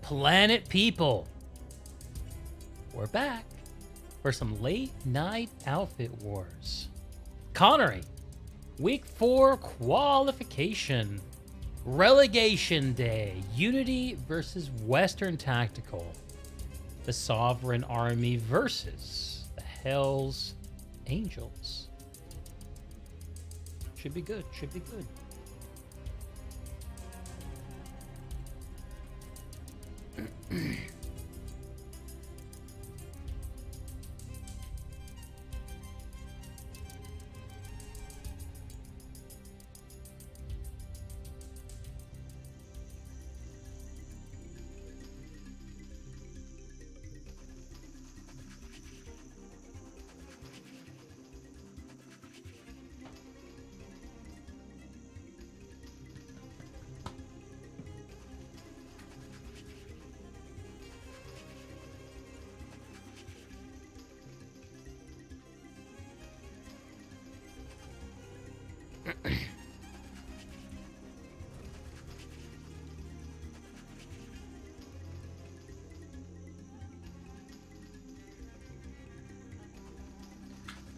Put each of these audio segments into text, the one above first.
Planet People. We're back for some late night outfit wars. Connery, week 4 qualification. Relegation day. Unity versus Western Tactical. The Sovereign Army versus the Hells Angels. Should be good. Should be good.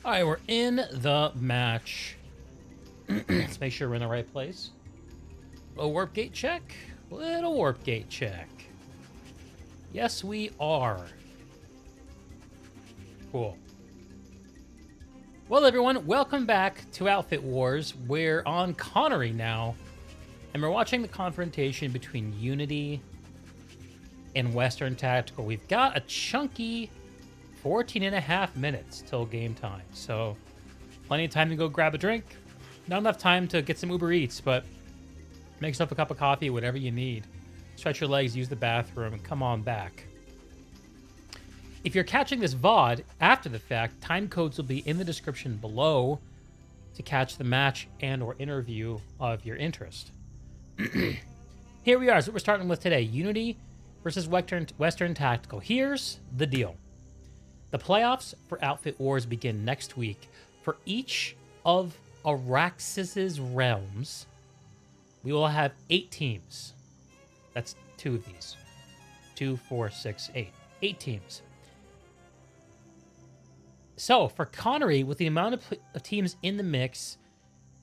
All right, we're in the match. Let's make sure we're in the right place. Little warp gate check. Little warp gate check. Yes, we are. Cool. Well, everyone, welcome back to Outfit Wars. We're on Connery now, and we're watching the confrontation between Unity and Western Tactical. We've got a chunky 14.5 minutes till game time, so plenty of time to go grab a drink. Not enough time to get some Uber Eats, but make yourself a cup of coffee, whatever you need. Stretch your legs, use the bathroom, and come on back. If you're catching this VOD after the fact, time codes will be in the description below to catch the match and or interview of your interest. Here we are, is what we're starting with today. Unity versus Western Tactical. Here's the deal. The playoffs for Outfit Wars begin next week. For each of Araxis's realms, we will have 8 teams. That's 2 of these. 2, 4, 6, 8. 8 teams. So, for Connery, with the amount of teams in the mix,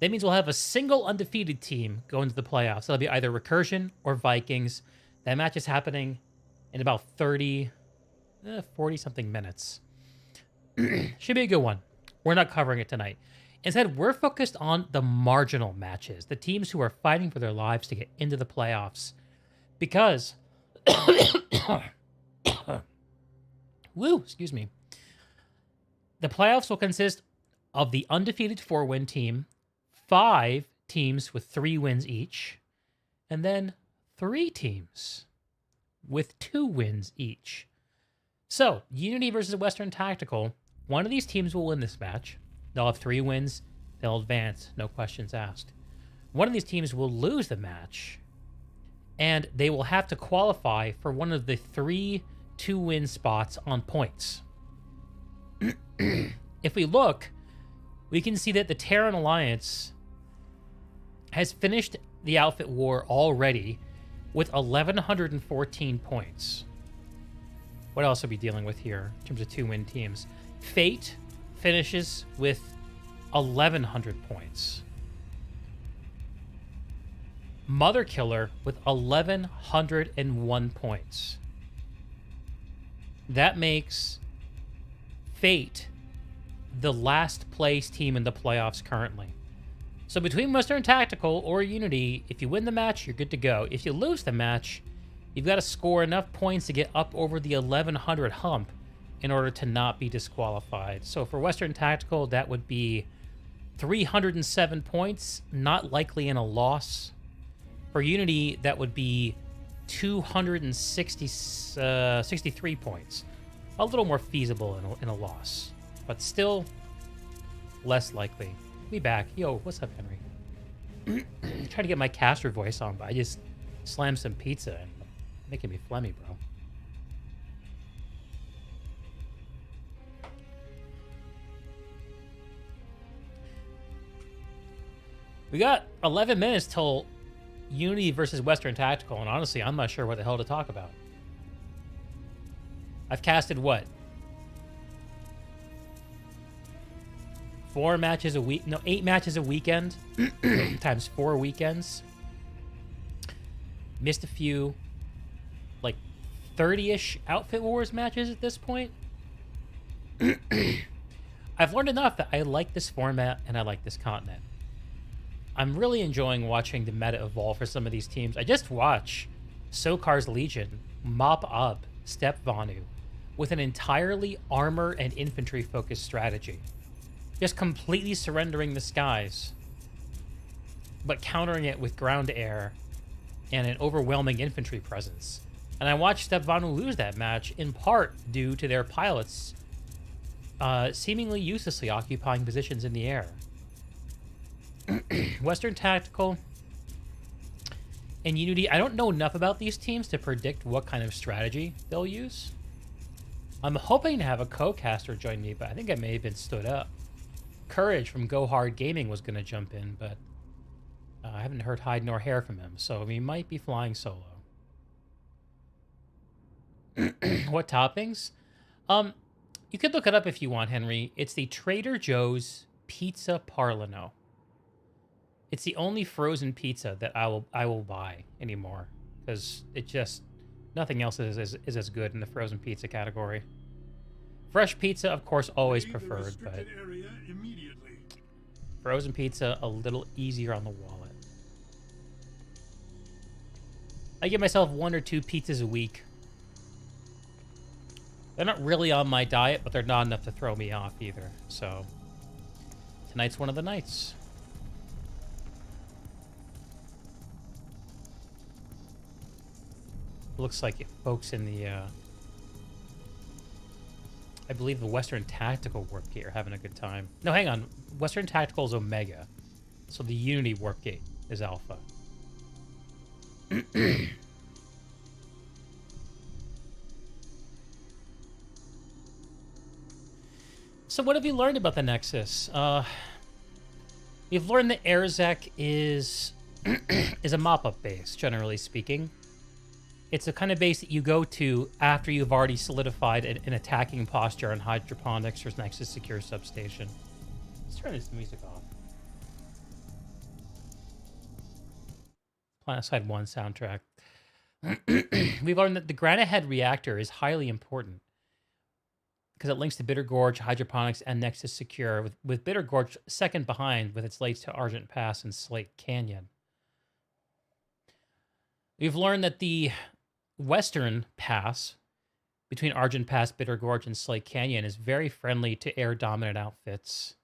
that means we'll have a single undefeated team going to the playoffs. That'll be either Recursion or Vikings. That match is happening in about 40-something minutes. Should be a good one. We're not covering it tonight. Instead, we're focused on the marginal matches, the teams who are fighting for their lives to get into the playoffs. Because, woo, excuse me. The playoffs will consist of the undefeated 4-win team, 5 teams with 3 wins each, and then 3 teams with 2 wins each. So, Unity versus Western Tactical, one of these teams will win this match. They'll have 3 wins. They'll advance, no questions asked. One of these teams will lose the match, and they will have to qualify for one of the 3 2-win spots on points. If we look, we can see that the Terran Alliance has finished the Outfit War already with 1,114 points. What else are we dealing with here in terms of 2-win teams? Fate finishes with 1,100 points. Mother Killer with 1,101 points. That makes Fate the last place team in the playoffs currently. So between Western Tactical or Unity, if you win the match, you're good to go. If you lose the match, you've got to score enough points to get up over the 1,100 hump in order to not be disqualified. So for Western Tactical, that would be 307 points, not likely in a loss. For Unity, that would be 263 points. A little more feasible in a loss, but still less likely. Be back. Yo, what's up, Henry? Trying to get my caster voice on, but I just slammed some pizza and making me phlegmy, bro. We got 11 minutes till Unity versus Western Tactical, and honestly, I'm not sure what the hell to talk about. I've casted what? 4 matches a week? No, 8 matches a weekend times 4 weekends. Missed a few, like 30-ish Outfit Wars matches at this point. I've learned enough that I like this format and I like this continent. I'm really enjoying watching the meta evolve for some of these teams. I just watched Sokar's Legion mop up Step Vanu with an entirely armor and infantry focused strategy. Just completely surrendering the skies, but countering it with ground air and an overwhelming infantry presence. And I watched Step Vanu lose that match in part due to their pilots seemingly uselessly occupying positions in the air. Western Tactical and Unity, I don't know enough about these teams to predict what kind of strategy they'll use. I'm hoping to have a co-caster join me, but I think I may have been stood up. Courage from Go Hard Gaming was going to jump in, but I haven't heard hide nor hair from him, so he might be flying solo. What toppings? You could look it up if you want, Henry. It's the Trader Joe's Pizza Parlano. It's the only frozen pizza that I will buy anymore, because it just, nothing else is as good in the frozen pizza category. Fresh pizza, of course, always preferred, but frozen pizza a little easier on the wallet. I give myself 1 or 2 pizzas a week. They're not really on my diet, but they're not enough to throw me off either. So tonight's one of the nights. Looks like folks in the, I believe the Western Tactical Warp Gate are having a good time. No, hang on. Western Tactical is Omega. So the Unity Warp Gate is Alpha. So what have you learned about the Nexus? We've learned that Arzek is is a mop-up base, generally speaking. It's a kind of base that you go to after you've already solidified an attacking posture on hydroponics or Nexus Secure Substation. Let's turn this music off. PlanetSide 1 soundtrack. We've learned that the Granite Head reactor is highly important because it links to Bitter Gorge, Hydroponics, and Nexus Secure, with Bitter Gorge second behind with its links to Argent Pass and Slate Canyon. We've learned that the western pass between Argent Pass, Bitter Gorge, and Slate Canyon is very friendly to air-dominant outfits.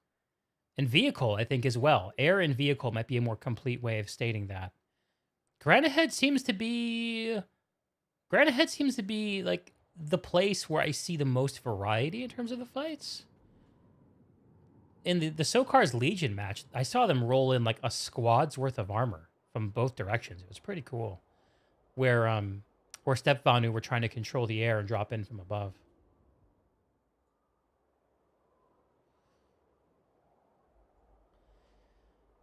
And vehicle, I think, as well. Air and vehicle might be a more complete way of stating that. Granite Head seems to be like the place where I see the most variety in terms of the fights. In the Sokar's Legion match, I saw them roll in like a squad's worth of armor from both directions. It was pretty cool. Where Step Vanu were trying to control the air and drop in from above.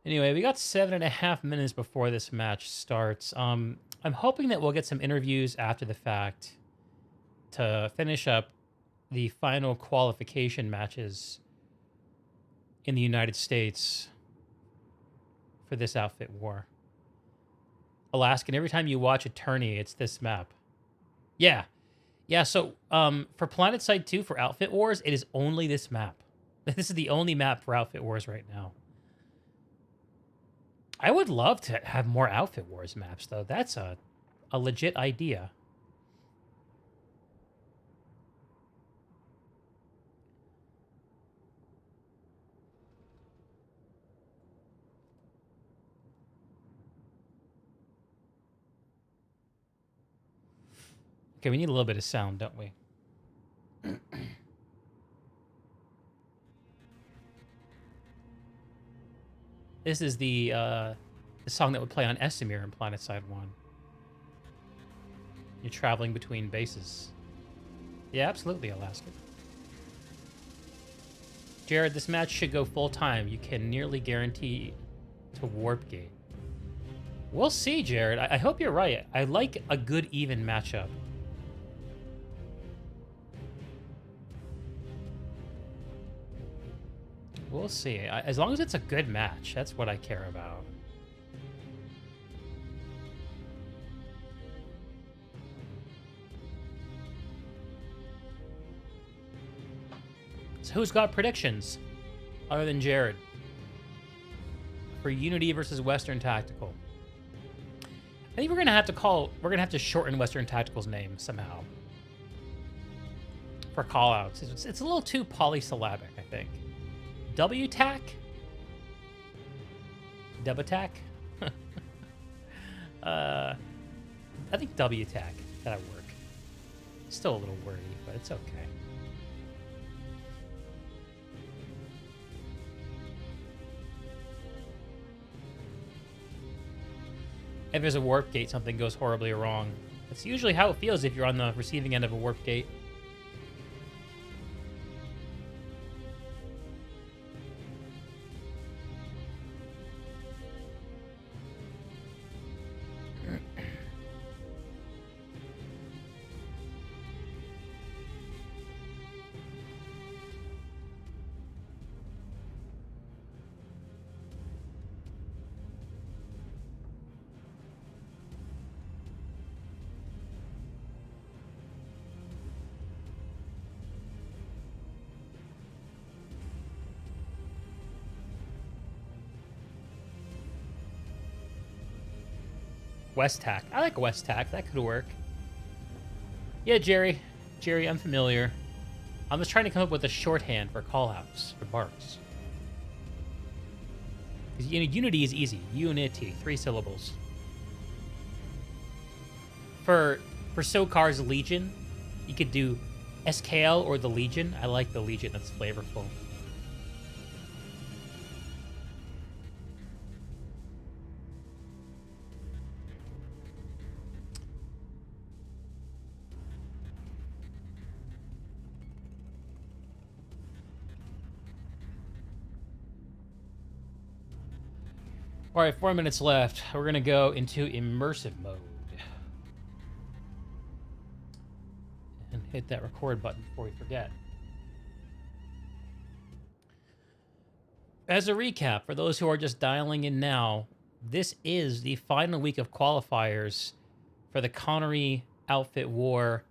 Anyway, we got 7.5 minutes before this match starts. I'm hoping that we'll get some interviews after the fact to finish up the final qualification matches in the United States for this outfit war. Alaskan, every time you watch a tourney, it's this map. Yeah. Yeah, so for PlanetSide 2, for Outfit Wars, it is only this map. This is the only map for Outfit Wars right now. I would love to have more Outfit Wars maps, though. That's a legit idea. Okay, we need a little bit of sound, don't we? This is the song that would play on Esamir in PlanetSide 1. You're traveling between bases. Yeah, absolutely, Alaska. Jared, this match should go full time. You can nearly guarantee to Warp Gate. We'll see, Jared. I hope you're right. I like a good, even matchup. We'll see. As long as it's a good match, that's what I care about. So who's got predictions other than Jared for Unity versus Western Tactical? I think we're gonna have to shorten Western Tactical's name somehow for callouts. It's a little too polysyllabic, I think. WTAC? WTAC? I think WTAC. That'll work. Still a little wordy, but it's okay. If there's a warp gate, something goes horribly wrong. That's usually how it feels if you're on the receiving end of a warp gate. West Tac. I like West Tac. That could work. Yeah, Jerry. Jerry, I'm familiar. I'm just trying to come up with a shorthand for callouts, for barks. Because Unity is easy. Unity, 3 syllables. For Sokar's Legion, you could do SKL or the Legion. I like the Legion. That's flavorful. All right, 4 minutes left. We're going to go into immersive mode. And hit that record button before we forget. As a recap, for those who are just dialing in now, this is the final week of qualifiers for the Connery Outfit War.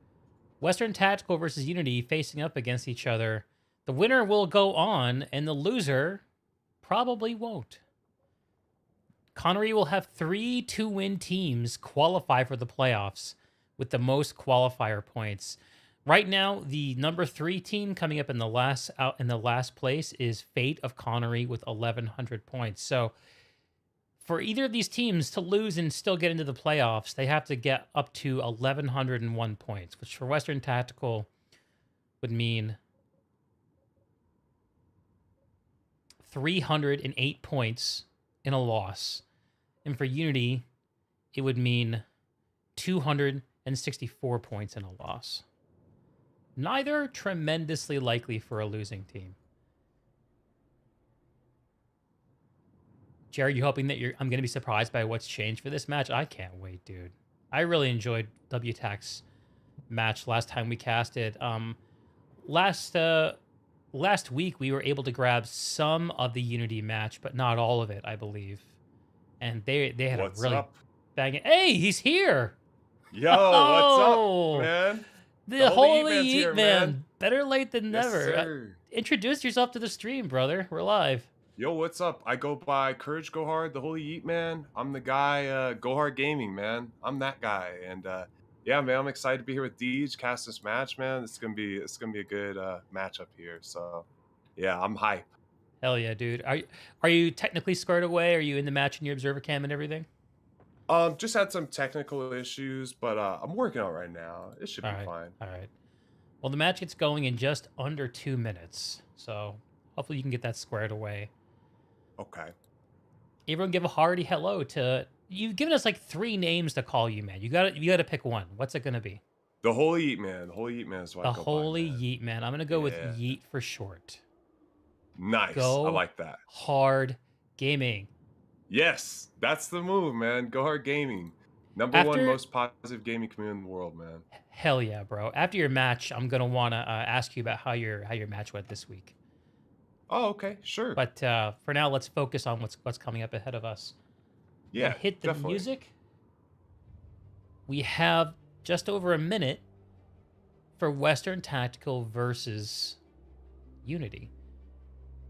Western Tactical versus Unity facing up against each other. The winner will go on, and the loser probably won't. Connery will have 3 2-win teams qualify for the playoffs with the most qualifier points. Right now, the number 3 team coming up in the last place is Fate of Connery with 1,100 points. So, for either of these teams to lose and still get into the playoffs, they have to get up to 1,101 points, which for Western Tactical would mean 308 points in a loss. And for Unity, it would mean 264 points in a loss. Neither tremendously likely for a losing team. Jared, you hoping that I'm going to be surprised by what's changed for this match? I can't wait, dude. I really enjoyed WTAC's match last time we casted. Last week, we were able to grab some of the Unity match, but not all of it, I believe. And they had What's a really up? banging. Hey, he's here! Yo, what's up, man? The Holy Yeetman's here, man. Yeetman. Better late than Yes, never. sir. Introduce yourself to the stream, brother. We're live. Yo, what's up? I go by Courage Go Hard, the Holy Yeetman. I'm the guy, Go Hard Gaming, man. I'm that guy. And yeah, man, I'm excited to be here with Deej, cast this match, man. It's gonna be a good matchup here. So yeah, I'm hype. Hell yeah, dude. Are you technically squared away? Are you in the match in your observer cam and everything? Just had some technical issues, but I'm working on it right now. It should be fine. All right. Well, the match gets going in just under 2 minutes, so hopefully you can get that squared away. Okay. Everyone give a hearty hello to... You've given us like 3 names to call you, man. You got to pick one. What's it going to be? The Holy Yeetman. The Holy Yeetman is what I go by, Holy man. Yeetman. I'm going to go with Yeet for short. Nice. Go I like that. Hard Gaming. Yes, that's the move, man. Go Hard Gaming. Number 1 most positive gaming community in the world, man. Hell yeah, bro. After your match, I'm going to want to ask you about how your match went this week. Oh, okay, sure. But for now, let's focus on what's coming up ahead of us. Yeah, Hit the definitely. music. We have just over a minute for Western Tactical versus Unity.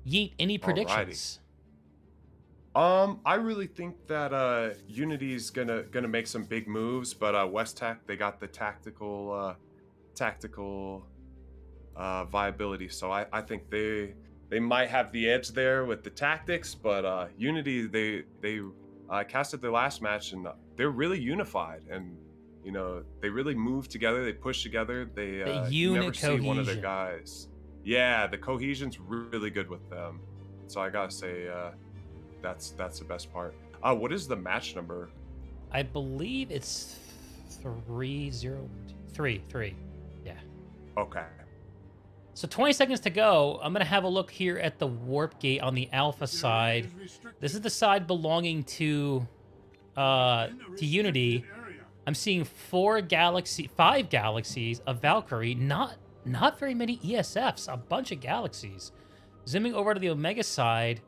Yeet, any Alrighty. predictions? I really think that Unity's gonna make some big moves, but West they got the tactical viability, so I think they might have the edge there with the tactics, but Unity they casted their last match and they're really unified, and you know they really move together, they push together, they The you never unit see one of their cohesion. guys. Yeah, the cohesion's really good with them, so I gotta say that's the best part. What is the match number? I believe it's 3-0-3. Yeah. Okay. So 20 seconds to go. I'm going to have a look here at the warp gate on the alpha side. This is the side belonging to Unity. I'm seeing 5 galaxies, a Valkyrie, not very many ESFs, a bunch of galaxies. Zooming over to the Omega side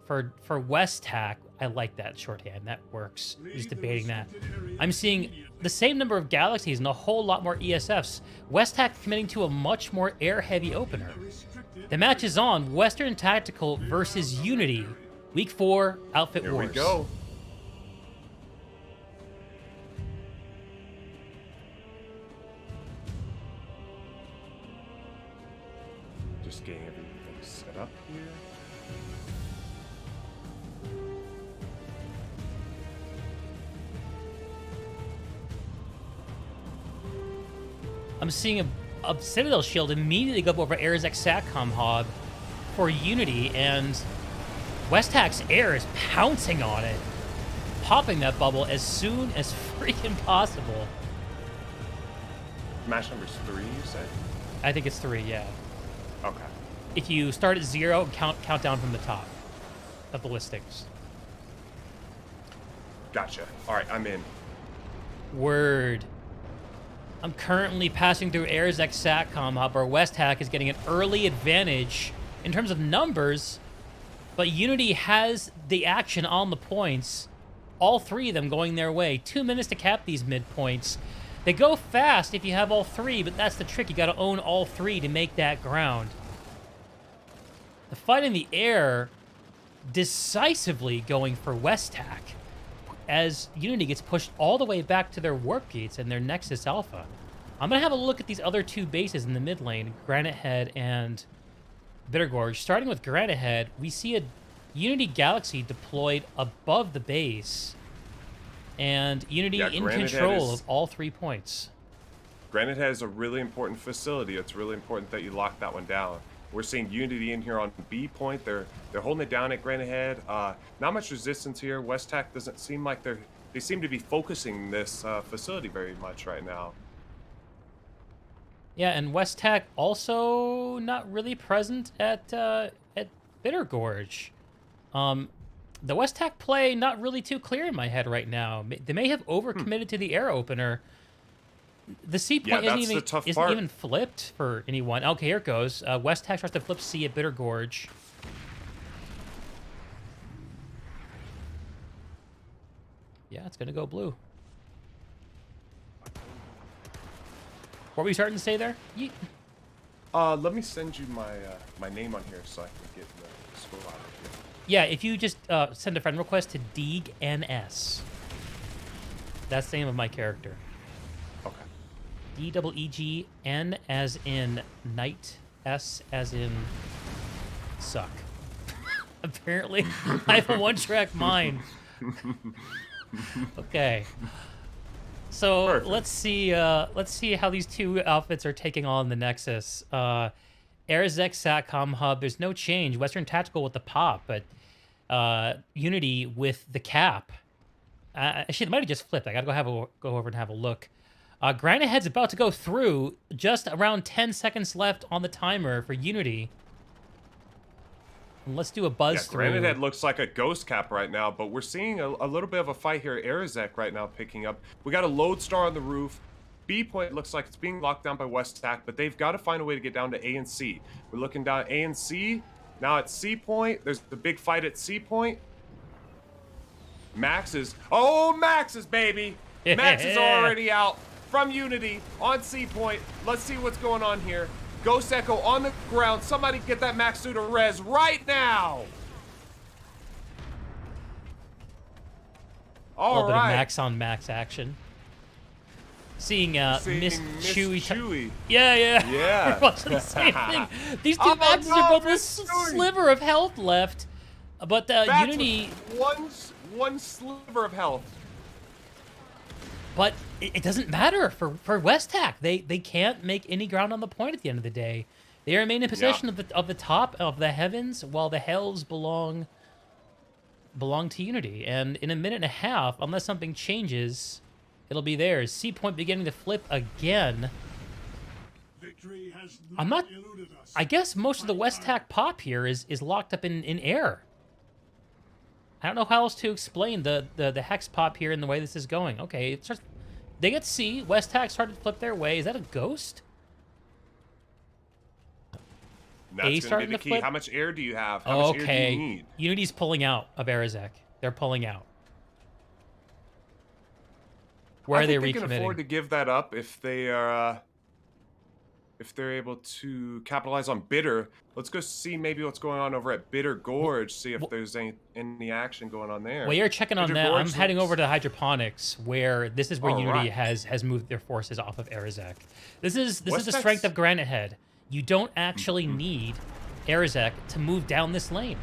for West TAC, I like that shorthand. That works. Just debating that. I'm seeing the same number of galaxies and a whole lot more ESFs. West TAC committing to a much more air-heavy opener. The match is on. Western Tactical versus Unity. Week 4, Outfit Here Wars. we go. Just getting everything set up here. I'm seeing a Citadel shield immediately go up over Air's Satcom Hob for Unity, and West TAC's air is pouncing on it, popping that bubble as soon as freaking possible. Match number's 3, you said? I think it's 3, yeah. Okay. If you start at 0, count down from the top of the listings. Gotcha. All right, I'm in. Word. I'm currently passing through Air's Satcom Hub, where West TAC is getting an early advantage in terms of numbers, but Unity has the action on the points. All 3 of them going their way. 2 minutes to cap these midpoints. They go fast if you have all 3, but that's the trick. You got to own all 3 to make that ground. The fight in the air decisively going for West TAC as Unity gets pushed all the way back to their warp gates and their Nexus Alpha. I'm going to have a look at these other 2 bases in the mid lane, Granite Head and Bitter Gorge. Starting with Granite Head, we see a Unity Galaxy deployed above the base, and Unity in control of all 3 points. Granite Head is a really important facility. It's really important that you lock that one down. We're seeing Unity in here on B point. They're holding it down at Granite Head. Not much resistance here. West TAC doesn't seem like they seem to be focusing this facility very much right now. Yeah, and West TAC also not really present at Bitter Gorge. The West TAC play not really too clear in my head right now. They may have overcommitted to the air opener. The C point isn't even flipped for anyone. Okay, here it goes. West TAC starts to flip C at Bitter Gorge. Yeah, it's going to go blue. What were you starting to say there? Let me send you my name on here so I can get the score out of here. Yeah, if you just send a friend request to DeegNS. That's the name of my character. Okay. DEEGN as in night, S as in suck. Apparently, I have a one-track mind. Okay. So Perfect. let's see how these 2 outfits are taking on the Nexus. Airzex Satcom Hub, there's no change. Western Tactical with the pop, but Unity with the cap. Actually, it might have just flipped. I gotta go over and have a look. Granite Head's about to go through. Just around 10 seconds left on the timer for Unity. And let's do a buzz through. Granite Head looks like a ghost cap right now, but we're seeing a little bit of a fight here. Arizek right now picking up. We got a lodestar on the roof. B point looks like it's being locked down by West TAC, but they've got to find a way to get down to A and C. We're looking down A and C. Now at C point, there's the big fight at C point. Max is, oh, Max is, baby. Max is already out from Unity on C point. Let's see what's going on here. Ghost Echo on the ground. Somebody get that Max suit to res right now. All a little bit right. of max on max action. Seeing Miss Chewy. Yeah. Yeah. We're watching the same thing. These two maxes are both a sliver of health left. But Unity... One sliver of health. But it doesn't matter for WTAC. They can't make any ground on the point at the end of the day. They remain in possession of the top of the heavens, while the hells belong to Unity. And in a minute and a half, unless something changes, it'll be theirs. C point beginning to flip again. Victory has I'm not. eluded us. I guess most of the WTAC pop here is locked up in air. I don't know how else to explain the hex pop here and the way this is going. Okay, it starts, they get C. WTAC started to flip their way. Is that a ghost? That's going to be the key. Flip? How much air do you have? How much air do you need? Unity's pulling out of Arizek. They're pulling out. Where are they recommitting? I think they can afford to give that up if they are, if they're able to capitalize on Bitter. Let's go see maybe what's going on over at Bitter Gorge. See if there's any action going on there. Well, you're checking on that. I'm heading over to Hydroponics, where this is where Unity has moved their forces off of Arizek. This is the strength of Granite Head. You don't actually need Arizek to move down this lane.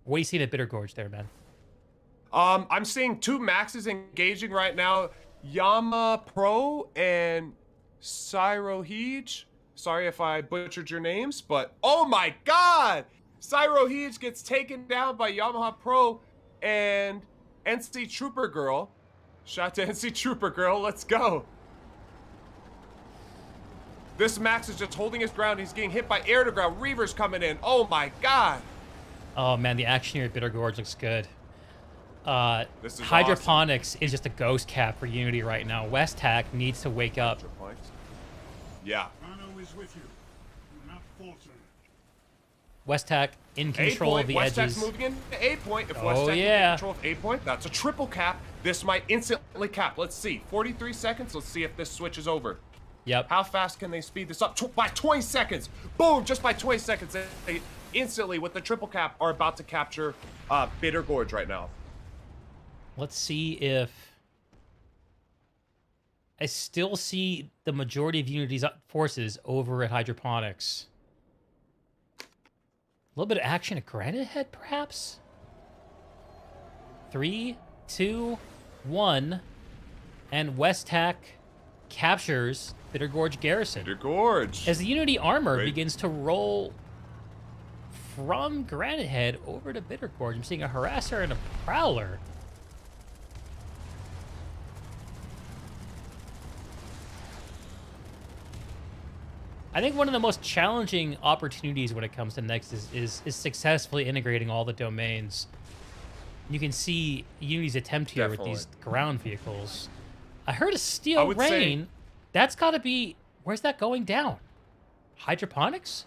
What do you see at Bitter Gorge there, man? I'm seeing two maxes engaging right now. Yama Pro and Cyrohij. Sorry if I butchered your names, but oh my god! Cyrohij gets taken down by Yamaha Pro and NC Trooper Girl. Shout out to NC Trooper Girl, let's go. This Max is just holding his ground. He's getting hit by air to ground. Reaver's coming in. Oh my god. Oh man, the action here at Bitter Gorge looks good. This is Hydroponics is just a ghost cap for Unity right now. WTAC needs to wake up. Yeah. Rano is with you. Do not falter. WTAC in control of the edges. WTAC's moving into A point. If Oh, WTAC yeah. in control of A point, that's a triple cap. This might instantly cap. Let's see. 43 seconds. Let's see if this switches over. Yep. How fast can they speed this up? By 20 seconds. Boom! Just by 20 seconds, they instantly, with the triple cap, are about to capture Bitter Gorge right now. Let's see if... I still see the majority of Unity's forces over at Hydroponics. A little bit of action at Granite Head, perhaps? 3, 2, 1, and WTAC captures Bitter Gorge Garrison. Bitter Gorge. As the Unity armor begins to roll from Granite Head over to Bitter Gorge, I'm seeing a Harasser and a Prowler. I think one of the most challenging opportunities when it comes to Next is successfully integrating all the domains. You can see Unity's attempt here with these ground vehicles. I heard a Steel Rain. That's got to be... Where's that going down? Hydroponics?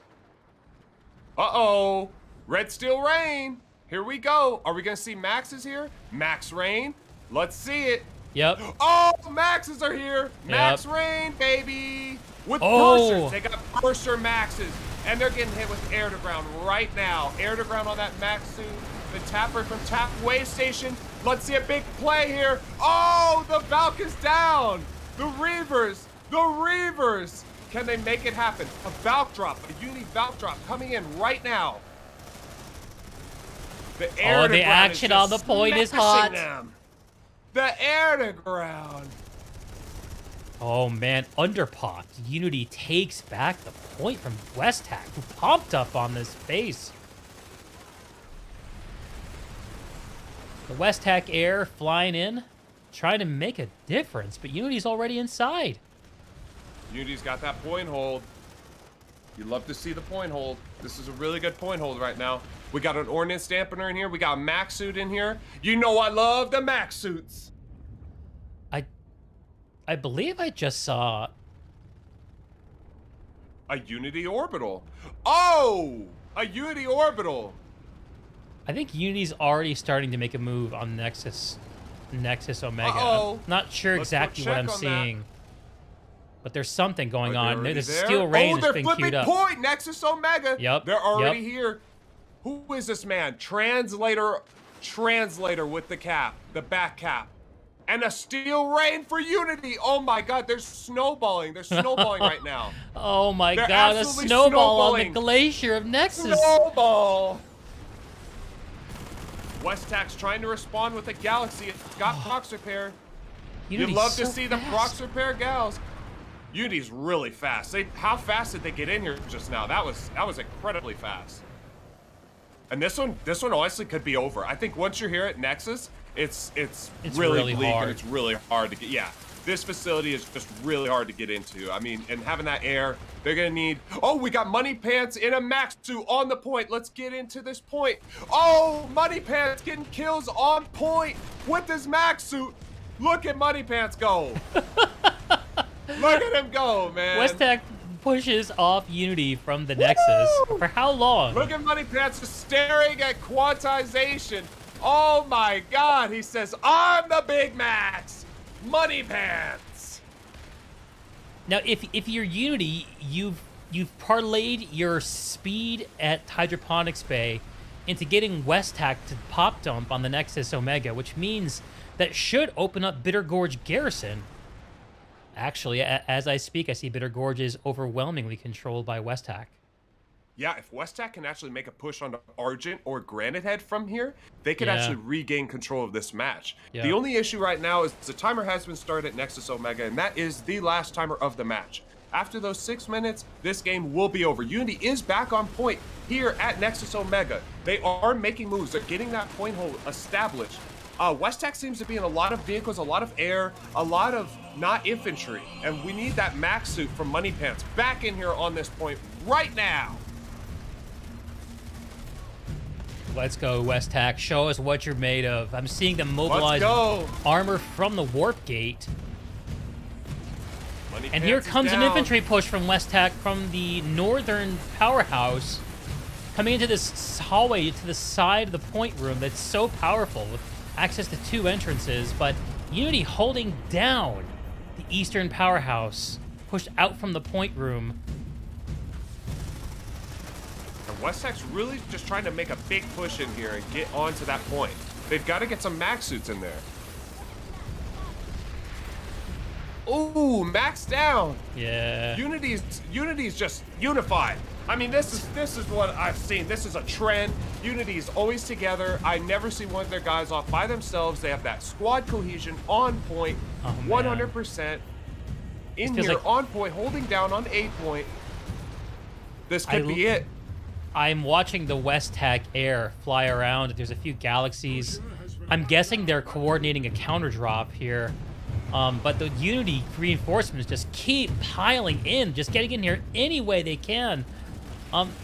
Uh-oh. Red Steel Rain. Here we go. Are we going to see Maxes here? Max Rain. Let's see it. Yep. Oh, Maxes are here. Max Rain, baby. With Bursers. They got Burster Maxes. And they're getting hit with air to ground right now. Air to ground on that Max suit. The Tapper from Tap Way Station. Let's see a big play here. Oh, the Valk is down. The Reavers. The Reavers. Can they make it happen? A Valk drop. A Uni Valk drop coming in right now. The air to the ground action on the point is hot. Them. The air to ground. Oh man, underpopped. Unity takes back the point from WTAC, who pumped up on this base. The WTAC air flying in, trying to make a difference, but Unity's already inside. Unity's got that point hold. You love to see the point hold. This is a really good point hold right now. We got an Ordnance Dampener in here. We got a Max suit in here. You know I love the Max suits. I believe I just saw... A Unity orbital. Oh, a Unity orbital. I think Unity's already starting to make a move on Nexus Omega. Uh-oh. I'm not sure Let's go exactly what check I'm on seeing. But there's something going Are they on. already There's there? steel rain Oh, that's they're been flipping queued up. point. Nexus Omega. Yep. They're already Yep. here. Who is this man? Translator with the cap, the back cap. And a steel rain for Unity. Oh my God, they're snowballing. They're snowballing right now. Oh my They're God, a absolutely snowball on the snowballing. glacier of Nexus. Snowball. WestTAC's trying to respond with a Galaxy. It's got prox repair. You'd Unity's love so to see the fast. prox repair gals. Unity's really fast. How fast did they get in here just now? That was incredibly fast. And this one honestly could be over. I think once you're here at Nexus, it's really bleak hard. and it's really hard to get. Yeah, this facility is just really hard to get into. I mean, and having that air, they're gonna need. Oh, we got Money Pants in a max suit on the point. Let's get into this point. Oh, Money Pants getting kills on point with his max suit. Look at Money Pants go. Look at him go, man. WestTAC pushes off Unity from the Nexus. For how long? Look at Money Pants just staring at quantization. Oh my God, he says, I'm the Big Max. Money Pants. Now, if you're Unity, you've parlayed your speed at Hydroponics Bay into getting WestTAC to pop dump on the Nexus Omega, which means that should open up Bitter Gorge Garrison. Actually, as I speak, I see Bitter Gorge is overwhelmingly controlled by WestTAC. Yeah, if WestTAC can actually make a push on Argent or Granite Head from here, they could Yeah. actually regain control of this match. Yeah. The only issue right now is the timer has been started at Nexus Omega, and that is the last timer of the match. After those 6 minutes, this game will be over. Unity is back on point here at Nexus Omega. They are making moves. They're getting that point hold established. WestTAC seems to be in a lot of vehicles, a lot of air, a lot of not infantry, and we need that max suit from Money Pants back in here on this point right now. Let's go, WestTAC. Show us what you're made of. I'm seeing them mobilize Let's go. armor from the warp gate. Money And here Pants is comes an down. infantry push from WestTAC from the northern powerhouse, coming into this hallway to the side of the point room that's so powerful with access to 2 entrances, but Unity holding down the eastern powerhouse, pushed out from the point room. And WestTAC's really just trying to make a big push in here and get onto that point. They've got to get some max suits in there. Ooh, max down. Yeah. Unity's just unified. I mean, this is what I've seen. This is a trend. Unity's always together. I never see one of their guys off by themselves. They have that squad cohesion on point, Oh, man. 100%. In feels here, like- on point, holding down on A point. This could be it. I'm watching the WestTAC air fly around. There's a few galaxies. I'm guessing they're coordinating a counter drop here. But the Unity reinforcements just keep piling in, just getting in here any way they can.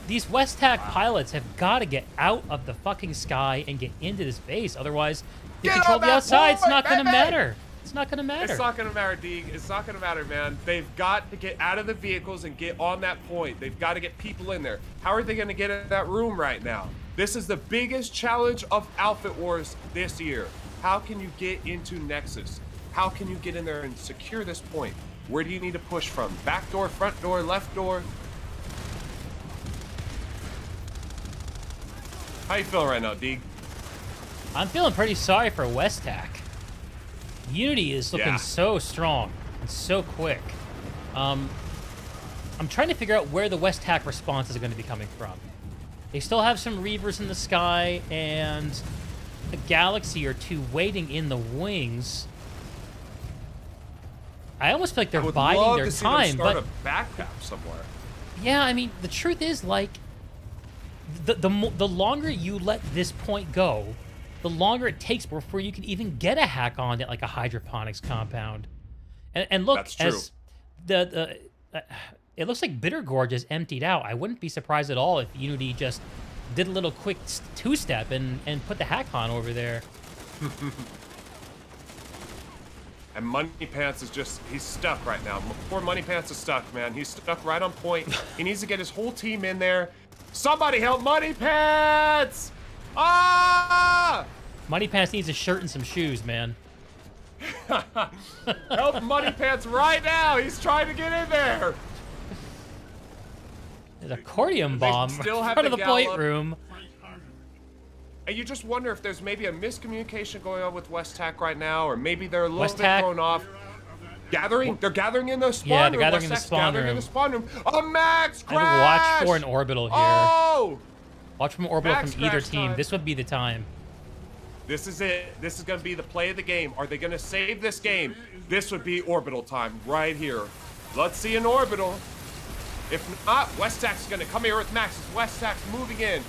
These WestTAC pilots have got to get out of the fucking sky and get into this base. Otherwise, they Get control on the that outside. It's point, not going to baby! matter. It's not going to matter. It's not gonna matter, Deeg. It's not gonna matter, man. They've got to get out of the vehicles and get on that point. They've got to get people in there. How are they gonna get in that room right now? This is the biggest challenge of Outfit Wars this year. How can you get into Nexus? How can you get in there and secure this point? Where do you need to push from? Back door, front door, left door? How you feeling right now, Deeg? I'm feeling pretty sorry for WestTAC. Unity is looking Yeah. so strong and so quick. I'm trying to figure out where the WestTAC responses are going to be coming from. They still have some Reavers in the sky and a Galaxy or 2 waiting in the wings. I almost feel like I they're would biding love their to see time, them start but a backpack somewhere. yeah, I mean, the truth is, like, the longer you let this point go, the longer it takes before you can even get a hack on it, like a hydroponics compound. And look, That's true. as it looks like Bitter Gorge is emptied out. I wouldn't be surprised at all if Unity just did a little quick 2-step and put the hack on over there. And Moneypants is just, he's stuck right now. Poor Moneypants is stuck, man. He's stuck right on point. He needs to get his whole team in there. Somebody help Moneypants! Ah! Moneypants needs a shirt and some shoes, man. Help Moneypants right now! He's trying to get in there! There's an accordion bomb still in have front of the the plate gallop. room. And you just wonder if there's maybe a miscommunication going on with WTAC right now, or maybe they're a little bit WTAC? thrown off. Gathering? They're gathering in the spawn Yeah, room. they're gathering in the WTAC's spawn gathering room. in the spawn room. A max I have crash! to watch for an orbital here. Oh! Watch for an orbital Max from either crash team. time. This would be the time. This is it. This is going to be the play of the game. Are they going to save this game? This would be orbital time right here. Let's see an orbital. If not, WTAC's going to come here with Max. WTAC's moving in.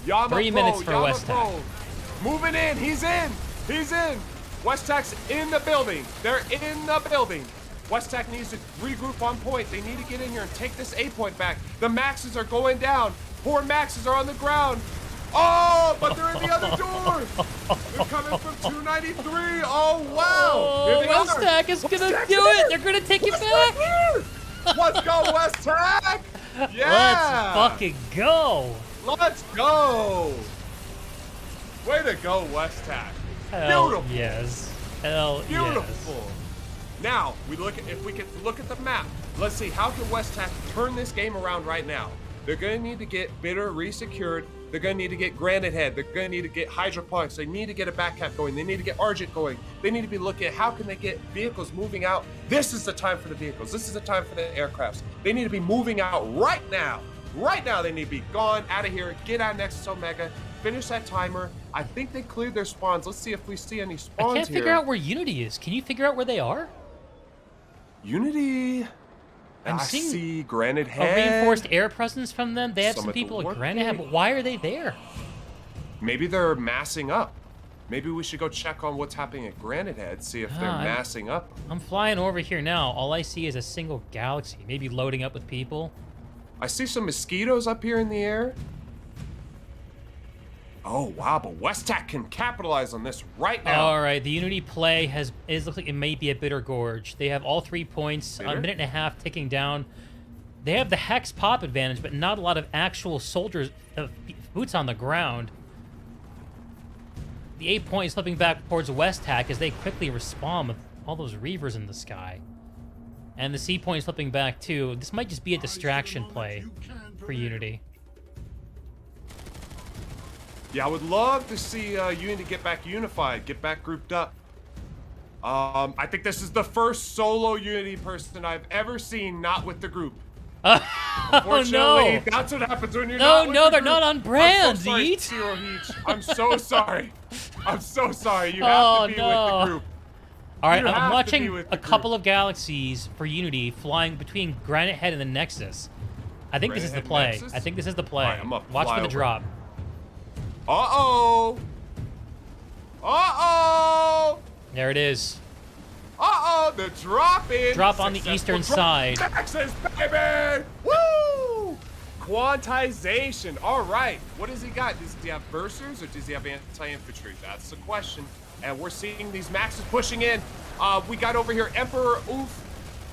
Yama 3 Pro, minutes for Yama WTAC. Pro. Moving in. He's in. He's in. WTAC's in the building. They're in the building. WTAC needs to regroup on point. They need to get in here and take this A point back. The Maxes are going down. Poor Maxes are on the ground. Oh, but they're in the other door. They're coming from 293. Oh, wow. Oh, Here they are. WTAC is going to WTAC's do here. it. They're going to take it back. Here. Let's go, WTAC. Yeah. Let's fucking go. Let's go. Way to go, WTAC. Hell Beautiful. yes. Hell Beautiful. yes. Now, if we can look at the map, let's see, how can WTAC turn this game around right now? They're going to need to get Bitter resecured. They're going to need to get Granite Head. They're going to need to get Hydroponics. They need to get a backcap going. They need to get Argent going. They need to be looking at how can they get vehicles moving out. This is the time for the vehicles. This is the time for the aircrafts. They need to be moving out right now. Right now, they need to be gone, out of here, get out of Nexus Omega, finish that timer. I think they cleared their spawns. Let's see if we see any spawns I can't here. figure out where Unity is. Can you figure out where they are? Unity. I'm I seeing see Granite A Head. reinforced air presence from them. They have Some some at the people at warp Granite Head, gate. but why are they there? Maybe they're massing up. Maybe we should go check on what's happening at Granite Head, see if they're massing up. I'm flying over here now. All I see is a single galaxy, maybe loading up with people. I see some mosquitoes up here in the air. Oh, wow, but WTAC can capitalize on this right now. All right, the Unity play looks like it may be a Bitter Gorge. They have all 3 points, Bitter? a minute and a half ticking down. They have the Hex Pop advantage, but not a lot of actual soldiers, boots on the ground. The 8 point slipping back towards WTAC as they quickly respawn with all those Reavers in the sky. And the C point slipping back too. This might just be a distraction play for Unity. Yeah, I would love to see Unity get back unified, get back grouped up. I think this is the first solo Unity person I've ever seen not with the group. Oh Unfortunately, no! that's what happens when you're No, not with no, the they're group. not on brand, I'm so sorry, Yeet. Zero Heat. I'm so sorry. I'm so sorry. You have to be with the group. All right, You have I'm to be watching with a the couple of galaxies for Unity flying between Granite Head and the Nexus. I think this is the Granite play. Head, Nexus? I think this is the play. All right, I'm gonna Watch fly for the over. drop. Uh-oh. Uh-oh. There it is. Uh-oh. The drop in. Drop on the Successful eastern drop. side. Texas, baby. Woo! Quantization. All right. What does he got? Does he have Bursers or does he have anti-infantry? That's the question. And we're seeing these maxes pushing in. We got over here Emperor Oof.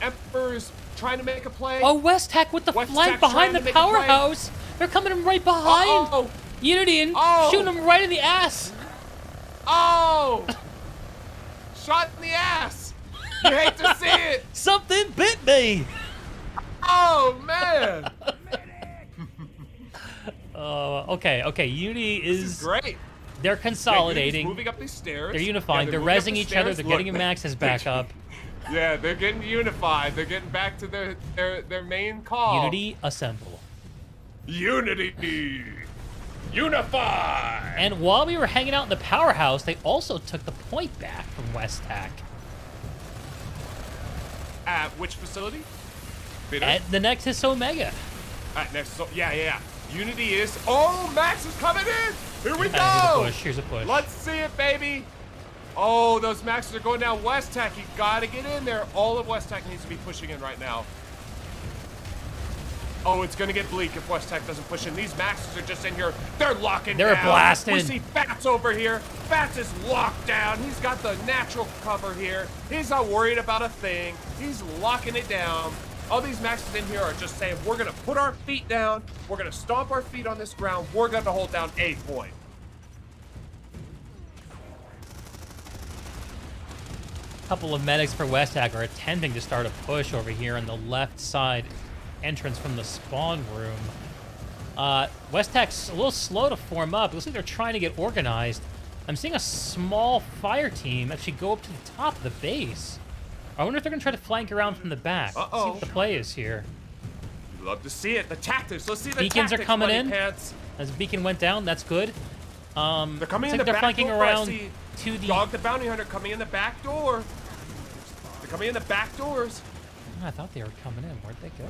Emperor's trying to make a play. Oh, WTAC with the WTAC flank behind trying the to make a play. powerhouse. They're coming in right behind Uh-oh. Unity and Oh. shooting them right in the ass. Oh! Shot in the ass. You hate to see it. Something bit me. Oh, man. Okay. Unity This is great. They're Yeah, consolidating. Unity's moving up these stairs. They're unifying. Yeah, they're moving up rezzing the each other. stairs. They're Look, getting Max's back up. Yeah, they're getting unified. They're getting back to their main call. Unity assemble. Unity. Unify. And while we were hanging out in the powerhouse, they also took the point back from WTAC. At which facility? Bitter? At the Nexus Omega. At next. So, yeah. Unity is. Oh, Max is coming in. Here we Here's go. a push. Here's a push. Let's see it, baby. Oh, those Maxes are going down. WTAC, you gotta get in there. All of WTAC needs to be pushing in right now. Oh, it's gonna get bleak if WestTech doesn't push in. These Maxes are just in here. They're locking They're down. blasting. We see Fats over here. Fats is locked down. He's got the natural cover here. He's not worried about a thing. He's locking it down. All these Maxes in here are just saying, we're gonna put our feet down. We're gonna stomp our feet on this ground. We're gonna hold down A point. A couple of medics for WestTech are attempting to start a push over here on the left side entrance from the spawn room. WestTech's a little slow to form up. It looks like they're trying to get organized. I'm seeing a small fire team actually go up to the top of the base. I wonder if they're going to try to flank around from the back. See what the play is here. Love to see it. The tactics. Let's see the Beacons tactics. Are coming in. Pants. As beacon went down, that's good. They're coming in like the they're back flanking door. around I see to the... Dog the Bounty Hunter coming in the back door. They're coming in the back doors. I thought they were coming in. Where'd they go?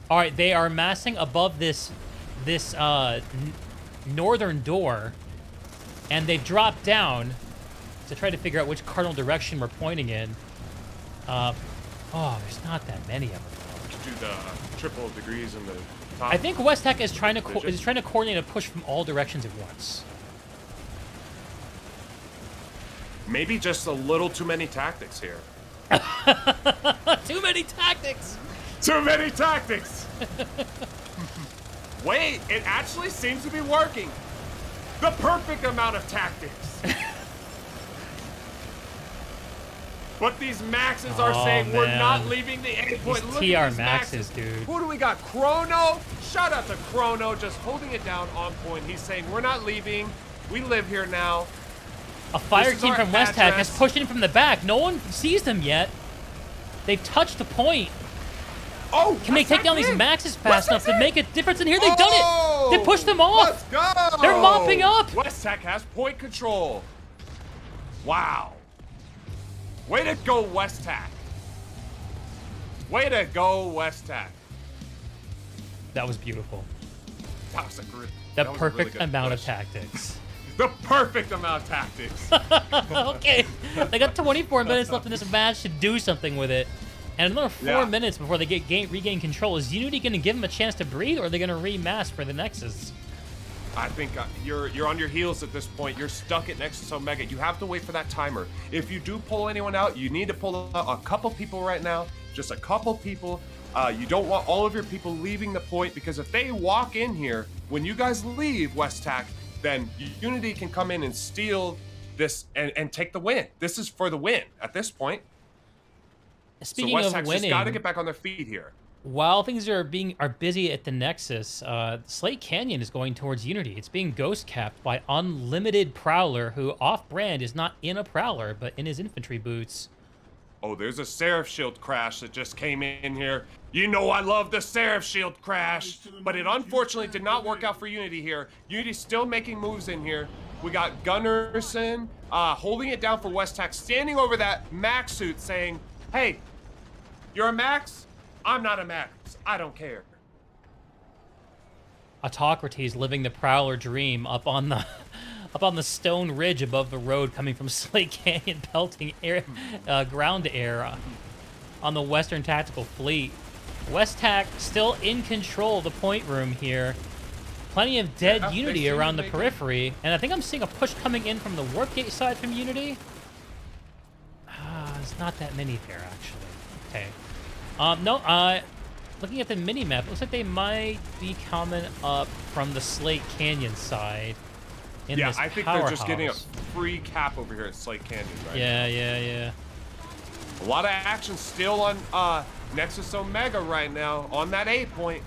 All right, they are massing above this northern door, and they've dropped down to try to figure out which cardinal direction we're pointing in. Oh, there's not that many of them. Do the triple degrees in the top. I think WestTech is trying to coordinate a push from all directions at once. Maybe just a little too many tactics here. Too many tactics. Too many tactics. Wait, it actually seems to be working. The perfect amount of tactics. But these Maxes are saying we're not leaving the A point. These Look TR at these Maxes, dude. Who do we got? Chrono? Shout out to Chrono, just holding it down on point. He's saying we're not leaving. We live here now. A fire team from WestTech is pushing from the back. No one sees them yet. They've touched the point. Oh, can they take down these Maxes fast enough to make a difference in here? They've done it. They pushed them off. Let's go. They're mopping up. WestTech has point control. Wow. Way to go, WestTech. Way to go, WestTech. That was beautiful. That was a great. The perfect amount of tactics. The perfect amount of tactics. Okay, they got 24 minutes left in this match to do something with it. And another 4 minutes before they regain control. Is Unity going to give them a chance to breathe, or are they going to remass for the Nexus? I think you're on your heels at this point. You're stuck at Nexus Omega. You have to wait for that timer. If you do pull anyone out, you need to pull out a couple people right now. Just a couple people. You don't want all of your people leaving the point, because if they walk in here, when you guys leave WestTech, then Unity can come in and steal this and take the win. This is for the win at this point. Speaking of winning, just got to get back on their feet here. While things are busy at the Nexus, Slate Canyon is going towards Unity. It's being ghost capped by Unlimited Prowler, who off-brand is not in a Prowler, but in his infantry boots. Oh, there's a Seraph Shield crash that just came in here. You know I love the Seraph Shield crash, but it unfortunately did not work out for Unity here. Unity's still making moves in here. We got Gunnarsson holding it down for WestTech, standing over that Max suit saying, hey, you're a Max? I'm not a Max. I don't care. Autocrates living the Prowler dream up on the stone ridge above the road, coming from Slate Canyon, pelting ground to air on the Western Tactical Fleet. WestTech still in control of the point room here. Plenty of dead Unity around the periphery, and I think I'm seeing a push coming in from the Warp Gate side from Unity. There's not that many there, actually. Okay. Looking at the mini-map, looks like they might be coming up from the Slate Canyon side. Yeah, I think they're just getting a free cap over here at Slate Canyon, right? Yeah. A lot of action still on Nexus Omega right now, on that A point.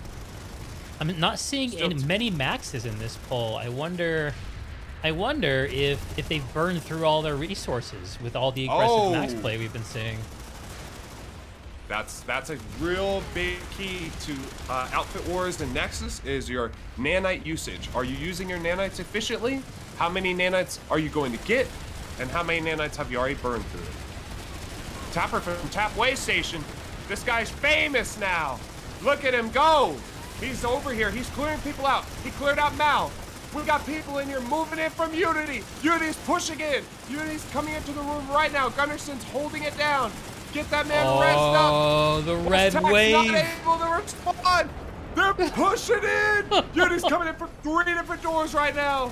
I'm not seeing many Maxes in this poll. I wonder if they've burned through all their resources with all the aggressive Max play we've been seeing. That's a real big key to Outfit Wars and Nexus is your nanite usage. Are you using your nanites efficiently? How many nanites are you going to get? And how many nanites have you already burned through? Tapper from Tapway Station. This guy's famous now. Look at him go. He's over here. He's clearing people out. He cleared out Mal. We got people in here moving in from Unity. Unity's pushing in. Unity's coming into the room right now. Gunnarsson's holding it down. Get that man rest up. Oh, the red West Tech's wave. not able to respond. They're pushing in. Unity's coming in from 3 different doors right now.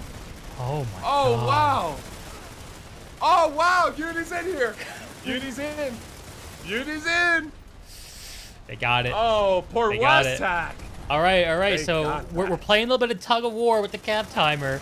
Oh my Oh, god. wow. Oh, wow. Unity's in here. Unity's in. Unity's in. They got it. Oh, poor They got West it. Tech. All right. They So got we're that. playing a little bit of tug of war with the cap timer.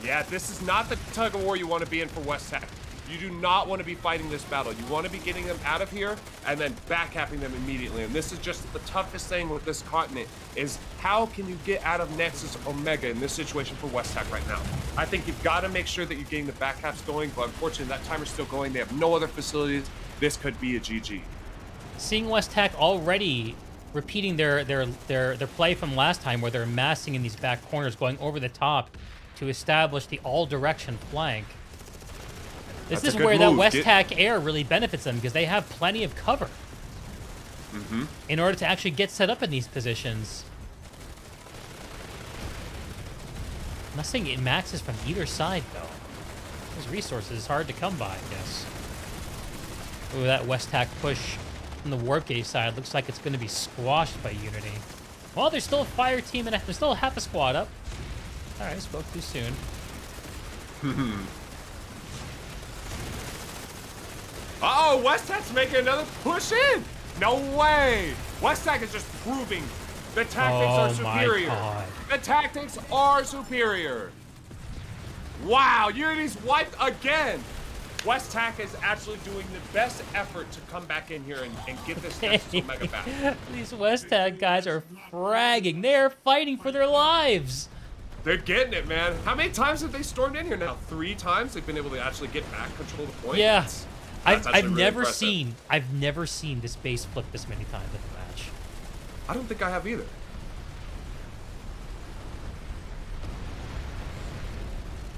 Yeah, this is not the tug of war you want to be in for West Tech. You do not want to be fighting this battle. You want to be getting them out of here and then backcapping them immediately. And this is just the toughest thing with this continent is how can you get out of Nexus Omega in this situation for West Tech right now? I think you've got to make sure that you're getting the backcaps going, but unfortunately that timer's still going. They have no other facilities. This could be a GG. Seeing West Tech already repeating their play from last time where they're massing in these back corners, going over the top to establish the all-direction flank. This That's is a good where that move. West Tech air really benefits them because they have plenty of cover in order to actually get set up in these positions. Nothing it maxes from either side, though. Those resources is hard to come by, I guess. Ooh, that West Tech push from the Warp Gate side looks like it's going to be squashed by Unity. Well, there's still a fire team and there's still half a squad up. All right, spoke too soon. Uh-oh, West Tech's making another push in. No way. West Tech is just proving the tactics are Oh my superior. God. The tactics are superior. Wow, Unity's wiped again. West Tech is actually doing the best effort to come back in here and get this Nexus Omega back. These West Tech guys are fragging. They're fighting for their lives. They're getting it, man. How many times have they stormed in here now? 3 times they've been able to actually get back control of the point. Yeah. That's I've actually really never impressive. I've never seen this base flip this many times in a match. I don't think I have either.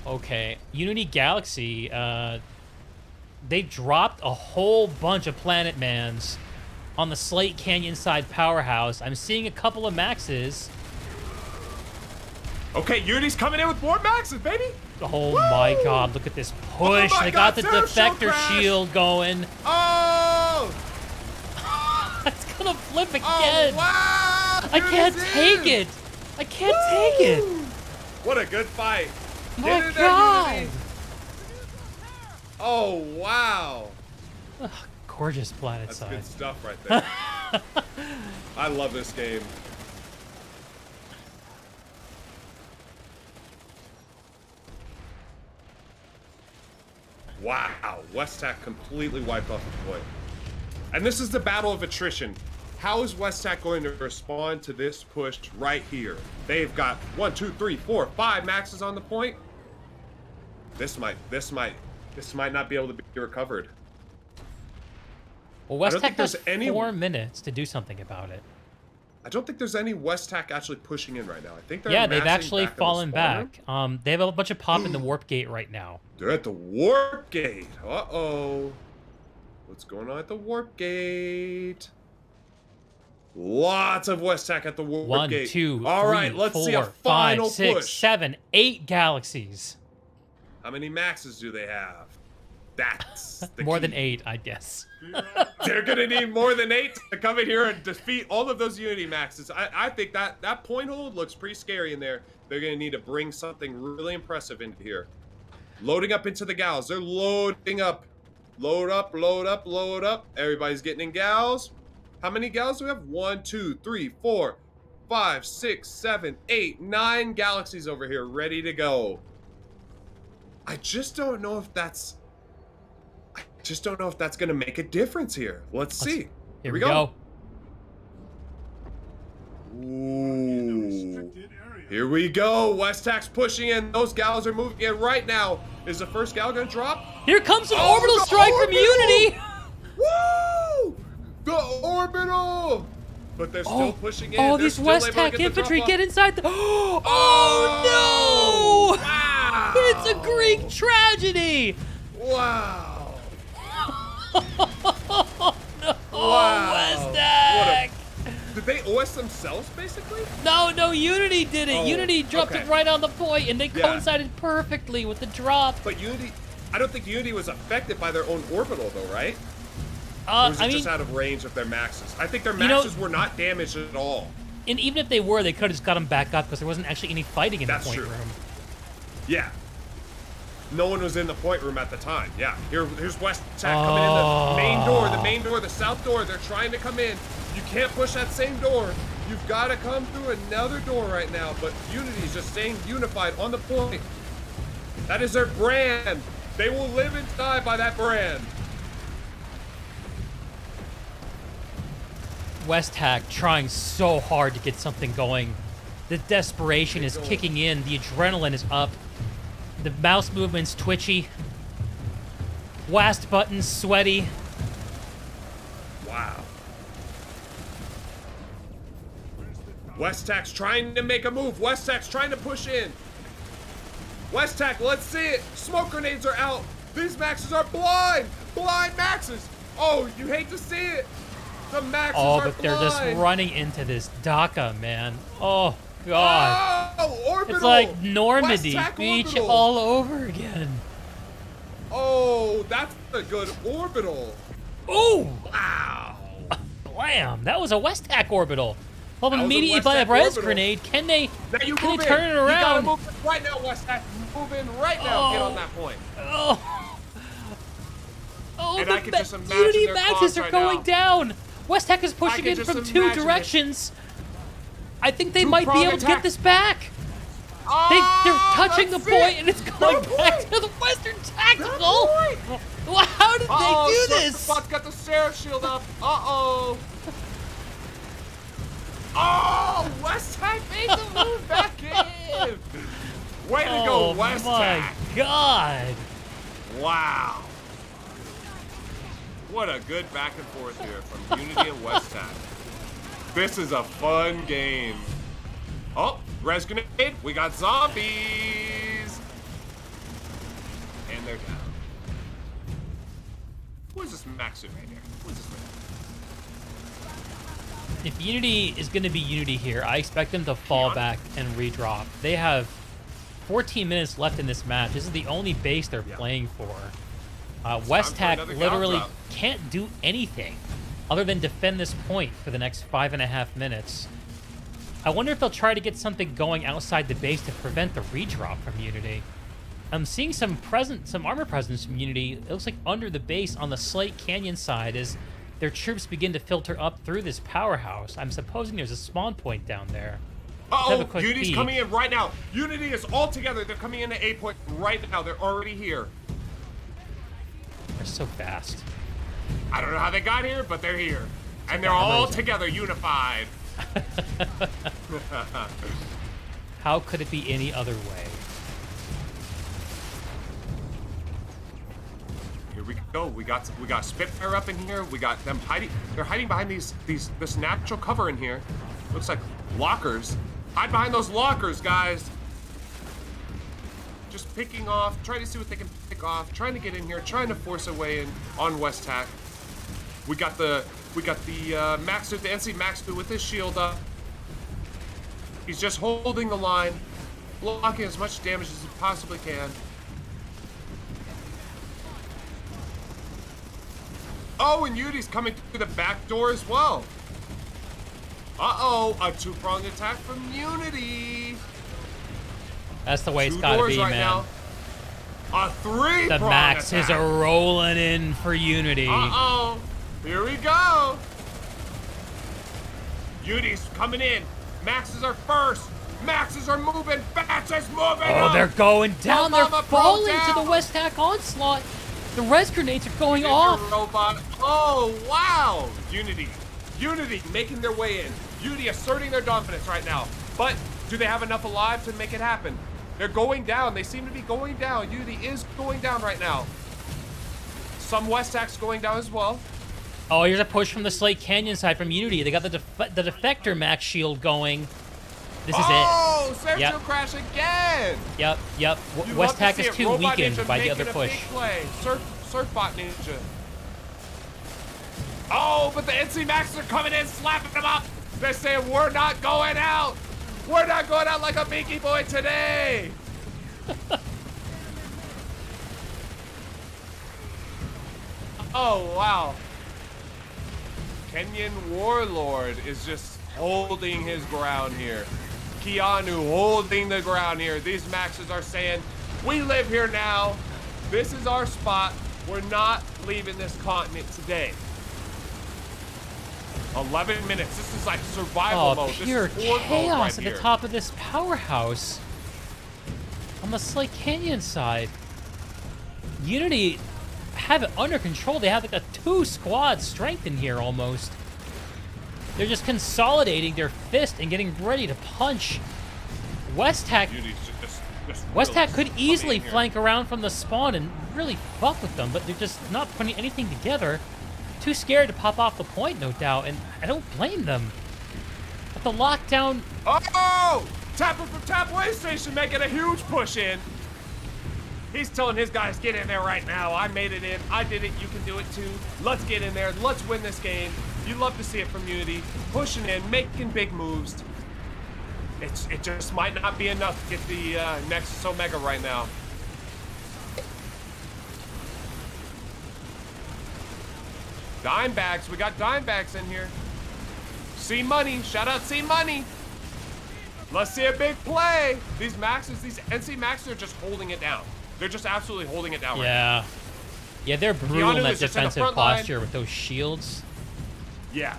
Okay, Unity Galaxy, they dropped a whole bunch of Planet Mans on the Slate Canyon side powerhouse. I'm seeing a couple of maxes. Okay, Unity's coming in with more maxes, baby. Oh Woo! my god, look at this push. Oh my They God, got the Zero Shell defector crash! shield going. Oh! It's gonna flip again. Oh, wow! I can't Unity's take in! it. I can't take it. Woo! What a good fight. My Get in there, god. Unity. Oh, wow. Ugh, gorgeous planet That's side. good stuff right there. I love this game. Wow, West Tech completely wiped off the point. And this is the battle of attrition. How is West Tech going to respond to this push right here? They've got 1, 2, 3, 4, 5 maxes on the point. This might not be able to be recovered. Well, West don't think Tech has there's any- 4 minutes to do something about it. I don't think there's any West Tech actually pushing in right now. I think they're Yeah, they've massing actually back in the fallen spawn room. back. They have a bunch of pop in the warp gate right now. They're at the warp gate. Uh-oh. What's going on at the warp gate? Lots of West Tech at the warp 1, gate. 2, All 3, right, let's 4, see a 5, final 6, push. 7, 8 galaxies. How many maxes do they have? That's the More key. than 8, I guess. They're gonna need more than 8 to come in here and defeat all of those Unity maxes. I think that point hold looks pretty scary in there. They're gonna need to bring something really impressive into here. Loading up into the gals. They're loading up. Load up, load up, load up. Everybody's getting in gals. How many gals do we have? 1, 2, 3, 4, 5, 6, 7, 8, 9 galaxies over here ready to go. I just don't know if that's going to make a difference here. Let's see. Here we go. Ooh. Restricted area. Here we go. West Tech's pushing in. Those gals are moving in right now. Is the first gal going to drop? Here comes an Oh, orbital the strike orbital! from Unity. Woo! The orbital! But they're still pushing in. Oh, They're these still West able to Tech get the infantry drop get off. inside the... Oh, Oh, no! wow! It's a Greek tragedy. Wow! Oh, no, Wow. West Tech. Did they OS themselves, basically? No, Unity did it. Oh, Unity dropped okay. it right on the point, and they Yeah. coincided perfectly with the drop. But Unity, I don't think Unity was affected by their own orbital, though, right? Or was it I mean, just out of range of their maxes? I think their you know- maxes were not damaged at all. and even if they were, they could have just got them back up because there wasn't actually any fighting in That's the point true. room. Yeah. No one was in the point room at the time. Yeah. Here's West Tech coming in the main door, the south door. They're trying to come in. You can't push that same door. You've got to come through another door right now. But Unity's just staying unified on the point. That is their brand. They will live and die by that brand. WestTAC trying so hard to get something going. The desperation is kicking in. The adrenaline is up. The mouse movement's twitchy. WASD button's sweaty. Wow. WestTAC's trying to make a move. WestTAC's trying to push in. WestTAC, let's see it. Smoke grenades are out. These maxes are blind. Blind maxes. Oh, you hate to see it. The maxes Oh, are but they're just blind. running into this DACA, man. Oh, God. Oh, orbital. It's like Normandy WestTAC Beach orbital. all over again. Oh, that's a good orbital. Ooh! Wow. Blam! That was a WestTAC orbital. Well, That was a immediately by a WestTAC res orbital. grenade, can they Now you can move they in. turn it You gotta around? move in right now, WestTAC. Move in right now. Get on that point. Oh, And I can just imagine Unity their maxes cause are right going now. down. WestTAC is I pushing can in just from two imagine it. directions. I think they Two-pronged might be able to attack. get this back. They're touching the point, and it's going back to the Western Tactical. Well, how did they do this? Spot's got the Seraph shield up. Uh-oh. Oh, WestTAC made the move back in. Way to go, Oh my WestTAC. God! Wow. What a good back and forth here from Unity and WestTAC. This is a fun game. Oh, res grenade. We got zombies. And they're down. Who is this Maxu right here? Who is this man? If Unity is going to be Unity here, I expect them to fall back and redrop. They have 14 minutes left in this match. This is the only base they're playing for. WestTAC another literally drop. can't do anything other than defend this point for the next 5.5 minutes. I wonder if they'll try to get something going outside the base to prevent the redrop from Unity. I'm seeing some armor presence from Unity. It looks like under the base on the Slate Canyon side as their troops begin to filter up through this powerhouse. I'm supposing there's a spawn point down there. Let's have a Uh-oh, quick Unity's peek. coming in right now. Unity is all together. They're coming into A point right now. They're already here. They're so fast. I don't know how they got here, but they're here. And they're all together, unified. How could it be any other way? Here we go. We got Spitfire up in here. We got them hiding. They're hiding behind this natural cover in here. Looks like lockers. Hide behind those lockers, guys. Just picking off, trying to see what they can pick off, trying to get in here, trying to force a way in on WestTAC. We got the Maxu, the NC Maxu with his shield up. He's just holding the line, blocking as much damage as he possibly can. Oh, and Unity's coming through the back door as well. Uh-oh, a two-pronged attack from Unity. That's the way it's Two gotta doors be, right man. now. A three-pronged The maxes attack. are rolling in for Unity. Uh-oh, here we go. Unity's coming in. Maxes are first. Maxes are moving. Bats is moving. Oh, up. they're going down. They're Mama Pro falling down. to the WestTAC onslaught. The res grenades are going Get your off. Robot. Oh, wow. Unity making their way in. Unity asserting their dominance right now. But do they have enough alive to make it happen? They're going down. They seem to be going down. Unity is going down right now. Some WestTAC's going down as well. Oh, here's a push from the Slate Canyon side from Unity. They got the Defector max shield going. This is Oh, it. Sergio Yep. crash again. Yep. You love to WestTAC see is it. too Robot weakened Ninja by the making other a push. big play. Surfbot Ninja. Oh, but the NC Maxes are coming in, slapping them up. They're saying, we're not going out. We're not going out like a Binky Boy today. Oh, wow. Kenyan Warlord is just holding his ground here. Keanu holding the ground here. These maxes are saying, we live here now. This is our spot. We're not leaving this continent today. 11 minutes. This is like survival mode. Pure this is horde chaos mode right at here. the top of this powerhouse. On the Slate Canyon side. Unity have it under control. They have like a 2-squad strength in here almost. They're just consolidating their fist and getting ready to punch. WestTAC WestTAC could easily flank around from the spawn and really fuck with them, but they're just not putting anything together. Too scared to pop off the point, no doubt, and I don't blame them. But the lockdown... Oh! Tapper from Tapway Station making a huge push in. He's telling his guys, get in there right now. I made it in. I did it. You can do it too. Let's get in there. Let's win this game. You love to see it from Unity. Pushing in, making big moves. It just might not be enough to get the Nexus Omega right now. Dime bags. We got dime bags in here. C Money. Shout out C Money. Let's see a big play. These maxes, these NC maxes are just holding it down. They're just absolutely holding it down right now. Yeah, they're brutal in Keanu that is just in the defensive front line. posture with those shields. Yeah.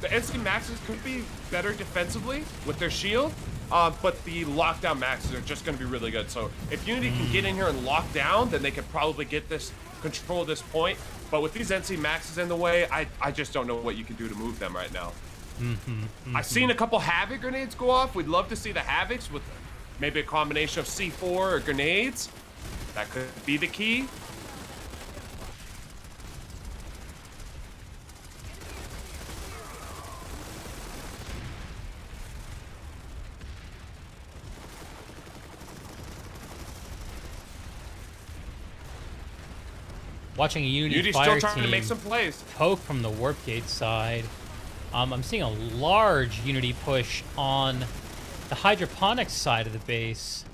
The NC maxes could be better defensively with their shield, but the lockdown maxes are just going to be really good. So if Unity can get in here and lock down, then they could probably get this control this point. But with these NC maxes in the way, I just don't know what you can do to move them right now. I've seen a couple Havoc grenades go off. We'd love to see the Havocs with maybe a combination of C4 or grenades. That could be the key. Watching a Unity still fire trying team to make some plays. poke from the warp gate side. I'm seeing a large Unity push on the hydroponics side of the base.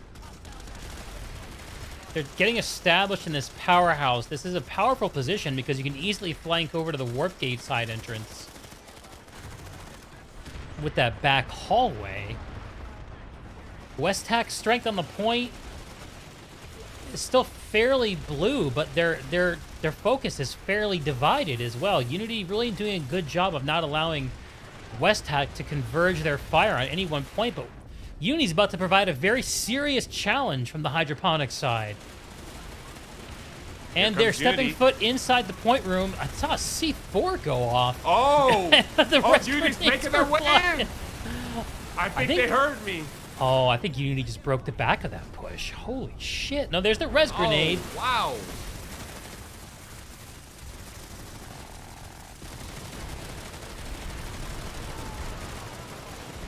They're getting established in this powerhouse. This is a powerful position because you can easily flank over to the warp gate side entrance with that back hallway. WestTAC's strength on the point is still fairly blue, but their focus is fairly divided as well. Unity really doing a good job of not allowing WestTAC to converge their fire on any one point, but Unity's about to provide a very serious challenge from the hydroponics side. And they're stepping foot inside the point room. I saw a C4 go off. Oh! Unity's making their way in! I think they heard me. Oh, I think Unity just broke the back of that push. Holy shit. No, there's the res grenade. Oh, wow.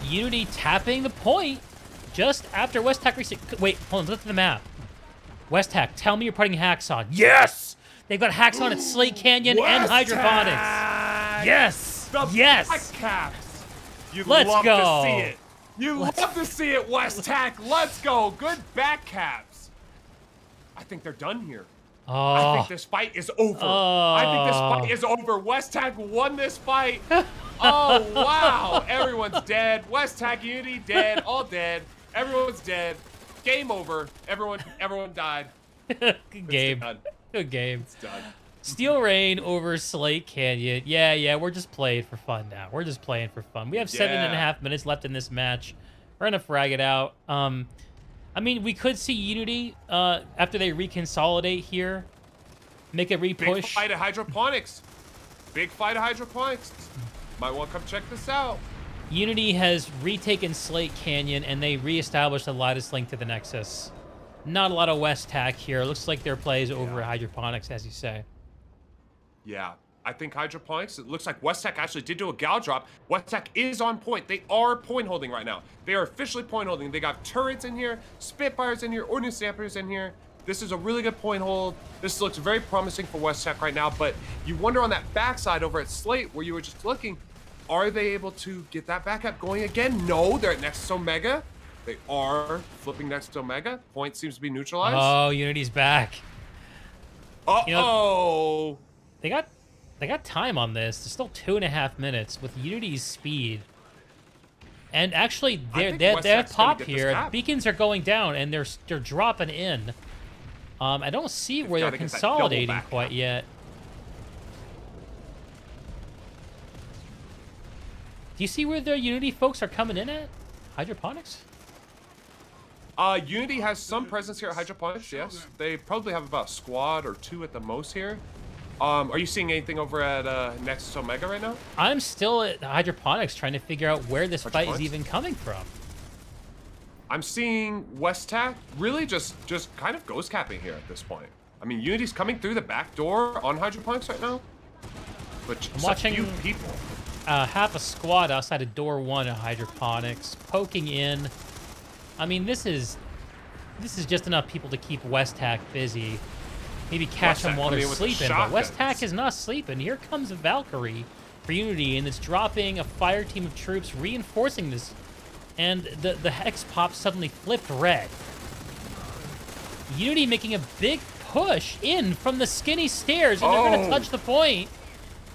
Unity tapping the point just after WestTAC reset. Wait, hold on, look at the map. WestTAC, tell me you're putting hacks on. Yes! They've got hacks on at Slate Canyon and Hydroponics. Yes! Yes! Back caps. Let's love go. To see it. You love to see it, WestTAC. Let's go. Good back caps. I think they're done here. Oh. I think this fight is over. I think this fight is over. WestTAC won this fight. Oh, wow. Everyone's dead. WestTAC, Unity, dead. All dead. Everyone's dead. Game over. Everyone died. Good game. Good game. It's done. Steel Rain over Slate Canyon. Yeah, we're just playing for fun now. We're just playing for fun. We have 7.5 minutes left in this match. We're gonna frag it out. I mean, we could see Unity after they reconsolidate here, make a repush. Big fight at Hydroponics. Big fight at Hydroponics. Might want to come check this out. Unity has retaken Slate Canyon and they reestablished the lightest link to the Nexus. Not a lot of WestTAC here. Looks like their play is over at Hydroponics, as you say. Yeah, I think Hydroponics, it looks like WestTAC actually did do a gal drop. WestTAC is on point. They are point holding right now. They are officially point holding. They got turrets in here, Spitfires in here, Ordnance Dampers in here. This is a really good point hold. This looks very promising for WestTAC right now, but you wonder on that backside over at Slate where you were just looking, are they able to get that backup going again? No, they're at Nexus Omega. They are flipping Nexus Omega. Point seems to be neutralized. Oh, Unity's back. Uh-oh. You know, they got They got time on this. There's still 2.5 minutes with Unity's speed. And actually, they're pop here. Beacons are going down, and they're dropping in. I don't see where they're consolidating quite yet. Do you see where the Unity folks are coming in at? Hydroponics? Unity has some presence here at Hydroponics, yes. They probably have about a squad or 2 at the most here. Are you seeing anything over at Nexus Omega right now? I'm still at Hydroponics trying to figure out where this fight is even coming from. I'm seeing WTAC really just kind of ghost capping here at this point. I mean, Unity's coming through the back door on Hydroponics right now. But I'm watching a few people. Half a squad outside of door 1 at Hydroponics, poking in. I mean, this is just enough people to keep WTAC busy. Maybe catch them while they're sleeping, but WTAC is not sleeping. Here comes a Valkyrie for Unity, and it's dropping a fire team of troops, reinforcing this. And the Hex Pop suddenly flipped red. Unity making a big push in from the skinny stairs, and they're going to touch the point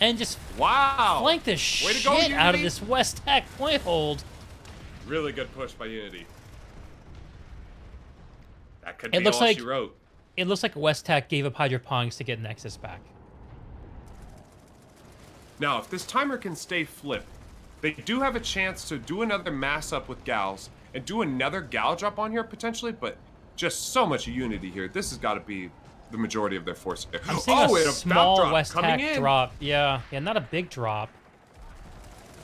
and just flank the shit out of this WTAC point hold. Really good push by Unity. That could be all she wrote. It looks like WTAC gave up Hydroponics to get Nexus back. Now, if this timer can stay flipped, they do have a chance to do another mass up with gals and do another gal drop on here potentially, but just so much Unity here. This has got to be the majority of their force. I'm seeing a small WTAC drop. Yeah, not a big drop.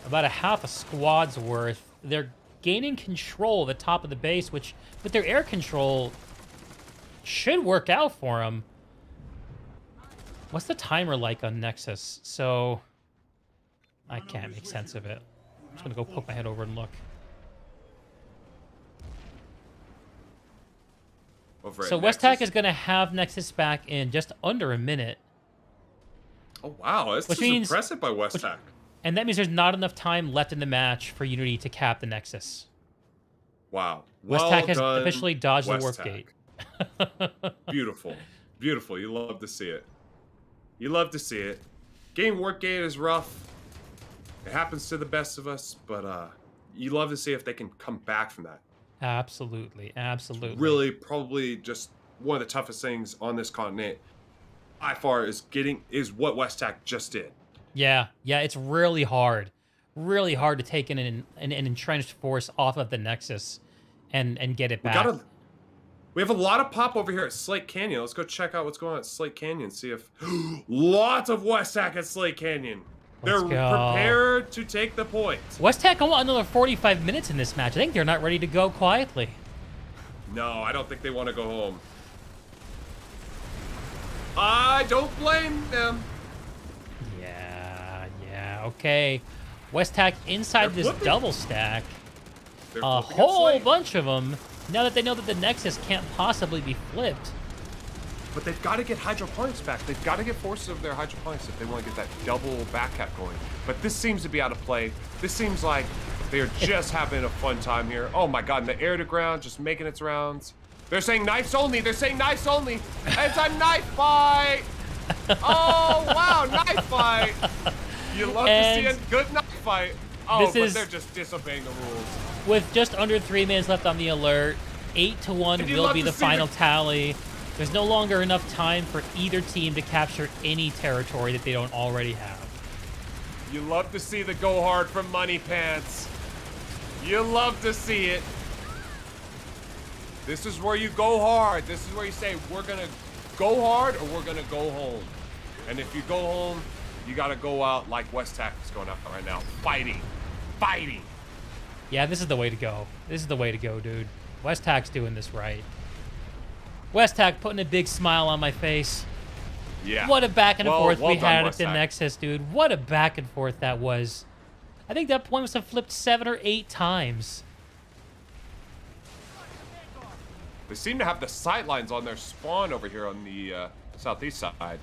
About a half a squad's worth. They're gaining control of the top of the base, which with their air control should work out for them. What's the timer like on Nexus? So I can't make sense of it. I'm just gonna go poke my head over and look. So WTAC is gonna have Nexus back in just under a minute. Oh wow, this is impressive by WTAC. And that means there's not enough time left in the match for Unity to cap the Nexus. Wow. WTAC has officially dodged the warp gate. Beautiful. Beautiful. You love to see it. You love to see it. Game warp gate is rough. It happens to the best of us, but you love to see if they can come back from that. Absolutely. Absolutely. It's really probably just one of the toughest things on this continent by far is what WTAC just did. Yeah, it's really hard to take in an entrenched force off of the Nexus and get it back. We have a lot of pop over here at Slate Canyon. Let's go check out what's going on at Slate Canyon. See if lots of WTAC at Slate Canyon. They're prepared to take the point. WTAC want another 45 minutes in this match. I think they're not ready to go quietly. No, I don't think they want to go home. I don't blame them. Yeah, okay. WTAC inside this double stack. A whole bunch of them. Now that they know that the Nexus can't possibly be flipped. But they've got to get hydroponics back. They've got to get forces of their hydroponics if they want to get that double back cap going. But this seems to be out of play. This seems like they're just having a fun time here. Oh my god, and the air to ground just making its rounds. They're saying knives only. They're saying knives only. It's a knife fight. Oh, wow, knife fight. You love to see a good knife fight. Oh, but they're just disobeying the rules. With just under 3 minutes left on the alert, 8-1 will be the final tally. There's no longer enough time for either team to capture any territory that they don't already have. You love to see the go hard from Money Pants. You love to see it. This is where you go hard. This is where you say, we're going to go hard or we're going to go home. And if you go home, you got to go out like WTAC is going out right now. Fighting. Yeah, this is the way to go. This is the way to go, dude. WTAC's doing this right. WTAC putting a big smile on my face. Yeah. What a back and forth we had at the Nexus, dude. What a back and forth that was. I think that point must have flipped 7 or 8 times. They seem to have the sightlines on their spawn over here on the southeast side.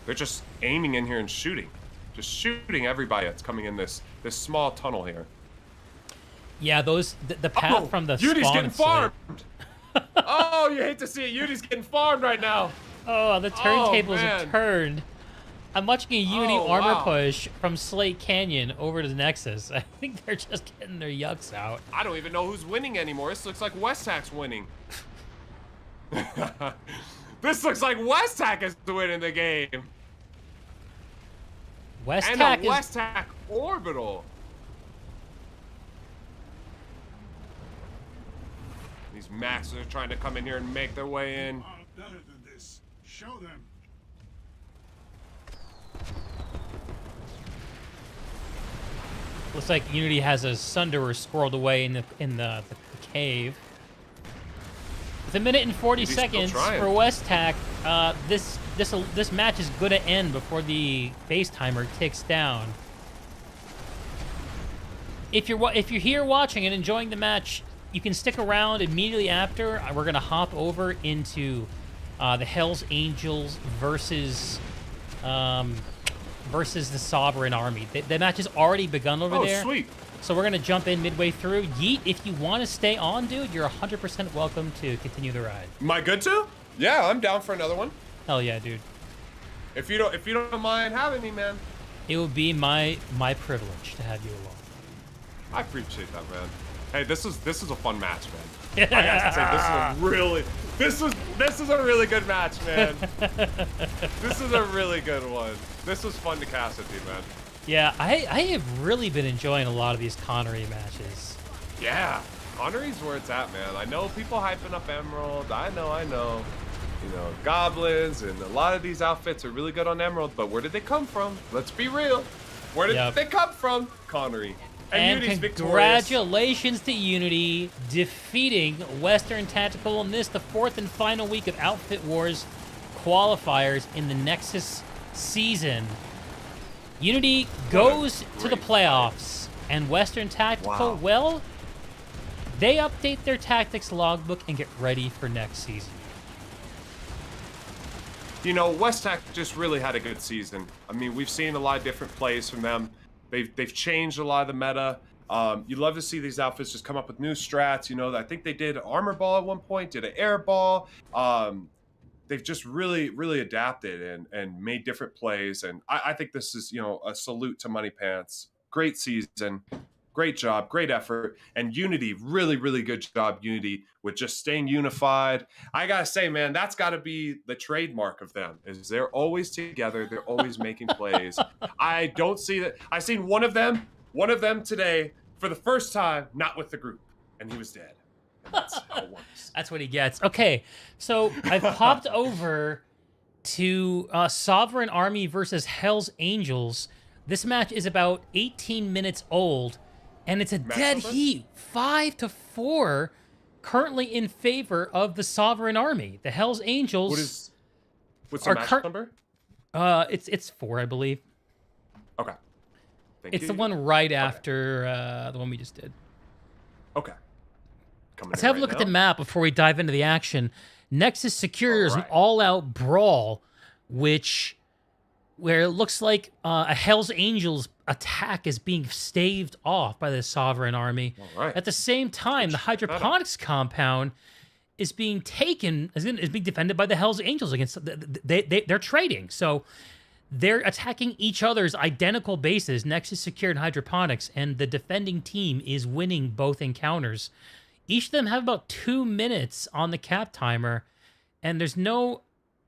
They're just aiming in here and shooting. Just shooting everybody that's coming in this small tunnel here. Yeah, the path from the spawn. Yudi's getting farmed. Oh, you hate to see it. Yudi's getting farmed right now. Oh, the turntables have turned. I'm watching a Unity Oh, armor wow. push from Slate Canyon over to the Nexus. I think they're just getting their yucks out. I don't even know who's winning anymore. This looks like WTAC's winning. This looks like WTAC is winning the game. And a WTAC is... WTAC orbital. These Maxes are trying to come in here and make their way in. You are better than this. Show them. Looks like Unity has a Sunderer squirreled away in the cave. With a minute and 40 He's still seconds trying. for WTAC, this match is gonna end before the base timer ticks down. If you're here watching and enjoying the match, you can stick around immediately after. We're gonna hop over into the Hell's Angels versus the Sovereign Army. The match has already begun over there. Oh, sweet. So we're gonna jump in midway through. Yeet, if you want to stay on, dude, you're 100% welcome to continue the ride. Am I good to? Yeah, I'm down for another one. Hell yeah, dude. If you don't mind having me, man. It would be my privilege to have you along. I appreciate that, man. Hey, this is a fun match, man. I gotta say, this is a really good match, man. This is a really good one. This was fun to cast with you, man. Yeah, I have really been enjoying a lot of these Connery matches. Yeah, Connery's where it's at, man. I know people hyping up Emerald. I know. You know, goblins and a lot of these outfits are really good on Emerald, but where did they come from? Let's be real. Where did they come from? Connery. And Unity's victorious. congratulations to Unity defeating Western Tactical in the fourth and final week of Outfit Wars qualifiers in the Nexus season. Unity goes to the playoffs, and Western Tactical, well, they update their tactics logbook and get ready for next season. You know, WestTac just really had a good season. I mean, we've seen a lot of different plays from them. They've changed a lot of the meta. You love to see these outfits just come up with new strats. You know, I think they did armor ball at one point, did an air ball. They've just really adapted and made different plays. And I think this is, you know, a salute to Moneypants. Great season. Great job, great effort. And Unity, really good job, Unity, with just staying unified. I gotta say, man, that's gotta be the trademark of them, is they're always together, they're always making plays. I don't see that. I seen one of them today for the first time, not with the group, and he was dead. And that's how it works. That's what he gets. Okay, so I've popped over to Sovereign Army versus Hell's Angels. This match is about 18 minutes old. And it's a dead heat, 5-4, currently in favor of the Sovereign Army. The Hell's Angels. What's the match number? It's 4, I believe. Okay. It's the one right after the one we just did. Okay. Let's have a look at the map before we dive into the action. Nexus secures an all-out brawl, where it looks like a Hell's Angels attack is being staved off by the Sovereign Army. At the same time, the hydroponics compound is being taken, is being defended by the Hell's Angels against. They're trading, so they're attacking each other's identical bases, Nexus Secure and Hydroponics, and the defending team is winning both encounters. Each of them have about 2 minutes on the cap timer, and there's no.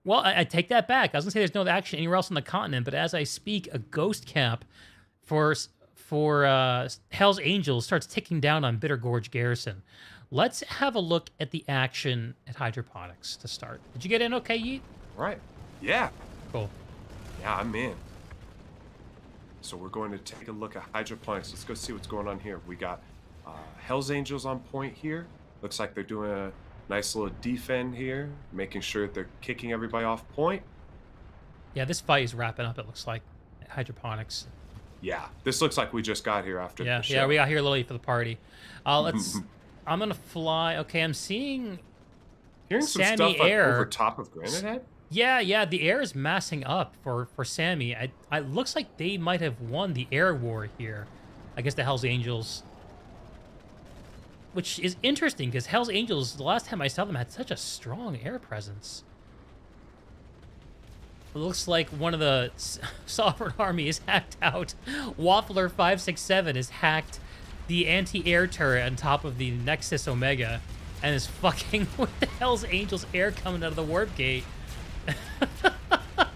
Well, I take that back. I was gonna say there's no action anywhere else on the continent, but as I speak, a ghost cap for Hell's Angels starts ticking down on Bitter Gorge Garrison. Let's have a look at the action at Hydroponics to start. Did you get in okay, Yeet? Right. Yeah. Cool. Yeah, I'm in. So we're going to take a look at Hydroponics. Let's go see what's going on here. We got Hell's Angels on point here. Looks like they're doing a nice little defend here, making sure that they're kicking everybody off point. Yeah, this fight is wrapping up, it looks like, at Hydroponics. Yeah, this looks like we just got here after the show. Yeah, we got here a little late for the party. I'm gonna fly. Okay, I'm hearing some Sammy stuff air over top of Granite Head. Yeah, the air is massing up for Sammy. It looks like they might have won the air war here against the Hell's Angels. Which is interesting, because Hell's Angels, the last time I saw them, had such a strong air presence. It looks like one of the Sovereign Army is hacked out. Waffler 567 has hacked the anti-air turret on top of the Nexus Omega and is fucking with the Hell's Angels air coming out of the warp gate.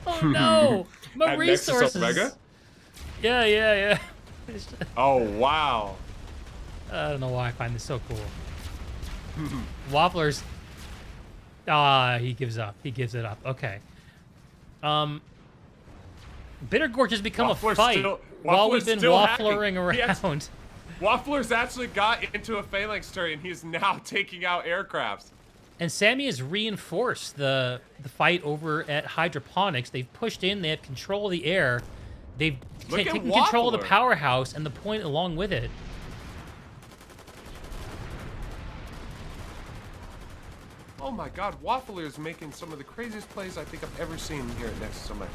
Oh no! My At resources. Nexus Omega? Yeah. Oh wow. I don't know why I find this so cool. Waffler's. He gives up. He gives it up. Okay. Bitter Gorge has become a fight while we've been wafflering around. Waffler's actually got into a phalanx turret, and he's now taking out aircrafts. And SAMY has reinforced the fight over at Hydroponics. They've pushed in. They have control of the air. They've taken control of the powerhouse and the point along with it. Oh my God, Waffler is making some of the craziest plays I think I've ever seen here at Nexus Omega.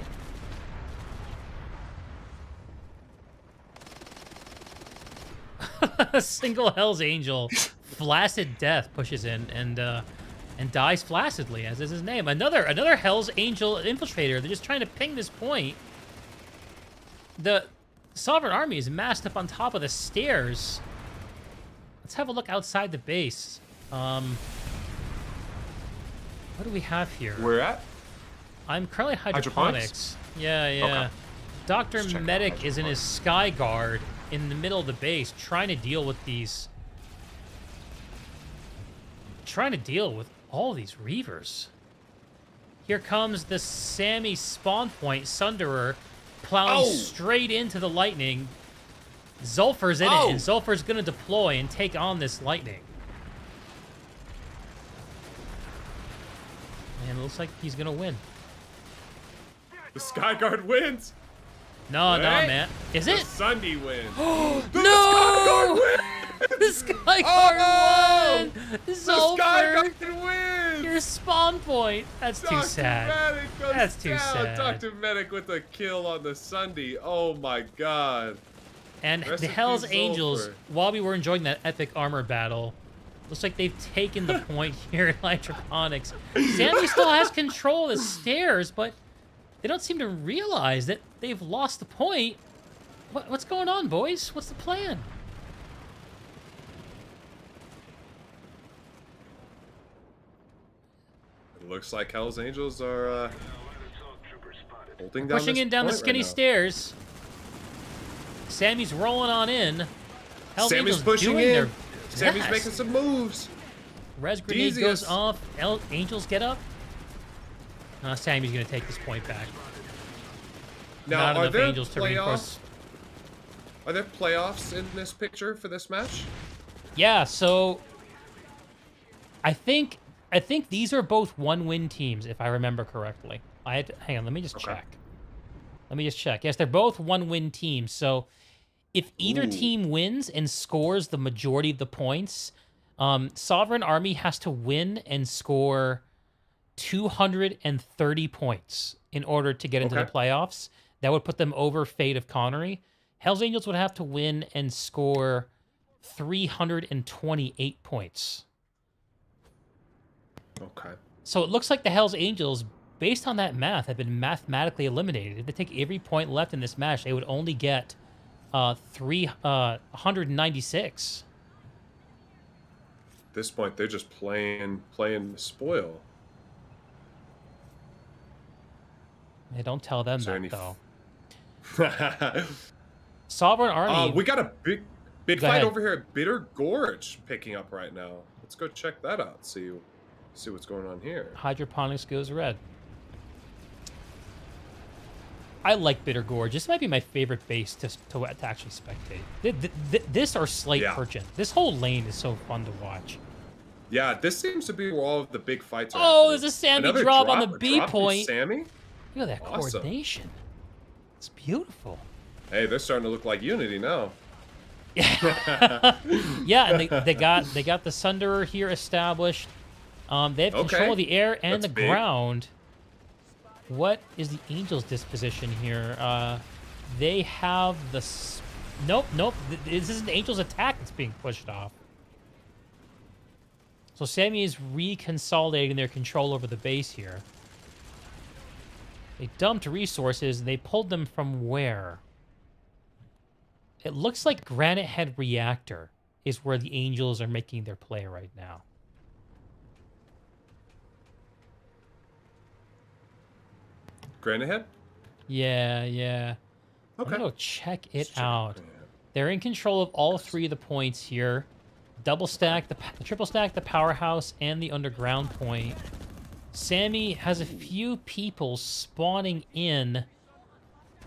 A single Hell's Angel, Flaccid Death, pushes in and dies flaccidly, as is his name. Another Hell's Angel infiltrator. They're just trying to ping this point. The Sovereign Army is massed up on top of the stairs. Let's have a look outside the base. What do we have here? Where at? I'm currently at Hydroponics. Yeah. Okay. Dr. Medic is in his Sky Guard in the middle of the base, trying to deal with all these Reavers. Here comes the SAMY spawn point, Sunderer, plowing straight into the lightning. Zulfur's in it, and Zulfur's gonna deploy and take on this lightning. And it looks like he's gonna win. The Skyguard wins. No, man. Is the it? Sunday wins. No! The Skyguard wins! The Skyguard won! The Zulfur, Skyguard wins! your spawn point. That's too sad. Medic goes That's too down. sad. Dr. Medic with a kill on the Sunday. Oh my God. And Rest the in Hell's peace, Angels, Zulfur. while we were enjoying that epic armor battle, looks like they've taken the point here at Hydroponics. SAMY still has control of the stairs, but they don't seem to realize that they've lost the point. What's going on, boys? What's the plan? It looks like Hell's Angels are holding down Pushing this in down the point skinny right now. stairs. SAMY's rolling on in. Hell's Sammy's Angels pushing doing in. their Sammy's best. making some moves. Res grenade goes Deeziest. off. Angels get up. Sammy's gonna take this point back. Now, Not are enough there Angels to reinforce. Are there playoffs in this picture for this match? Yeah, so I think these are both one-win teams, if I remember correctly. Hang on, let me just check. Yes, they're both one-win teams. So if either team wins and scores the majority of the points, Sovereign Army has to win and score 230 points in order to get into the playoffs. That would put them over Fate of Connery. Hell's Angels would have to win and score 328 points. Okay. So it looks like the Hell's Angels, based on that math, have been mathematically eliminated. If they take every point left in this match, they would only get 196. At this point, they're just playing the spoil. Hey, don't tell them there that, any though. Sovereign Army. We got a big Go fight ahead. over here at Bitter Gorge picking up right now. Let's go check that out. See what's going on here. Hydroponics goes red. I like Bitter Gorge. This might be my favorite base to actually spectate. This or Slate Purchase. This whole lane is so fun to watch. Yeah, this seems to be where all of the big fights are. Oh, happening. there's a SAMY Another drop on the a B drop from point. SAMY? Look at that Awesome. coordination. It's beautiful. Hey, they're starting to look like Unity now. Yeah, and they got the Sunderer here established. They have control of the air and That's the big. ground. What is the Angels' disposition here? They have the... Nope. This is an Angels' attack that's being pushed off. So SAMY is reconsolidating their control over the base here. They dumped resources, and they pulled them from where? It looks like Granite Head Reactor is where the Angels are making their play right now. Granite Head? Yeah, yeah. Okay. I'm gonna go check it Let's check out. Granite Head. They're in control of all 3 of the points here. Double stack, the triple stack, the powerhouse, and the underground point. SAMY has a few people spawning in,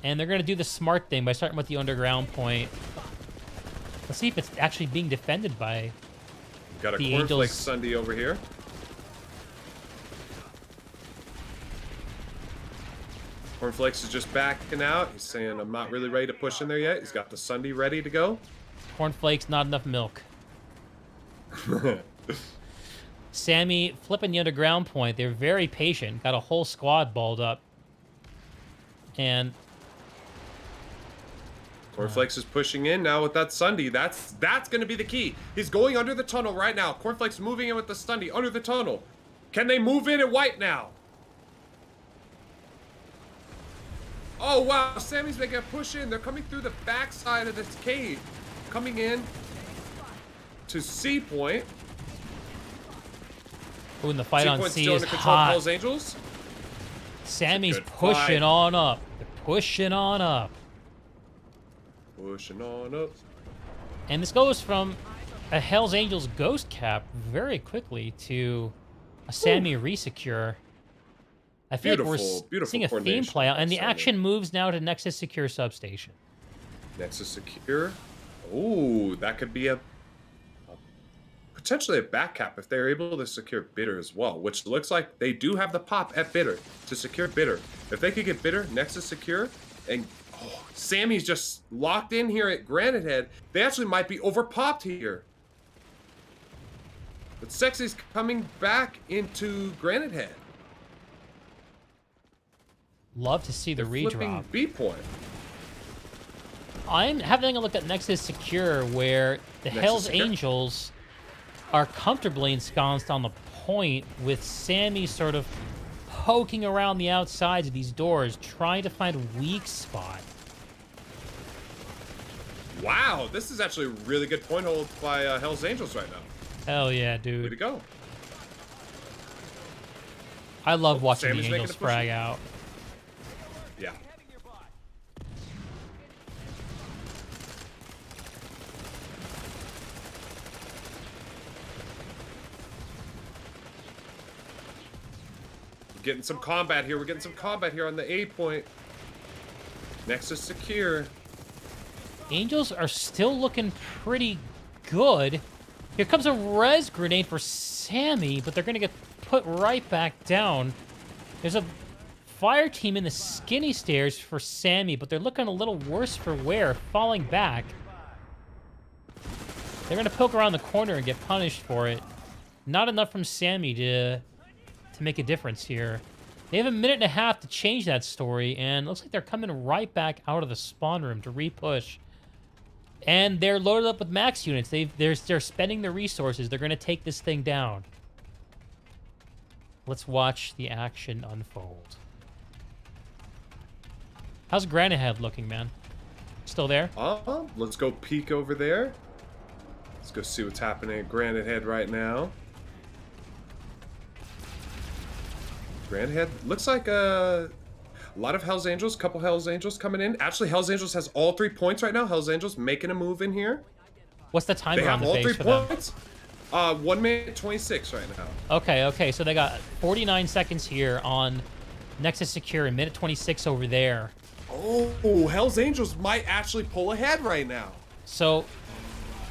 and they're gonna do the smart thing by starting with the underground point. Let's see if it's actually being defended by Got a the cornflake Angels. Sunday over here. Cornflakes is just backing out. He's saying, I'm not really ready to push in there yet. He's got the Sunday ready to go. cornflakes, not enough milk. SAMY flipping the underground point. They're very patient. Got a whole squad balled up. And Cornflakes is pushing in now with that Sunday. That's going to be the key. He's going under the tunnel right now. Cornflakes moving in with the Sunday under the tunnel. Can they move in and wipe now? Oh, wow. SAMY's making a push in. They're coming through the backside of this cave. Coming in to C point. ooh, and the fight on Point's C still is under control of hot. Hell's Angels. SAMY's good pushing fight. on up. They're pushing on up. Pushing on up. And this goes from a Hell's Angels ghost cap very quickly to a SAMY resecure. I feel like we're Beautiful seeing a theme coordination play out, by and the SAMY. action moves now to Nexus Secure Substation. Nexus secure. Ooh, that could be a potentially a back cap if they're able to secure Bitter as well, which looks like they do have the pop at Bitter to secure Bitter. If they could get Bitter, Nexus secure, and SAMY's just locked in here at Granite Head, they actually might be over popped here. But Sexy's coming back into Granite Head. Love to see the redrop. Flipping B point. I'm having a look at Nexus Secure, where the Nexus Hell's Secure? Angels are comfortably ensconced on the point, with SAMY sort of poking around the outsides of these doors, trying to find a weak spot. Wow, this is actually a really good point hold by Hell's Angels right now. Hell yeah, Way to dude. go. I love watching Sammy's the making Angels a push. frag out. Yeah. We're getting some combat here. We're getting some combat here on the A point. Nexus secure. Angels are still looking pretty good. Here comes a res grenade for SAMY, but they're going to get put right back down. There's a fire team in the skinny stairs for SAMY, but they're looking a little worse for wear, falling back. They're going to poke around the corner and get punished for it. Not enough from SAMY to make a difference here. They have a minute and a half to change that story, and it looks like they're coming right back out of the spawn room to re-push. And they're loaded up with max units. They're spending their resources. They're going to take this thing down. Let's watch the action unfold. How's Granite Head looking, man? Still there? Let's go peek over there. Let's go see what's happening at Granite Head right now. Granite Head looks like a lot of Hell's Angels, couple Hell's Angels coming in. Actually, Hell's Angels has all 3 points right now. Hell's Angels making a move in here. What's the timer They on have the all base 3 for them? points. 1 minute 26 right now. Okay, so they got 49 seconds here on Nexus Secure and minute 26 over there. Oh, Hell's Angels might actually pull ahead right now. So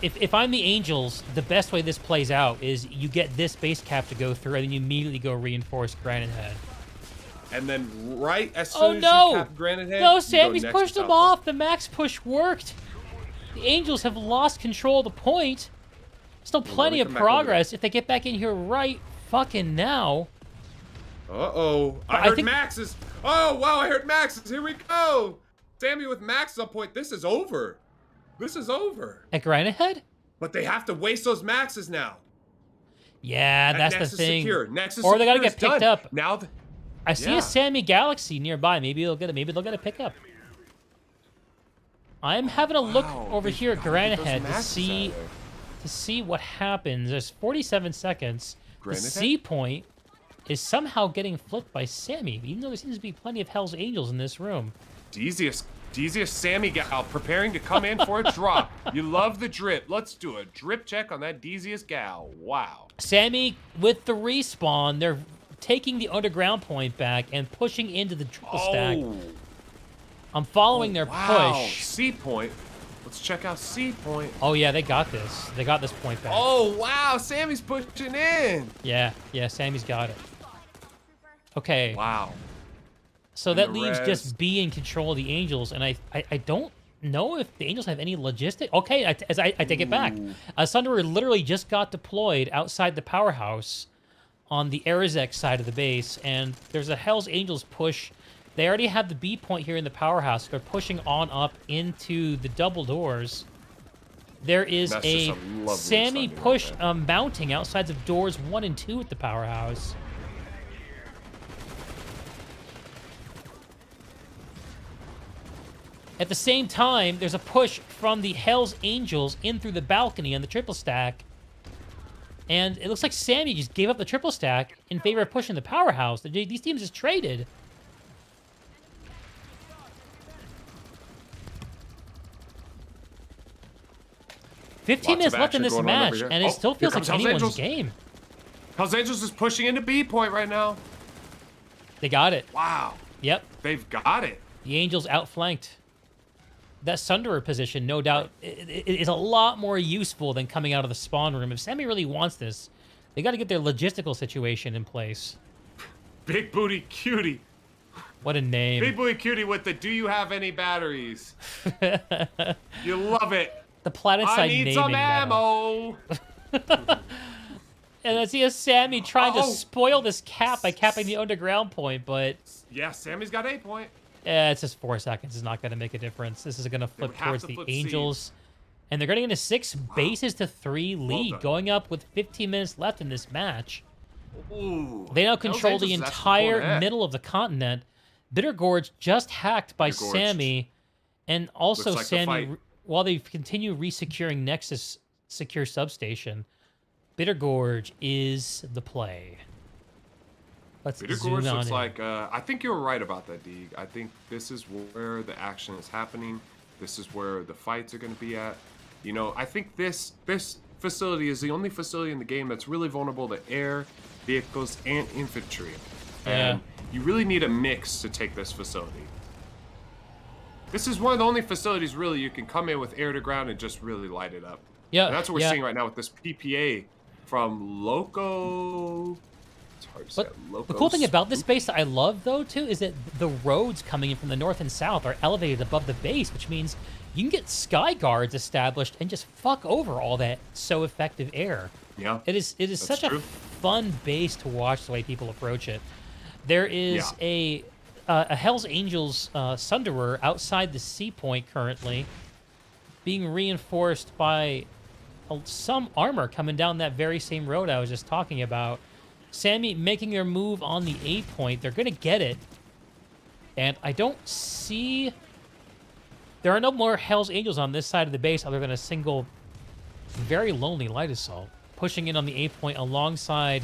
if I'm the Angels, the best way this plays out is you get this base cap to go through, and then you immediately go reinforce Granite Head. And then right as soon Oh as no! you cap Granite Head, No, you go SAMY's next pushed to them top off. The max push worked. The Angels have lost control of the point. Still plenty of come back over there. progress if they get back in here right fucking now. Uh-oh. I I heard think- Max's. Oh, wow, I heard Max's. Here we go. SAMY with Max on point. This is over. This is over. At Granite Head? But they have to waste those Maxes now. Yeah, At that's Nexus the thing. Secure. Nexus Or they gotta Secure get is picked done. up. Now, I see Yeah. a SAMY Galaxy nearby. Maybe they'll get it. Maybe they'll get a pickup. I'm having a look Wow, over they've here at gotta get those Granite masses out of there. to see what happens. There's 47 seconds. Granite the Head? C point is somehow getting flipped by SAMY, even though there seems to be plenty of Hell's Angels in this room. Deeziest SAMY gal preparing to come in for a drop. You love the drip. Let's do a drip check on that Deeziest gal. Wow. SAMY with the respawn, they're taking the underground point back and pushing into the triple stack. I'm following their wow. push. C point. Let's check out C point. Oh yeah, they got this. They got this point back. Oh wow, Sammy's pushing in. Yeah, Sammy's got it. Okay. Wow. So And that the leaves res. just B in control of the Angels, and I don't know if the Angels have any logistic. Okay, I take it back. Sunderer literally just got deployed outside the powerhouse on the Arizek side of the base, and there's a Hell's Angels push. They already have the B point here in the powerhouse. They're pushing on up into the double doors. There is That's a just a lovely SAMY Sunday push right there. mounting outside of doors 1 and 2 at the powerhouse. At the same time, there's a push from the Hell's Angels in through the balcony on the triple stack. And it looks like SAMY just gave up the triple stack in favor of pushing the powerhouse. These teams just traded. Lots 15 minutes of left in action this going on over match, here. and Oh, it still here feels like comes Hell's anyone's Angels. game. Hell's Angels is pushing into B point right now. They got it. Wow. Yep. They've got it. The Angels outflanked. That Sunderer position, no doubt, it is a lot more useful than coming out of the spawn room. If SAMY really wants this, they got to get their logistical situation in place. Big booty cutie. What a name. Big booty cutie with the do you have any batteries? You love it. The planetside I need naming some meta. ammo. And I see a SAMY trying to Oh. spoil this cap by capping the underground point, but Yeah, Sammy's got A point. it's just 4 seconds. It's not going to make a difference. This is going to flip would have towards to the flip C. Angels. And they're getting into 6 bases to 3 lead, done. going up with 15 minutes left in this match. Ooh. They now Hell's control the Angels is actually pulling entire ahead. middle of the continent. Bitter Gorge just hacked by Bitter Gorge. SAMY, and also Looks like the SAMY, fight. while they continue resecuring Nexus secure substation, Bitter Gorge is the play. Let's Bitter zoom Gorge on looks in. like, I think you were right about that, Deeg. I think this is where the action is happening. This is where the fights are going to be at. You know, I think this facility is the only facility in the game that's really vulnerable to air, vehicles, and infantry. Yeah. And you really need a mix to take this facility. This is one of the only facilities, really, you can come in with air to ground and just really light it up. Yeah, And that's what we're yeah. seeing right now with this PPA from Loco... It's hard to say. But the cool thing about this base that I love, though, too, is that the roads coming in from the north and south are elevated above the base, which means you can get sky guards established and just fuck over all that so effective air. Yeah. It is That's such true. a fun base to watch the way people approach it. There is a Hell's Angels Sunderer outside the C point currently, being reinforced by some armor coming down that very same road I was just talking about. SAMY making their move on the A point. They're going to get it. And I don't see... There are no more Hell's Angels on this side of the base other than a single very lonely light assault. Pushing in on the A point alongside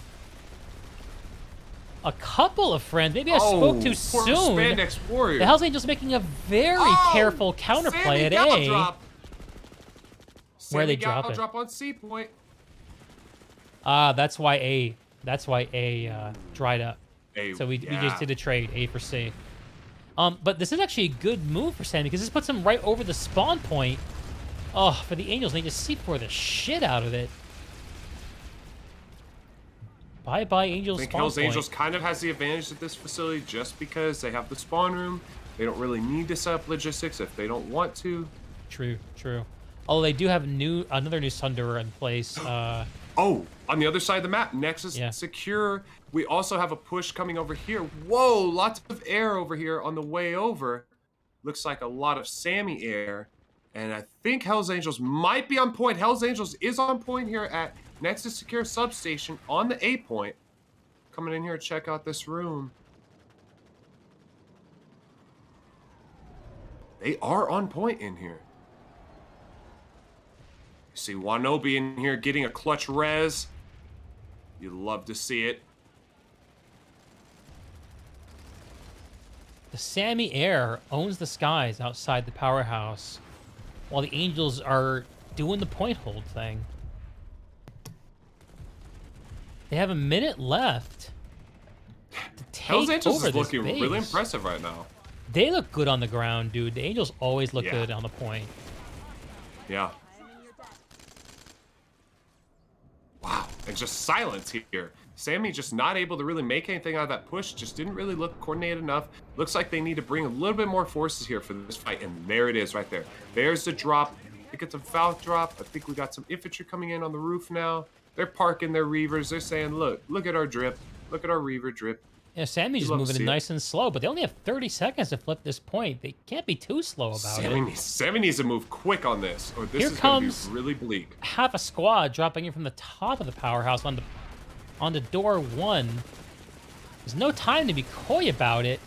a couple of friends. Maybe I spoke too poor soon. Spandex Warrior. The Hell's Angels making a very careful counterplay Sammy at Gal A. Drop. Where they Sammy Gal drop it. Drop on C point. That's why A dried up. A, So we yeah. just did a trade, A for C. But this is actually a good move for SAMY because this puts him right over the spawn point. Oh, for the Angels, they just C4 the shit out of it. Bye-bye, Angels I think spawn Hell's point. Angels kind of has the advantage at this facility just because they have the spawn room. They don't really need to set up logistics if they don't want to. True, true. Although they do have another new Sunderer in place. Oh, on the other side of the map, Nexus Yeah. secure. We also have a push coming over here. Whoa, lots of air over here on the way over. Looks like a lot of SAMY air. And I think Hell's Angels might be on point. Hell's Angels is on point here at Nexus Secure Substation on the A point. Coming in here to check out this room. They are on point in here. You see Wanobi in here getting a clutch res. You love to see it. The SAMY Air owns the skies outside the powerhouse, while the Angels are doing the point hold thing. They have a minute left to take Hell's Angels over is looking this base. really impressive right now. They look good on the ground, dude. The Angels always look Yeah. good on the point. Yeah. Wow, and just silence here. SAMY just not able to really make anything out of that push. Just didn't really look coordinated enough. Looks like they need to bring a little bit more forces here for this fight. And there it is right there. There's the drop. I think it's a foul drop. I think we got some infantry coming in on the roof now. They're parking their Reavers. They're saying, look at our drip. Look at our Reaver drip. Yeah, Sammy's just love to moving see it it. nice and slow, but they only have 30 seconds to flip this point. They can't be too slow about it. Sammy needs to move quick on this, or this Here is going to comes- be really bleak. Half a squad dropping in from the top of the powerhouse onto door 1. There's no time to be coy about it.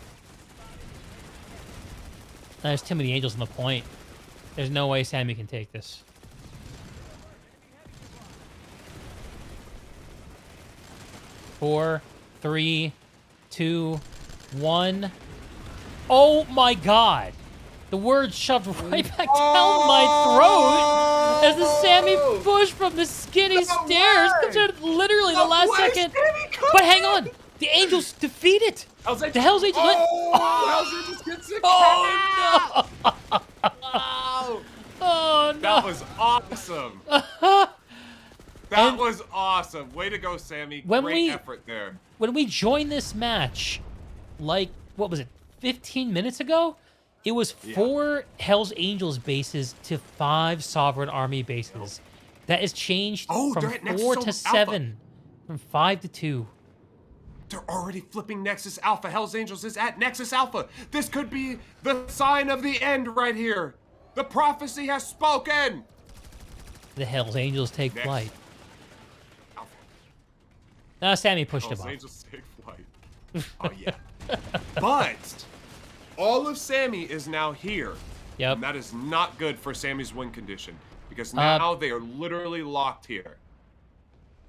There's too many Angels on the point. There's no way Sammy can take this. Four, 3, 2, 1. Oh my god! The word shoved right back down my throat as the Sammy push from the skinny stairs comes in literally the last second. But hang on! The Angels defeat it! The Hell's Angels went. Hell's Angels gets it. Oh no! Wow. Oh no! That was awesome. That was awesome. Way to go, Sammy. Great effort there. When we joined this match, like, what was it, 15 minutes ago? It was 4 Hell's Angels bases to 5 Sovereign Army bases. That has changed from they're at 4 Nexus to Alpha. 7, from 5 to 2. They're already flipping Nexus Alpha. Hell's Angels is at Nexus Alpha. This could be the sign of the end right here. The prophecy has spoken. The Hell's Angels take Next. flight. Now Sammy pushed him Hell's off. Angels take flight. Oh, yeah. But all of Sammy is now here. Yep. And that is not good for Sammy's win condition, because now they are literally locked here.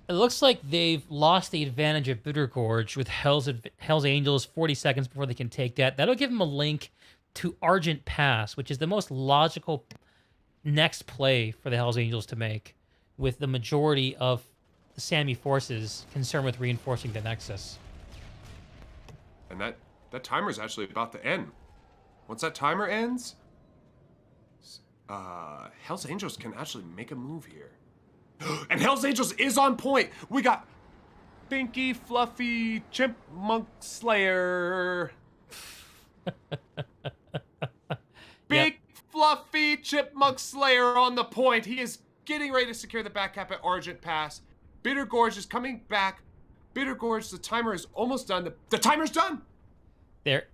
It looks like they've lost the advantage of Bitter Gorge with Hell's Angels 40 seconds before they can take that. That'll give them a link to Argent Pass, which is the most logical next play for the Hell's Angels to make, with the majority of the Sammy forces concerned with reinforcing the Nexus. And that timer is actually about to end. Once that timer ends, Hell's Angels can actually make a move here. And Hell's Angels is on point. We got Pinky Fluffy Chipmunk Slayer. Big Fluffy Chipmunk Slayer on the point. He is getting ready to secure the back cap at Argent Pass. Bitter Gorge is coming back. Bitter Gorge, the timer is almost done. The timer's done. There.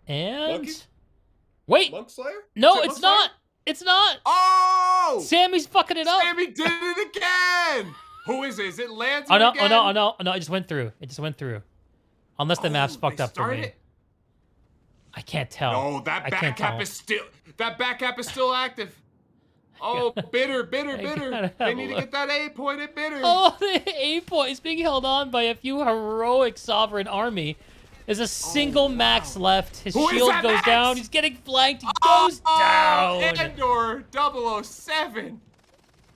And... Monkey? Wait! Monk Slayer? No, Chipmunk it's Slayer? not! It's not! Oh! Sammy's fucking it up! Sammy did it again! Who is it? Is it Lance Oh no, again? oh no, it just went through. It just went through. Unless the map's fucked they up for me. started? I can't tell. No, that I back can't cap tell. is still active. Oh, bitter. gotta They have need a to look. get that A point at bitter. Oh, the A point is being held on by a few heroic Sovereign Army. There's a single Max left. His Who is shield that goes Max? down. He's getting flanked. He goes down. Endor 007.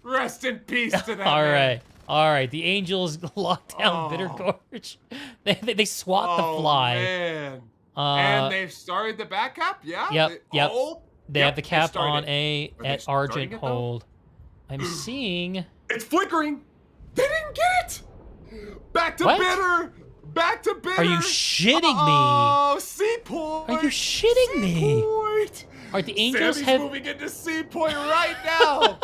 Rest in peace to that All man. right. All right. The Angels lock down Bitter Gorge. They swat the fly. Man. And they've started the back cap? Yeah? Yep. Oh, They have the cap started on it. A Are they at starting Argent it, though? hold. I'm seeing... It's flickering. They didn't get it. Back to What? bitter. Back to bitter. Are you shitting me? Oh, C point. Are you shitting me? Point. All right, the Angels Sammy's have... moving into C point right now.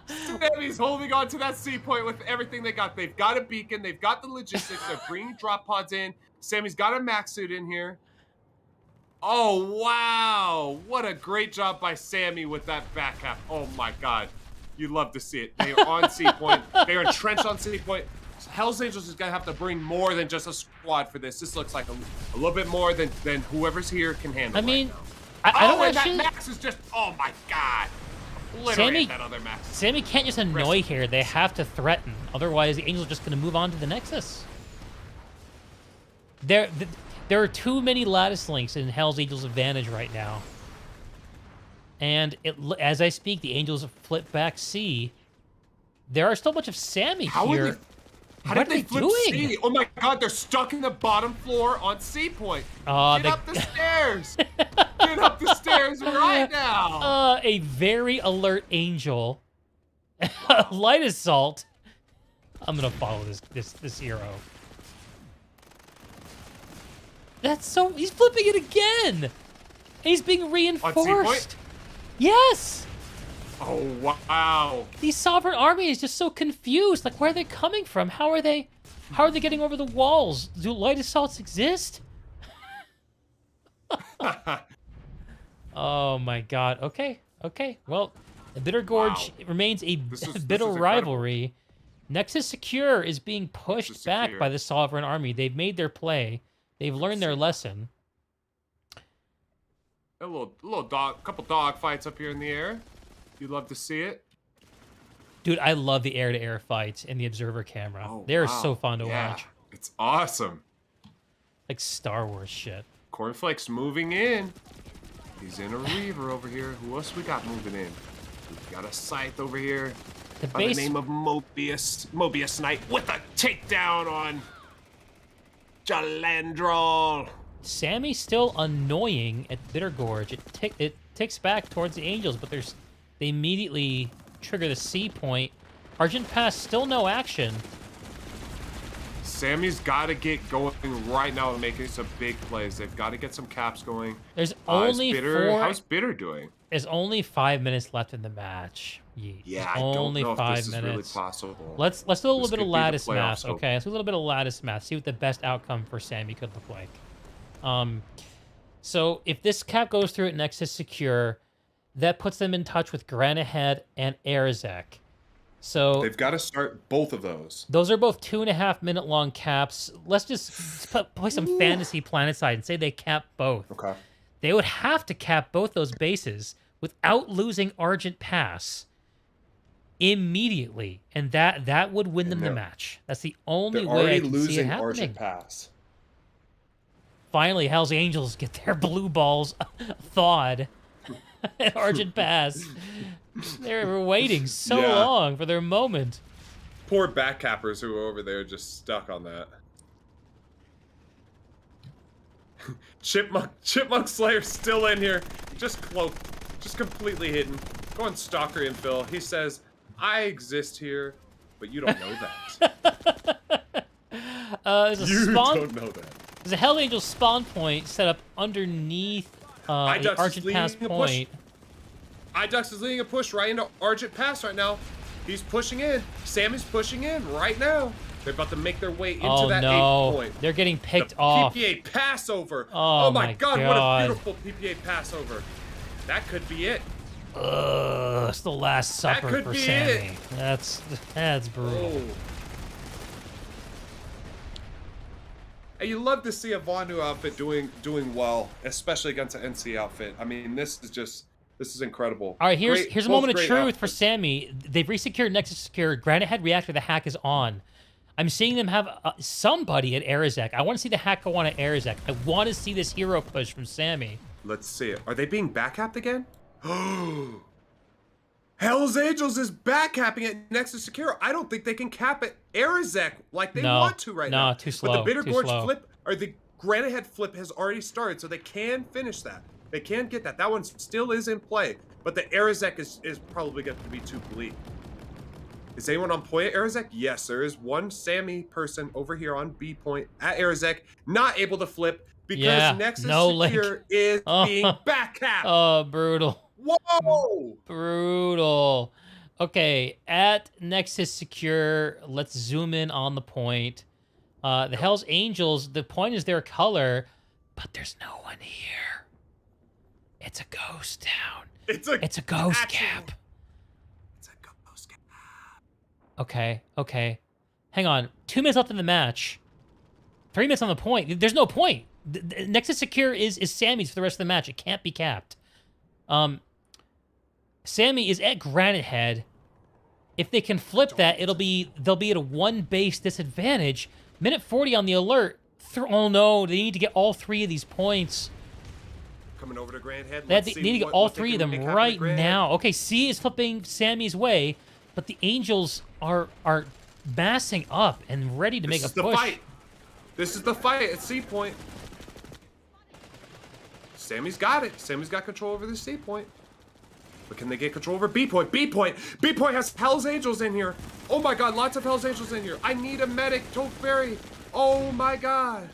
Sammy's holding on to that C point with everything they got. They've got a beacon. They've got the logistics. They're bringing drop pods in. Sammy's got a max suit in here. Oh, wow. What a great job by Sammy with that back half. Oh, my God. You'd love to see it. They are on C point. They are entrenched on C point. Hell's Angels is going to have to bring more than just a squad for this. This looks like a little bit more than whoever's here can handle. I mean, right now. I don't and actually... that Max is just, oh my god. Literally Sammy, that other Max. Sammy can't just annoy here. They have to threaten. Otherwise, the Angels are just going to move on to the Nexus. There are too many lattice links in Hell's Angels' advantage right now. And as I speak, the Angels flip back C. There are still a bunch of Sammy here. How did they flip C? Oh my god, they're stuck in the bottom floor on C point. Get up the stairs. Get up the stairs right now. A very alert Angel. Light assault. I'm gonna follow this hero. That's so... He's flipping it again! He's being reinforced. On C point? Yes! Oh, wow. The Sovereign Army is just so confused. Like, where are they coming from? How are they getting over the walls? Do light assaults exist? Oh my god. Okay. Well, Bitter Gorge remains a bitter rivalry. Nexus Secure is being pushed back by the Sovereign Army. They've made their play. They've learned their lesson. A couple dog fights up here in the air. You'd love to see it. Dude, I love the air-to-air fights in the observer camera. Oh, They're so fun to watch. It's awesome. Like Star Wars shit. Cornflake's moving in. He's in a Reaver over here. Who else we got moving in? We've got a Scythe over here. By the name of Mobius Knight with a takedown on Jalandrol. Sammy's still annoying at Bitter Gorge. It ticks back towards the Angels, but they immediately trigger the C point. Argent Pass, still no action. Sammy's got to get going right now and making some big plays. They've got to get some caps going. There's only How's Bitter doing? There's only 5 minutes left in the match. Yeah, I don't know if this is really possible. Let's do a little bit of lattice math. Okay, let's do a little bit of lattice math. See what the best outcome for Sammy could look like. So if this cap goes through at Nexus Secure, that puts them in touch with Granite Head and Arzek. So they've got to start both of those. Those are both 2.5 minute long caps. Let's just play some fantasy planetside and say they cap both. Okay. They would have to cap both those bases without losing Argent Pass immediately, and that would win them the match. That's the only way I can see it happening. Argent Pass. Finally, Hell's Angels get their blue balls thawed at Argent Pass. They were waiting so long for their moment. Poor backcappers who are over there just stuck on that. Chipmunk Slayer still in here, just cloaked, just completely hidden. Going stalker infill. He says, "I exist here, but you don't know that." You don't know that. There's a Hell Angel spawn point set up underneath the Argent Pass point. Idux is leading a push right into Argent Pass right now. He's pushing in. Sammy's pushing in right now. They're about to make their way into that 8th point. They're getting picked off. PPA Passover. Oh my god, what a beautiful PPA Passover. That could be it. It's the last supper for Sammy. That's brutal. Oh. And you love to see a Vonu outfit doing well, especially against an NC outfit. I mean, this is incredible. All right, here's a moment of truth for Sammy. They've resecured Nexus Secure. Granite Head Reactor, the hack is on. I'm seeing them have somebody at Arazek. I want to see the hack go on at Arazek. I want to see this hero push from Sammy. Let's see it. Are they being backcapped again? Hell's Angels is backcapping at Nexus Secure. I don't think they can cap at Arazek like they want to right now. No, too slow. But the Bitter Gorge flip, or the Granite Head flip has already started, so they can finish that. They can get that. That one still is in play, but the Arazek is probably going to be too bleak. Is anyone on point at Arazek? Yes, there is one Sammy person over here on B point at Arazek, not able to flip because Nexus Secure is being backcapped. Oh, brutal. Whoa! Brutal. Okay, at Nexus Secure, let's zoom in on the point. The Hell's Angels, the point is their color, but there's no one here. It's a ghost town. It's a ghost cap. It's a ghost cap. Okay. Hang on. 2 minutes left in the match. 3 minutes on the point. There's no point. Nexus Secure is Sammy's for the rest of the match. It can't be capped. Sammy is at Granite Head. If they can flip that, they'll be at a 1 base disadvantage. Minute 40 on the alert. Oh no, they need to get all 3 of these points. Coming over to Grand Head. They need to get all 3 of them right now. Okay, C is flipping Sammy's way, but the Angels are massing up and ready to make a push. This is the fight. This is the fight at C point. Sammy's got it. Sammy's got control over the C point. But can they get control over B point? B point! B point has Hell's Angels in here. Oh my god, lots of Hell's Angels in here. I need a medic, Tofberry. Oh my god.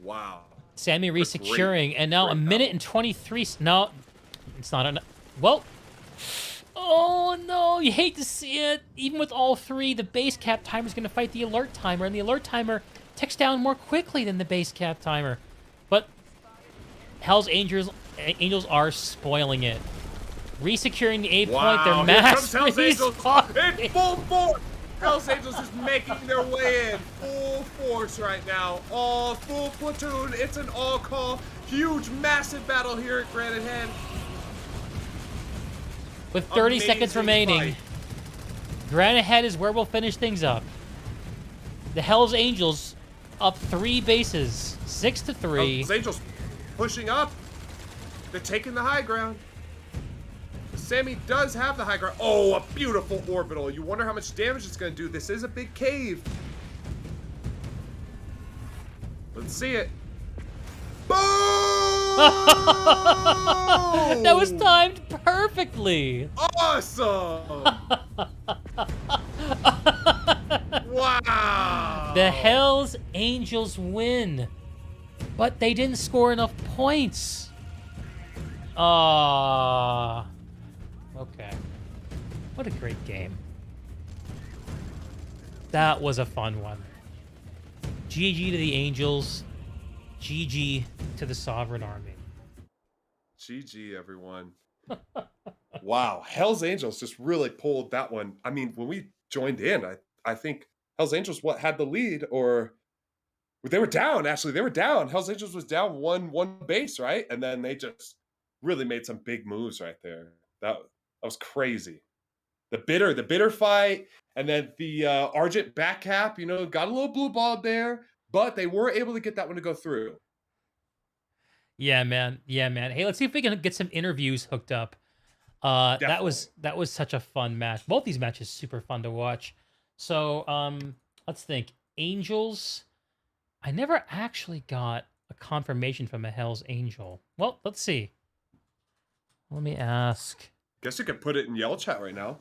Wow. Sammy resecuring, and now a minute and 23. No, it's not enough. Well, oh no, you hate to see it. Even with all 3, the base cap timer is going to fight the alert timer, and the alert timer ticks down more quickly than the base cap timer. But Hell's Angels are spoiling it. Resecuring the A point, their mass Hell's Angels respawn. in full force. Hell's Angels is making their way in full force right now. All full platoon. It's an all call. Huge, massive battle here at Granite Head. With 30 seconds Amazing remaining, fight. Granite Head is where we'll finish things up. The Hell's Angels up 3 bases, 6-3. Hell's Angels pushing up. They're taking the high ground. Sammy does have the high ground. Oh, a beautiful orbital. You wonder how much damage it's going to do. This is a big cave. Let's see it. Boom! That was timed perfectly. Awesome! Wow! The Hell's Angels win, but they didn't score enough points. Okay. What a great game. That was a fun one. GG to the Angels. GG to the Sovereign Army. GG, everyone. Wow, Hell's Angels just really pulled that one. I mean, when we joined in, I think Hell's Angels had the lead, or they were down. Actually, they were down. Hell's Angels was down one base, right? And then they just really made some big moves right there. That was crazy. The bitter fight, and then the Argent back cap, got a little blue ball there, but they were able to get that one to go through. Yeah, man. Hey, let's see if we can get some interviews hooked up. That was such a fun match. Both these matches super fun to watch. So, let's think. Angels. I never actually got a confirmation from a Hell's Angel. Well, let's see. Let me ask. Guess you could put it in yell chat right now.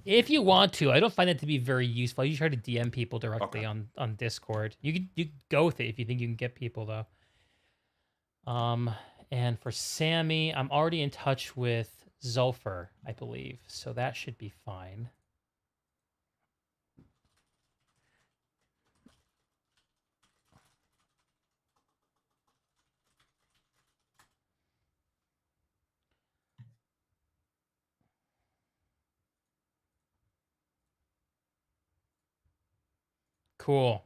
If you want to. I don't find that to be very useful. You try to DM people directly on Discord. You could go with it if you think you can get people, though. And for Sammy, I'm already in touch with Zulfur, I believe. So that should be fine. Cool.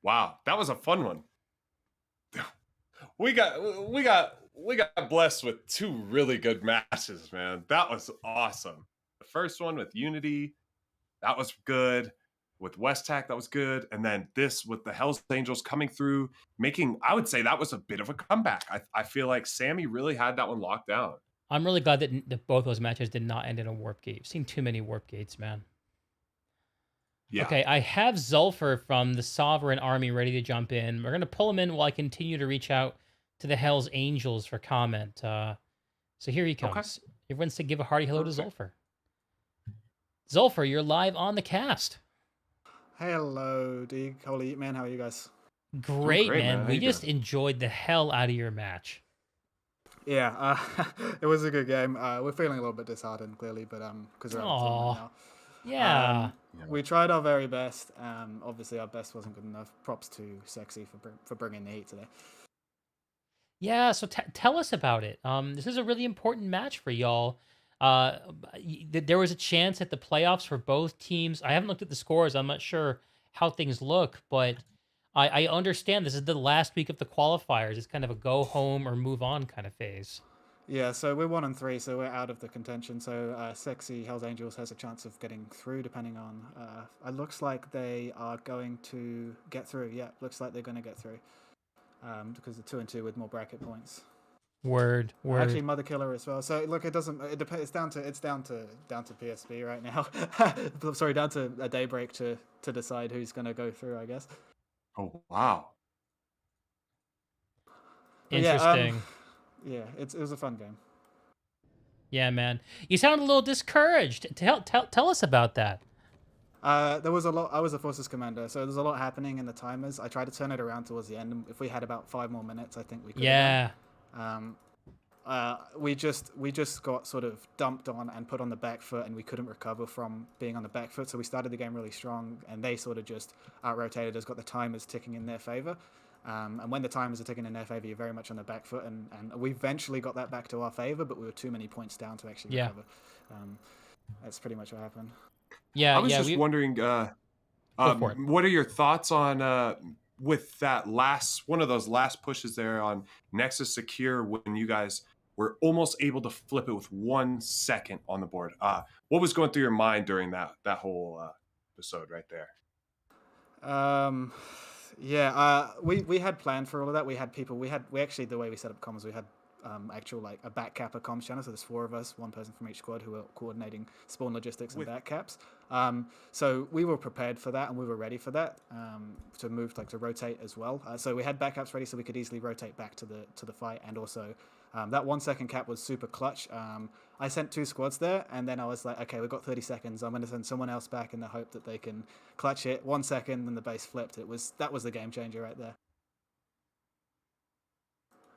Wow, that was a fun one. We got blessed with 2 really good matches, man. That was awesome. The first one with Unity, that was good. With WTAC, that was good. And then this with the Hell's Angels coming through, I would say that was a bit of a comeback. I feel like Sammy really had that one locked down. I'm really glad that both those matches did not end in a warp gate. I've seen too many warp gates, man. Yeah. Okay, I have Zulfur from the Sovereign Army ready to jump in. We're going to pull him in while I continue to reach out to the Hell's Angels for comment. So here he comes. Okay. Everyone say give a hearty hello to Zulfur. Zulfur, you're live on the cast. Hello, DrMoneypants. How are you guys? Great, man. How We you just doing? enjoyed the hell out of your match. Yeah, it was a good game. We're feeling a little bit disheartened, clearly, but because we're out of the tournament now. Yeah. We tried our very best. Obviously, our best wasn't good enough. Props to Sexy for bringing the heat today. Yeah, so tell us about it. This is a really important match for y'all. There was a chance at the playoffs for both teams. I haven't looked at the scores. I'm not sure how things look, but I understand this is the last week of the qualifiers. It's kind of a go home or move on kind of phase. Yeah, so we're 1-3, so we're out of the contention. So Sexy Hells Angels has a chance of getting through, depending on. It looks like they are going to get through. Yeah, looks like they're going to get through because they're 2-2 with more bracket points. Word. Actually, Mother Killer as well. So look, it doesn't. It depends. It's down to PSB right now. Sorry, down to a Daybreak to decide who's going to go through, I guess. Oh wow. Interesting. Yeah, it was a fun game. Yeah, man. You sound a little discouraged. Tell us about that. There was a lot. I was a forces commander, so there's a lot happening in the timers. I tried to turn it around towards the end, and if we had about 5 more minutes, I think we could. Yeah. We just got sort of dumped on and put on the back foot, and we couldn't recover from being on the back foot. So we started the game really strong, and they sort of just out-rotated us, got the timers ticking in their favor. And when the timers are ticking in their favor, you're very much on the back foot, and we eventually got that back to our favor, but we were too many points down to actually recover. That's pretty much what happened. Yeah, I was just wondering, what are your thoughts on with that one of those last pushes there on Nexus Secure when you guys were almost able to flip it with 1 second on the board? What was going through your mind during that whole episode right there? We had planned for all of that. We had people. We actually, the way we set up comms, we had actual like a back capper comms channel. So there's 4 of us, 1 person from each squad who are coordinating spawn logistics and back caps. So we were prepared for that and we were ready for that to move to rotate as well. So we had backups ready so we could easily rotate back to the fight, and also that 1 second cap was super clutch. I sent 2 squads there, and then I was like, okay, we've got 30 seconds. I'm going to send someone else back in the hope that they can clutch it. 1 second, then the base flipped. That was the game changer right there.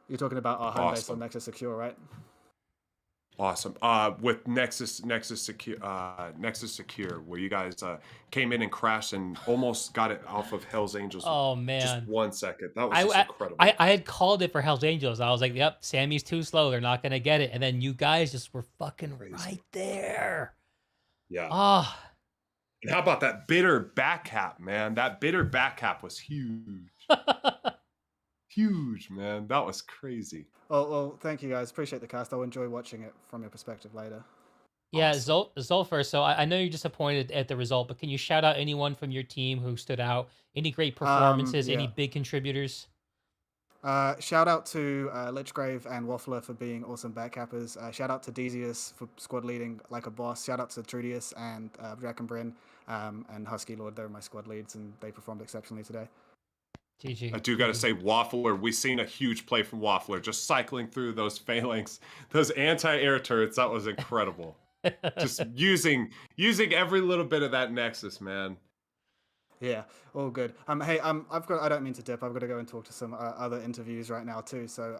You're talking about our home base on Nexus Secure, right? Awesome. With Nexus Secure, where you guys came in and crashed and almost got it off of Hell's Angels. Oh man, just 1 second. That was just incredible. I had called it for Hell's Angels. I was like, "Yep, Sammy's too slow. They're not gonna get it." And then you guys just were fucking right there. Yeah. Ah. And how about that bitter back cap, man? That bitter back cap was huge. Huge, man. That was crazy. Well, thank you guys. Appreciate the cast. I'll enjoy watching it from your perspective later. Yeah, awesome. Zulfur, so I know you're disappointed at the result, but can you shout out anyone from your team who stood out? Any great performances? Any big contributors? Shout out to Lichgrave and Waffler for being awesome backcappers. Shout out to Decius for squad leading like a boss. Shout out to Trudius and Jack and Bryn and Husky Lord. They're my squad leads, and they performed exceptionally today. I do got to say, Waffler, we've seen a huge play from Waffler, just cycling through those phalanx, those anti-air turrets. That was incredible. Just using every little bit of that Nexus, man. Yeah, all good. Hey, I don't mean to dip. I've got to go and talk to some other interviews right now too. So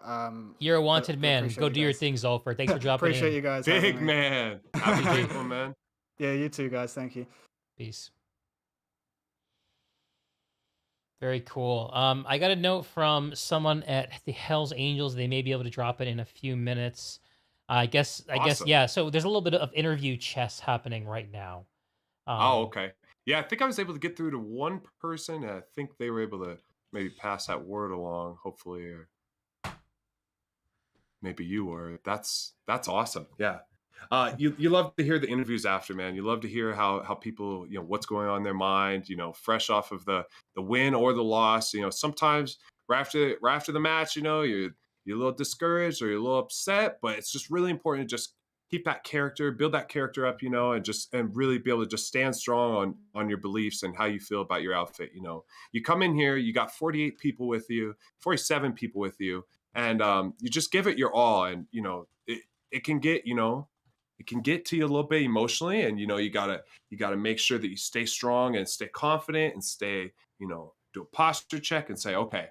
you're a wanted man. Go do your thing, Zulfur. Thanks for dropping appreciate in. you guys. Big man. Have a great one, man. Yeah, you too, guys. Thank you. Peace. Very cool. I got a note from someone at the Hell's Angels. They may be able to drop it in a few minutes. I guess, yeah. So there's a little bit of interview chess happening right now. Okay. Yeah, I think I was able to get through to 1 person. I think they were able to maybe pass that word along, hopefully. Or maybe you were. That's awesome. Yeah. You love to hear the interviews after, man. You love to hear how people, what's going on in their mind, fresh off of the win or the loss. Sometimes right after the match, you're a little discouraged or you're a little upset, but it's just really important to just keep that character, build that character up, and really be able to just stand strong on your beliefs and how you feel about your outfit. You come in here, you got 47 people with you, and you just give it your all, and it can get it can get to you a little bit emotionally, and you gotta make sure that you stay strong and stay confident and stay do a posture check and say, okay,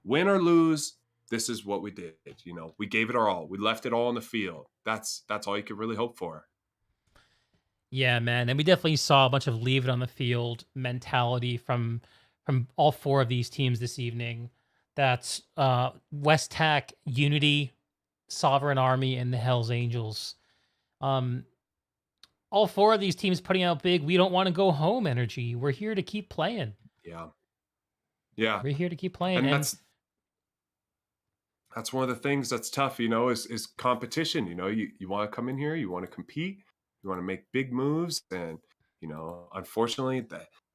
win or lose, this is what we did. We gave it our all. We left it all on the field. That's all you could really hope for. Yeah, man. And we definitely saw a bunch of leave it on the field mentality from all 4 of these teams this evening. That's WestTAC, Unity, Sovereign Army, and the Hells Angels. All four of these teams putting out big, we don't want to go home energy. We're here to keep playing. Yeah. Yeah. We're here to keep playing. And And that's one of the things that's tough, you know, is competition. You know, you want to come in here, you want to compete, you want to make big moves, and you know, unfortunately,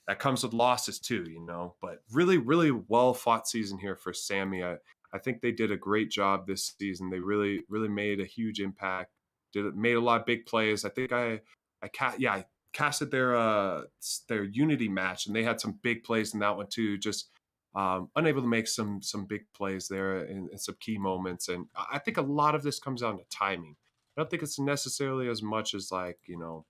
that comes with losses too. You know, but really, really well fought season here for SAMY. I think they did a great job this season. They really, really made a huge impact. Made a lot of big plays. I think I casted their Unity match, and they had some big plays in that one too. Just unable to make some big plays there in some key moments. And I think a lot of this comes down to timing. I don't think it's necessarily as much as like, you know,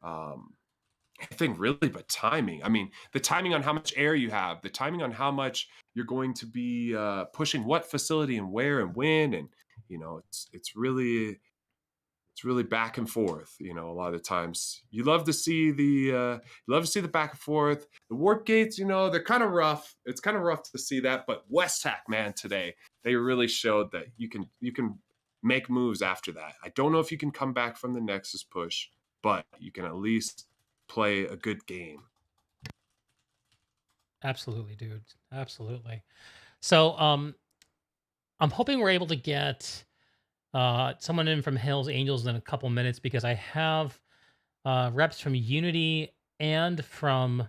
I think really, but timing. I mean, the timing on how much air you have, the timing on how much you're going to be pushing what facility and where and when. And, you know, it's really back and forth. You know, a lot of the times you love to see the back and forth. The warp gates, you know, they're kind of rough. It's kind of rough to see that, but WestTAC, man, today they really showed that you can make moves after that. I don't know if you can come back from the Nexus push, but you can at least play a good game. absolutely, dude. Absolutely. So I'm hoping we're able to get someone in from Hells Angels in a couple minutes, because I have reps from Unity and from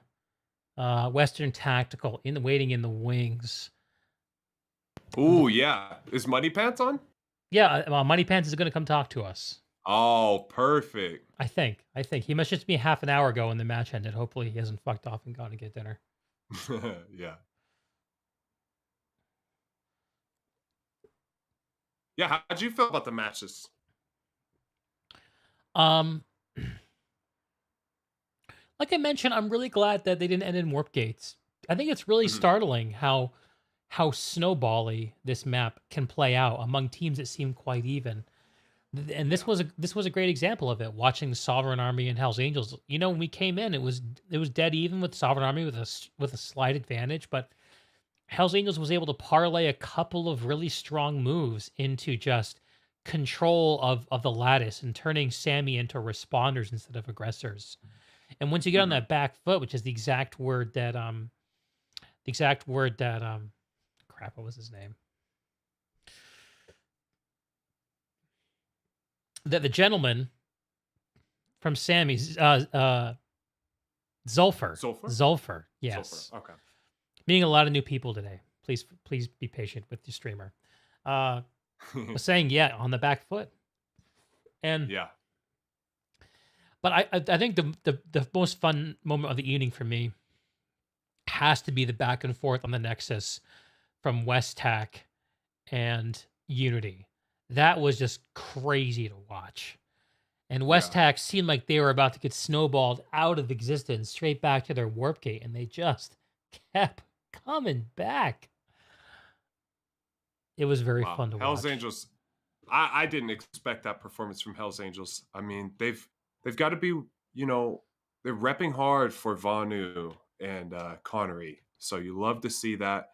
Western Tactical waiting in the wings. Ooh, yeah. Is Muddy Pants on? Yeah, Money Pants is going to come talk to us. Oh, perfect. I think he must just be half an hour ago when the match ended. Hopefully he hasn't fucked off and gone to get dinner. Yeah. Yeah, how'd you feel about the matches? Like I mentioned, I'm really glad that they didn't end in warp gates. I think it's really startling how snowbally this map can play out among teams that seem quite even. And this was a great example of it. Watching the Sovereign Army and Hell's Angels. You know, when we came in, it was dead even with Sovereign Army with a slight advantage, but Hell's Angels was able to parlay a couple of really strong moves into just control of the lattice and turning SAMY into responders instead of aggressors. And once you get on that back foot, which is the exact word that crap, what was his name? That the gentleman from SAMY's Zulfur. Zulfur? Yes. Zulfur. Okay. Meeting a lot of new people today. Please be patient with the streamer. Was saying on the back foot. And yeah. But I think the most fun moment of the evening for me has to be the back and forth on the Nexus from WestTAC and Unity. That was just crazy to watch. And WestTAC seemed like they were about to get snowballed out of existence straight back to their warp gate, and they just kept coming back. It was very fun to watch. Hell's Angels, I didn't expect that performance from Hell's Angels. I mean, they've got to be, you know, they're repping hard for Vanu and Connery. So you love to see that.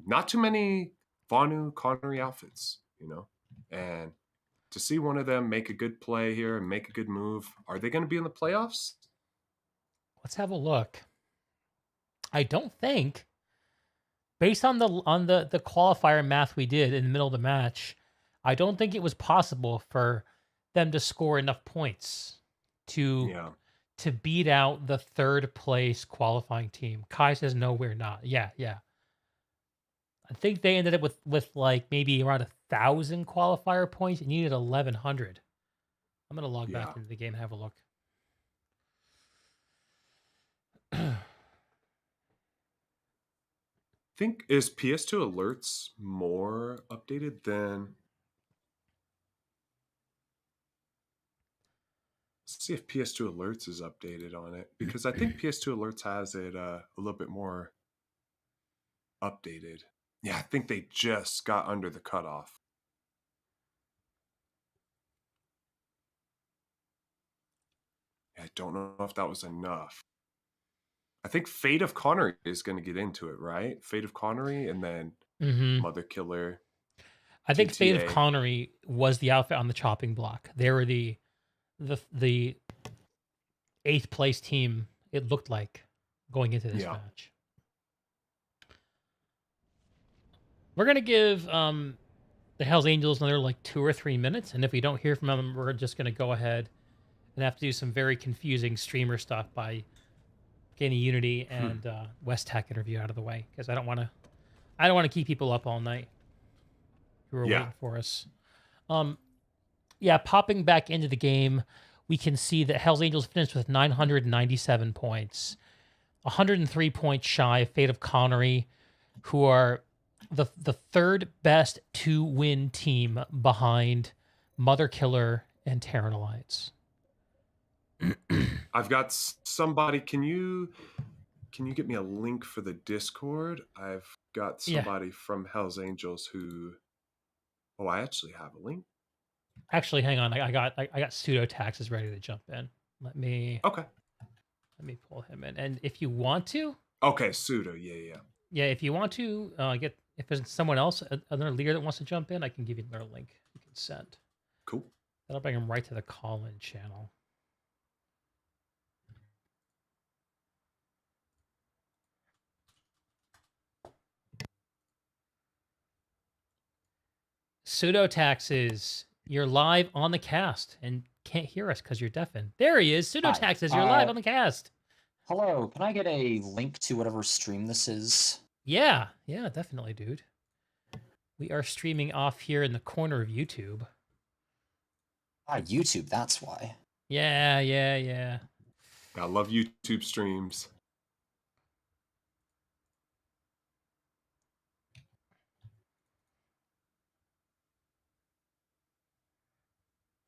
Not too many Vanu Connery outfits, you know, and to see one of them make a good play here and make a good move. Are they going to be in the playoffs? Let's have a look. I don't think, based on the qualifier math we did in the middle of the match, I don't think it was possible for them to score enough points to beat out the third place qualifying team. Kai says no, we're not. Yeah. I think they ended up with like maybe around 1,000 qualifier points and needed 1,100. I'm gonna log back into the game and have a look. Think is PS2 alerts more updated than? Let's see if PS2 alerts is updated on it, because I think PS2 alerts has it a little bit more updated. Yeah, I think they just got under the cutoff. I don't know if that was enough. I think Fate of Connery is going to get into it, right? Fate of Connery, and then Mother Killer. I think Fate of GTA. Connery was the outfit on the chopping block. They were the 8th place team, it looked like, going into this match. We're going to give the Hells Angels another like 2 or 3 minutes, and if we don't hear from them, we're just going to go ahead and have to do some very confusing streamer stuff by getting Unity and WestTAC interview out of the way, because I don't want to keep people up all night who are waiting for us. Popping back into the game, we can see that Hells Angels finished with 997 points, 103 points shy of Fate of Connery, who are the third best 2-win team behind Mother Killer and Terran Alliance. I've got somebody. Can you get me a link for the Discord? I've got somebody from Hells Angels who. Oh, I actually have a link. Actually, hang on. I got Pseudotaxes ready to jump in. Let me pull him in. And if you want to, Pseudo, yeah. If you want to if there's someone else, another leader that wants to jump in, I can give you another link you can send. Cool. That'll bring him right to the call-in channel. Pseudotaxes, you're live on the cast and can't hear us because you're deafened. There he is. Pseudotaxes, you're live on the cast. Hello, can I get a link to whatever stream this is? Yeah, definitely, dude. We are streaming off here in the corner of YouTube. YouTube, that's why. Yeah. I love YouTube streams.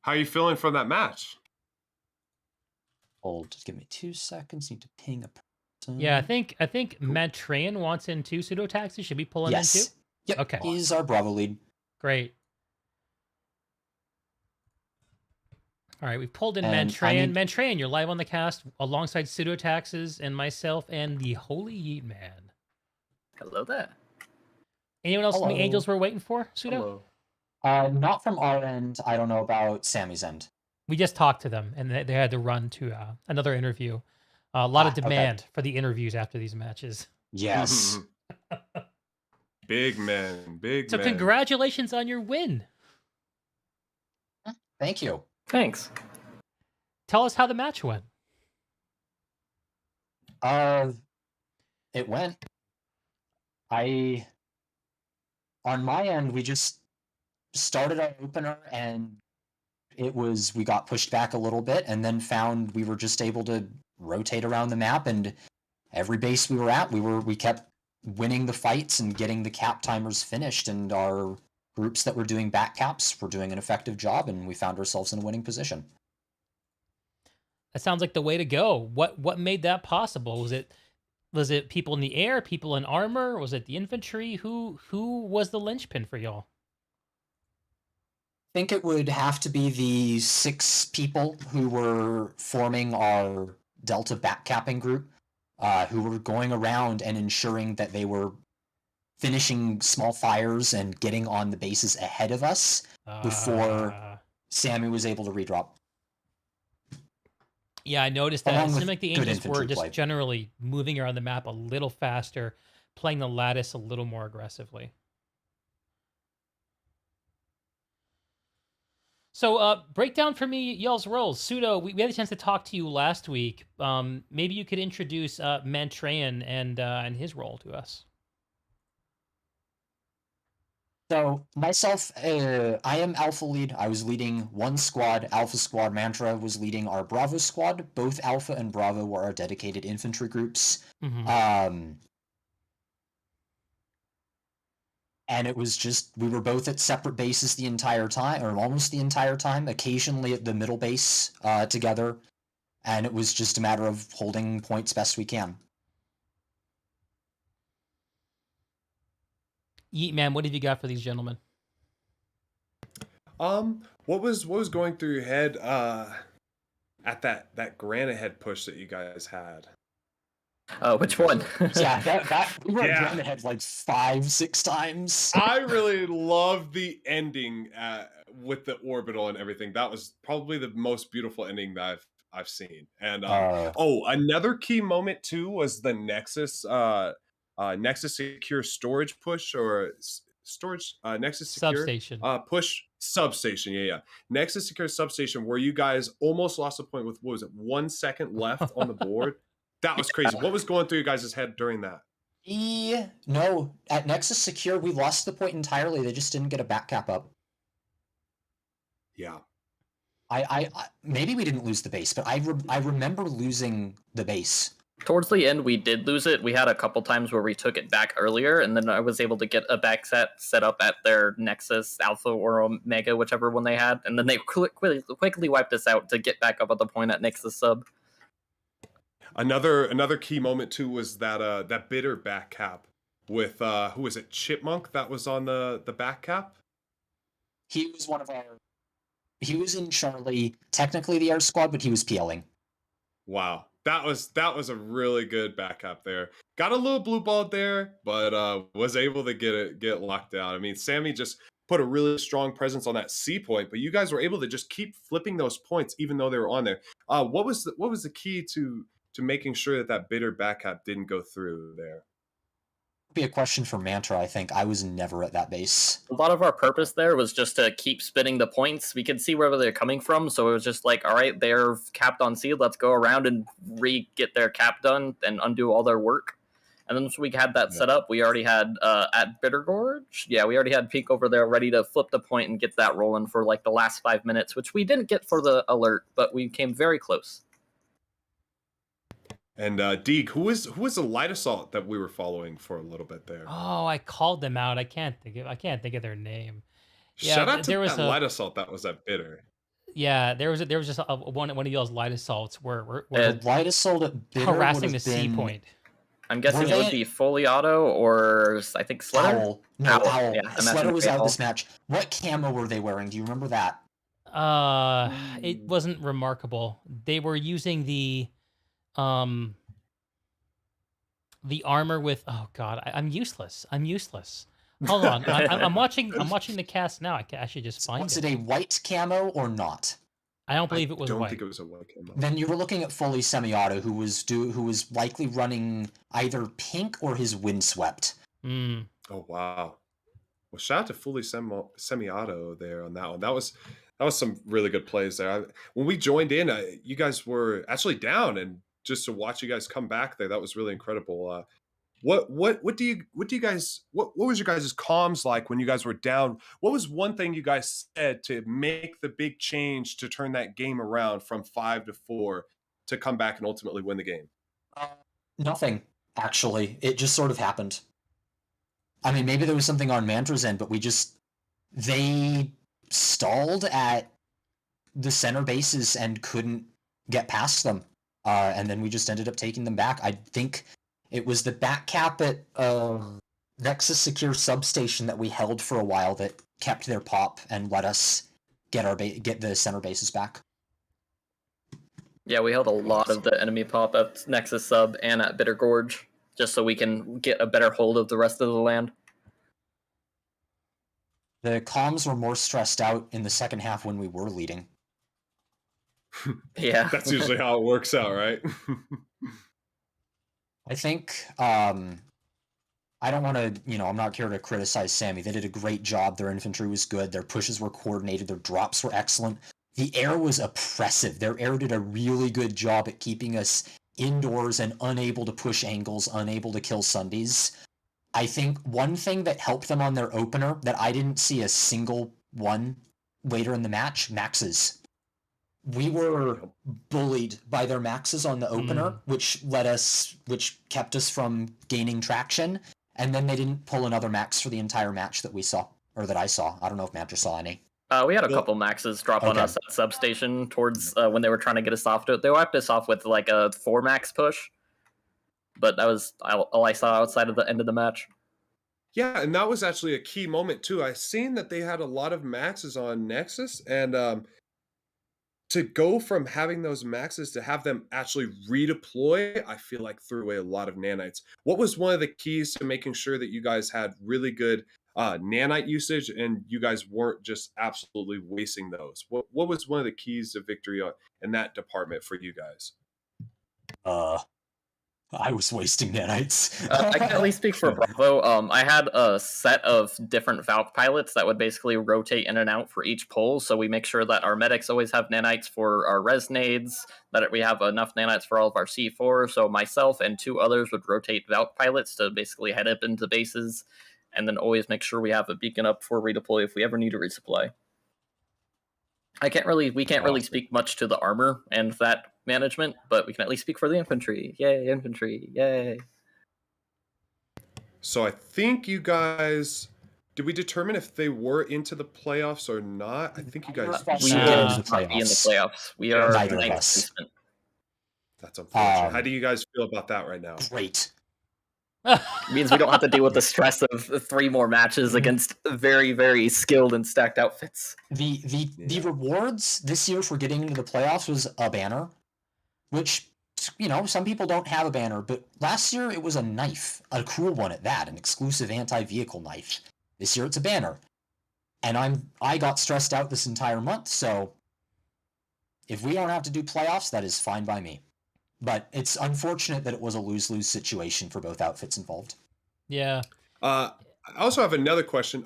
How are you feeling from that match? Hold, just give me 2 seconds. Need to ping a person. Yeah, I think Mandtraion wants in too. Pseudotaxes, should we pull him in too? Yep. Okay. He's our Bravo lead. Great. All right, we pulled in Mandtraion. Mandtraion, you're live on the cast alongside Pseudotaxes and myself and TheHolyYeetMan. Hello there. Anyone else from the Angels we're waiting for, Pseudo? Not from our end. I don't know about Sammy's end. We just talked to them, and they had to run to another interview. A lot of demand for the interviews after these matches. Yes. Big man. So congratulations on your win. Thank you. Thanks. Tell us how the match went. It went. On my end, we just started our opener and we got pushed back a little bit and then found we were just able to rotate around the map, and every base we were at, we kept winning the fights and getting the cap timers finished, and our groups that were doing back caps were doing an effective job, and we found ourselves in a winning position. That sounds like the way to go. What made that possible? Was it people in the air, people in armor? Was it the infantry? Who was the linchpin for y'all? I think it would have to be the 6 people who were forming our Delta backcapping group, who were going around and ensuring that they were finishing small fires and getting on the bases ahead of us before Sammy was able to redrop. Yeah, I noticed that. It seemed like the Angels were just generally moving around the map a little faster, playing the lattice a little more aggressively. So, break down for me y'all's roles. Pseudo, we had a chance to talk to you last week. Maybe you could introduce Mandtraion and his role to us. So, myself, I am Alpha Lead. I was leading one squad, Alpha Squad. Mantra was leading our Bravo Squad. Both Alpha and Bravo were our dedicated infantry groups. Mm-hmm. And it was just, we were both at separate bases the entire time, or almost the entire time, occasionally at the middle base together. And it was just a matter of holding points best we can. Yeetman, what have you got for these gentlemen? What was going through your head at that granite head push that you guys had? Which one? Yeah, that we were Yeah. going ahead like 5-6 times. I really love the ending with the orbital and everything. That was probably the most beautiful ending that I've seen. And another key moment too was the Nexus Nexus Secure storage push or storage Nexus Secure Substation. push substation. Yeah. Nexus Secure substation where you guys almost lost a point with, what was it, 1 second left on the board. That was crazy. What was going through your guys' head during that? No, at Nexus Secure, we lost the point entirely. They just didn't get a back cap up. Yeah. I maybe we didn't lose the base, but I remember losing the base. Towards the end, we did lose it. We had a couple times where we took it back earlier, and then I was able to get a back set up at their Nexus Alpha or Omega, whichever one they had, and then they quickly wiped us out to get back up at the point at Nexus Sub. Another key moment too was that bitter back cap with who was it, Chipmunk, that was on the back cap. He was one of our. He was in Charlie, technically the air squad, but he was PLing. Wow, that was a really good back cap there. Got a little blue balled there, but was able to get it locked down. I mean, Sammy just put a really strong presence on that C point, but you guys were able to just keep flipping those points even though they were on there. What was the key to making sure that bitter back cap didn't go through there? Be a question for Mantra, I think. I was never at that base. A lot of our purpose there was just to keep spinning the points. We could see wherever they're coming from, so it was just like, all right, they're capped on seed. Let's go around and get their cap done and undo all their work. And then once we had that set up, we already had at Bitter Gorge, we already had Peak over there ready to flip the point and get that rolling for like the last 5 minutes, which we didn't get for the alert, but we came very close. And Deeg, who was the light assault that we were following for a little bit there? Oh, I called them out. I can't think of their name. Yeah, Shout out to there was that a light assault that was at Bitter. Yeah, there was just one of y'all's light assaults where The light assault at Bitter harassing the would've C been point. I'm guessing Were it would they- be fully auto or I think Sweater. Owl. No, Owl. Owl. Yeah, I imagine Sweater was it'd be out Owl. this match. What camo were they wearing? Do you remember that? It wasn't remarkable. They were using the armor with. Oh God, I'm useless. Hold on, I'm watching the cast now. I should just find Was it. it a white camo or not? I don't believe it was I don't white. think it was a white camo. Then you were looking at fully semi-auto, who was likely running either pink or his windswept. Mm. Oh wow. Well, shout out to fully semi-auto there on that one. That was some really good plays there. When we joined in, you guys were actually down, and just to watch you guys come back there, that was really incredible. What was your guys' comms like when you guys were down? What was one thing you guys said to make the big change to turn that game around from 5-4 to come back and ultimately win the game? Nothing, actually. It just sort of happened. I mean, maybe there was something on Mantra's end, but they stalled at the center bases and couldn't get past them. And then we just ended up taking them back. I think it was the back cap at Nexus Secure Substation that we held for a while that kept their pop and let us get the center bases back. Yeah, we held a lot of the enemy pop at Nexus Sub and at Bitter Gorge, just so we can get a better hold of the rest of the land. The comms were more stressed out in the second half when we were leading. Yeah. That's usually how it works out, right? I think, I don't want to, I'm not here to criticize Sammy. They did a great job. Their infantry was good. Their pushes were coordinated. Their drops were excellent. The air was oppressive. Their air did a really good job at keeping us indoors and unable to push angles, unable to kill Sundays. I think one thing that helped them on their opener that I didn't see a single one later in the match, maxes. We were bullied by their maxes on the opener, which kept us from gaining traction. And then they didn't pull another max for the entire match that we saw, or that I saw. I don't know if Mantra saw any. We had a couple maxes drop on us at Substation towards when they were trying to get us off to it. They wiped us off with like a 4 max push. But that was all I saw outside of the end of the match. Yeah, and that was actually a key moment too. I seen that they had a lot of maxes on Nexus, and to go from having those maxes to have them actually redeploy, I feel like threw away a lot of nanites. What was one of the keys to making sure that you guys had really good nanite usage and you guys weren't just absolutely wasting those? What was one of the keys to victory in that department for you guys? I was wasting nanites. I can at least speak for Bravo. I had a set of different Valk pilots that would basically rotate in and out for each pull, so we make sure that our medics always have nanites for our resnades, that we have enough nanites for all of our C4, so myself and 2 others would rotate Valk pilots to basically head up into bases, and then always make sure we have a beacon up for redeploy if we ever need to resupply. We can't really speak much to the armor and that management, but we can at least speak for the infantry. Yay, infantry! Yay! So I think you guys, did we determine if they were into the playoffs or not? I think you guys. We Should will get into the not be in the playoffs. We are Neither of ninth us. placement. That's unfortunate. How do you guys feel about that right now? Great. Means we don't have to deal with the stress of 3 more matches against very, very skilled and stacked outfits. The rewards this year for getting into the playoffs was a banner, which, you know, some people don't have a banner, but last year it was a knife, a cool one at that, an exclusive anti-vehicle knife. This year it's a banner. And I got stressed out this entire month, so if we don't have to do playoffs, that is fine by me. But it's unfortunate that it was a lose-lose situation for both outfits involved. Yeah. I also have another question.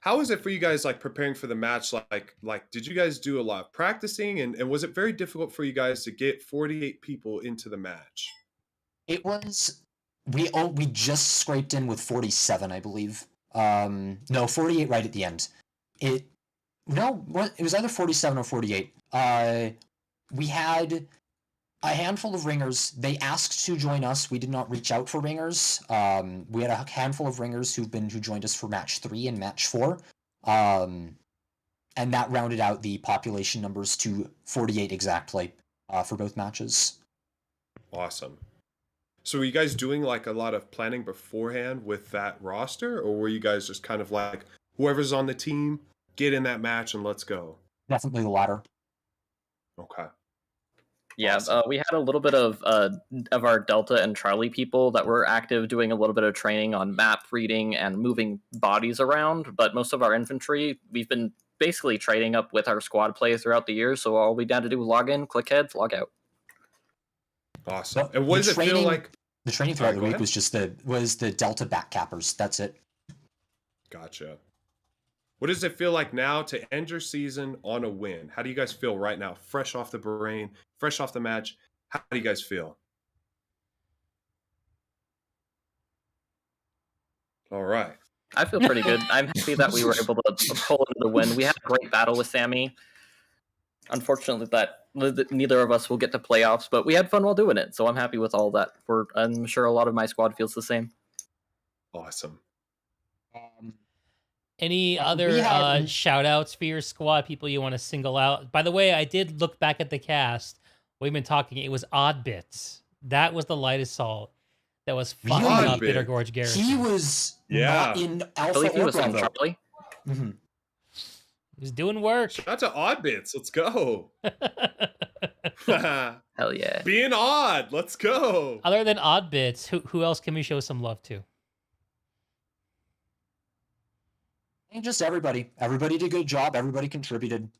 How is it for you guys, like, preparing for the match? Like, did you guys do a lot of practicing, and was it very difficult for you guys to get 48 people into the match? It was. We just scraped in with 47, I believe. No, 48 right at the end. It was either 47 or 48. We had a handful of ringers. They asked to join us. We did not reach out for ringers. We had a handful of ringers who joined us for match 3 and match 4. And that rounded out the population numbers to 48 exactly for both matches. Awesome. So were you guys doing like a lot of planning beforehand with that roster, or were you guys just kind of like, whoever's on the team, get in that match and let's go? Definitely the latter. Okay. Yeah, Awesome. we had a little bit of our Delta and Charlie people that were active doing a little bit of training on map reading and moving bodies around, but most of our infantry, we've been basically trading up with our squad play throughout the year, so all we had to do was log in, click heads, log out. Awesome. But And what does it feel like? The training throughout the go week ahead. was just the Delta backcappers. That's it. Gotcha. What does it feel like now to end your season on a win? How do you guys feel right now? Fresh off the brain, fresh off the match. How do you guys feel? All right. I feel pretty good. I'm happy that we were able to pull into the win. We had a great battle with SAMY. Unfortunately, that neither of us will get to playoffs, but we had fun while doing it, so I'm happy with all that. I'm sure a lot of my squad feels the same. Awesome. Any other shout outs for your squad, people you want to single out? By the way, I did look back at the cast. We've been talking, it was Odd Bits. That was the lightest salt that was fucking Odd up Bits. Bitter Gorge Garrison. He was Yeah. not in I Alpha believe he or was on Bravo. Charlie. Mm-hmm. He was doing work. Shout out to Odd Bits. Let's go. Hell yeah. Being odd. Let's go. Other than Odd Bits, who else can we show some love to? And just everybody. Everybody did a good job. Everybody contributed.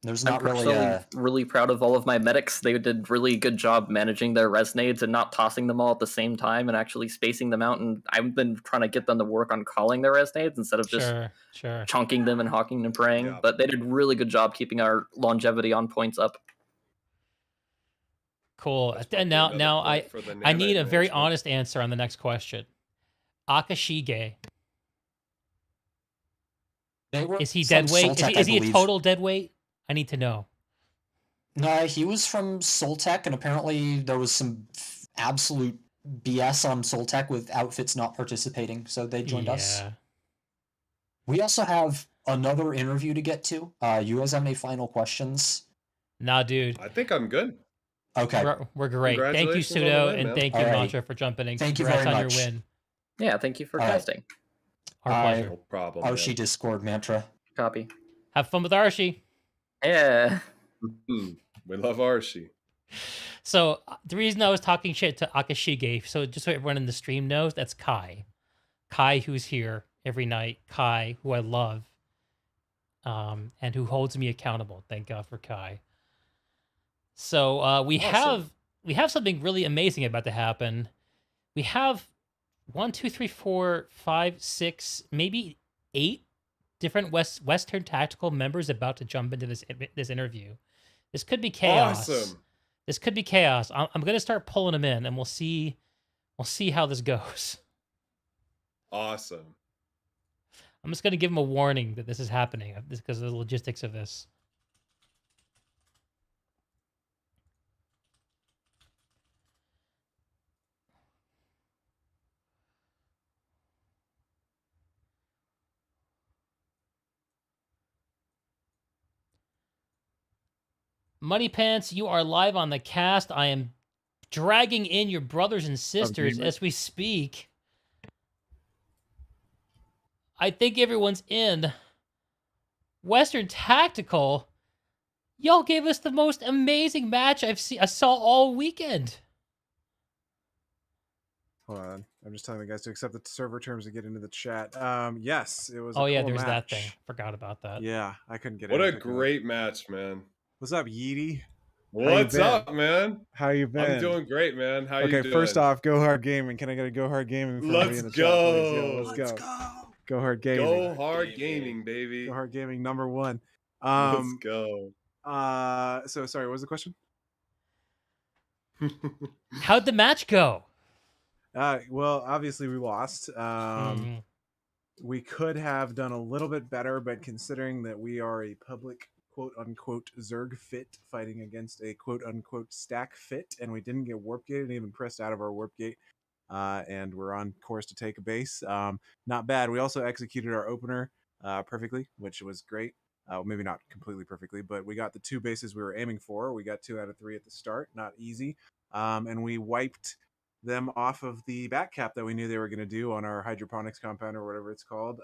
There's not I'm really personally really proud of all of my medics. They did a really good job managing their resnades and not tossing them all at the same time and actually spacing them out. And I've been trying to get them to work on calling their resnades instead of just Sure. chunking them and hawking and praying. Yeah. But they did a really good job keeping our longevity on points up. Cool. That's And probably now another I point for the I need nanite a very management. honest answer on the next question. Akashige, is he dead weight? Is he a total dead weight? I need to know. No, he was from Soltech, and apparently there was some absolute BS on Soltech with outfits not participating, so they joined us. We also have another interview to get to. You guys have any final questions? Nah, dude. I think I'm good. Okay. We're great. Thank you, Congratulations on the Pseudo, win, and man. thank you, Alrighty. Mantra, for jumping in. Thank you Congrats very on much. your win. Yeah, thank you for All right. casting. Our I- pleasure. No problem. Oh, man. she Discord mantra. Copy. Have fun with Archie. Yeah. We love Archie. So the reason I was talking shit to Akashige, so just so everyone in the stream knows, that's Kai. Kai, who's here every night. Kai, who I love, and who holds me accountable. Thank God for Kai. So we Awesome. have something really amazing about to happen. We have 1, 2, 3, 4, 5, 6, maybe 8 different Western Tactical members about to jump into this interview. This could be chaos. Awesome. This could be chaos. I'm gonna start pulling them in, and we'll see how this goes. Awesome. I'm just gonna give them a warning that this is happening, because of the logistics of this. Money Pants, you are live on the cast. I am dragging in your brothers and sisters as we speak. I think everyone's in. Western Tactical, y'all gave us the most amazing match I saw all weekend. Hold on. I'm just telling the guys to accept the server terms to get into the chat. Yes, it was Oh a yeah, cool there's that match. thing. Forgot about that. Yeah, I couldn't get What in. a great match, man. What's up, Yeety? What's up, man? How you been? I'm doing great, man. How you doing? Okay, first off, Go Hard Gaming. Can I get a Go Hard Gaming? For Let's in the go. Chat, please? Yo, let's go. Go Hard Gaming. Go Hard Gaming, baby. Go Hard Gaming #1. Let's go. So sorry, what was the question? How'd the match go? Well, obviously we lost. We could have done a little bit better, but considering that we are a public quote-unquote Zerg fit fighting against a quote-unquote stack fit, and we didn't get warp gated and even pressed out of our warp gate, and we're on course to take a base. Not bad. We also executed our opener perfectly, which was great. Maybe not completely perfectly, but we got the 2 bases we were aiming for. We got 2 out of 3 at the start. Not easy. And we wiped them off of the back cap that we knew they were going to do on our hydroponics compound or whatever it's called.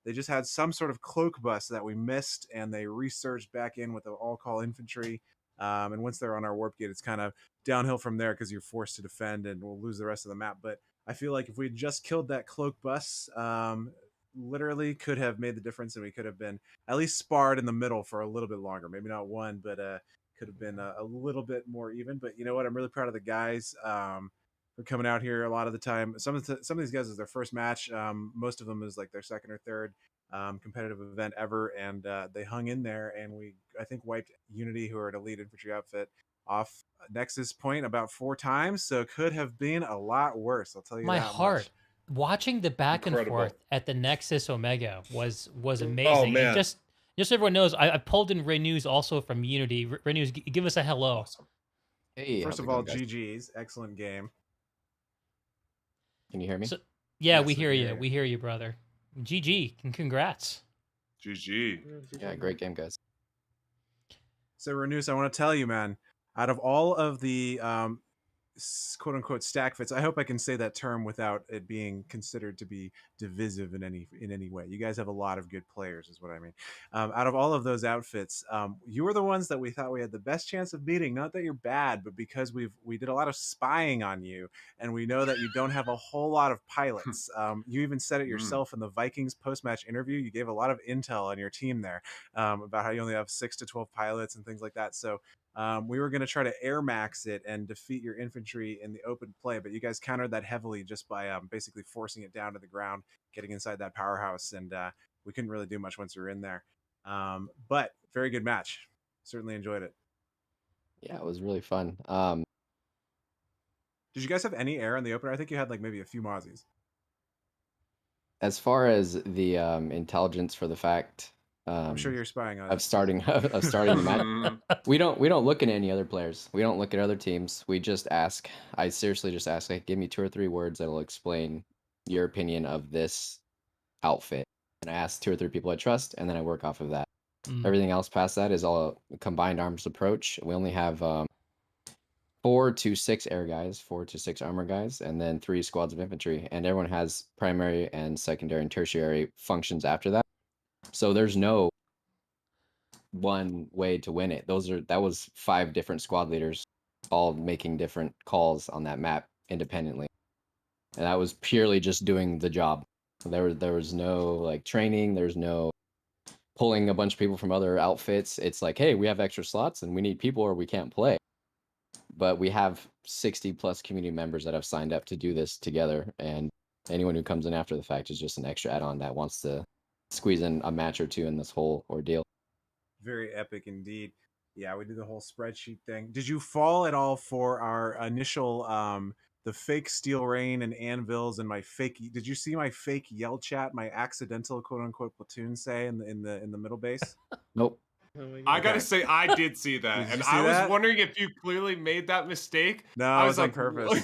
They just had some sort of cloak bust that we missed, and they resurged back in with the all-call infantry. And once they're on our warp gate, it's kind of downhill from there because you're forced to defend, and we'll lose the rest of the map. But I feel like if we had just killed that cloak bus, literally could have made the difference, and we could have been at least sparred in the middle for a little bit longer. Maybe not one, but could have been a little bit more even. But you know what? I'm really proud of the guys. For coming out here a lot of the time. Some of these guys is their first match. Most of them is like their second or third competitive event ever, and they hung in there, and I think wiped Unity, who are an elite infantry outfit, off Nexus Point about 4 times. So it could have been a lot worse. I'll tell you. My that heart. much. Watching the back Incredible. and forth at the Nexus Omega was amazing. Oh, man. And just so everyone knows, I pulled in Renuse also from Unity. Renuse, give us a hello. Awesome. Hey, First of all, GG's, excellent game. Can you hear me? So, yeah, Yes, we I hear can you. hear you. We hear you, brother. GG and congrats. GG. Yeah, great game, guys. So Renuse, I want to tell you, man, out of all of the quote unquote stack fits, I hope I can say that term without it being considered to be divisive in any way. You guys have a lot of good players, is what I mean. Out of all of those outfits, you were the ones that we thought we had the best chance of beating. Not that you're bad, but because we did a lot of spying on you, and we know that you don't have a whole lot of pilots. You even said it yourself in the Vikings post-match interview. You gave a lot of intel on your team there about how you only have 6 to 12 pilots and things like that. So we were going to try to air max it and defeat your infantry in the open play, but you guys countered that heavily just by basically forcing it down to the ground, getting inside that powerhouse, and we couldn't really do much once we were in there. But very good match. Certainly enjoyed it. Yeah, it was really fun. Did you guys have any air in the opener? I think you had like maybe a few Mozzies. As far as the intelligence for the fact, I'm sure you're spying on of it. starting the match, we don't look at any other players. We don't look at other teams. We just ask. I seriously just ask, like, give me 2 or 3 words that'll explain your opinion of this outfit. And I ask 2 or 3 people I trust, and then I work off of that. Everything else past that is all a combined arms approach. We only have 4 to 6 air guys, 4 to 6 armor guys, and then 3 squads of infantry. And everyone has primary and secondary and tertiary functions after that. So there's no one way to win it. That was 5 different squad leaders all making different calls on that map independently. And that was purely just doing the job. There was no like training, there's no pulling a bunch of people from other outfits. It's like, hey, we have extra slots and we need people or we can't play. But we have 60 plus community members that have signed up to do this together, and anyone who comes in after the fact is just an extra add-on that wants to squeeze in a match or two in this whole ordeal. Very epic indeed. Yeah, we did the whole spreadsheet thing. Did you fall at all for our initial the fake steel rain and anvils and my fake? Did you see my fake yell chat, my accidental quote unquote platoon say in the middle base? Nope. I gotta say, I did see that, Did you and see I was that? wondering if you clearly made that mistake. No, I it was was on like, purpose.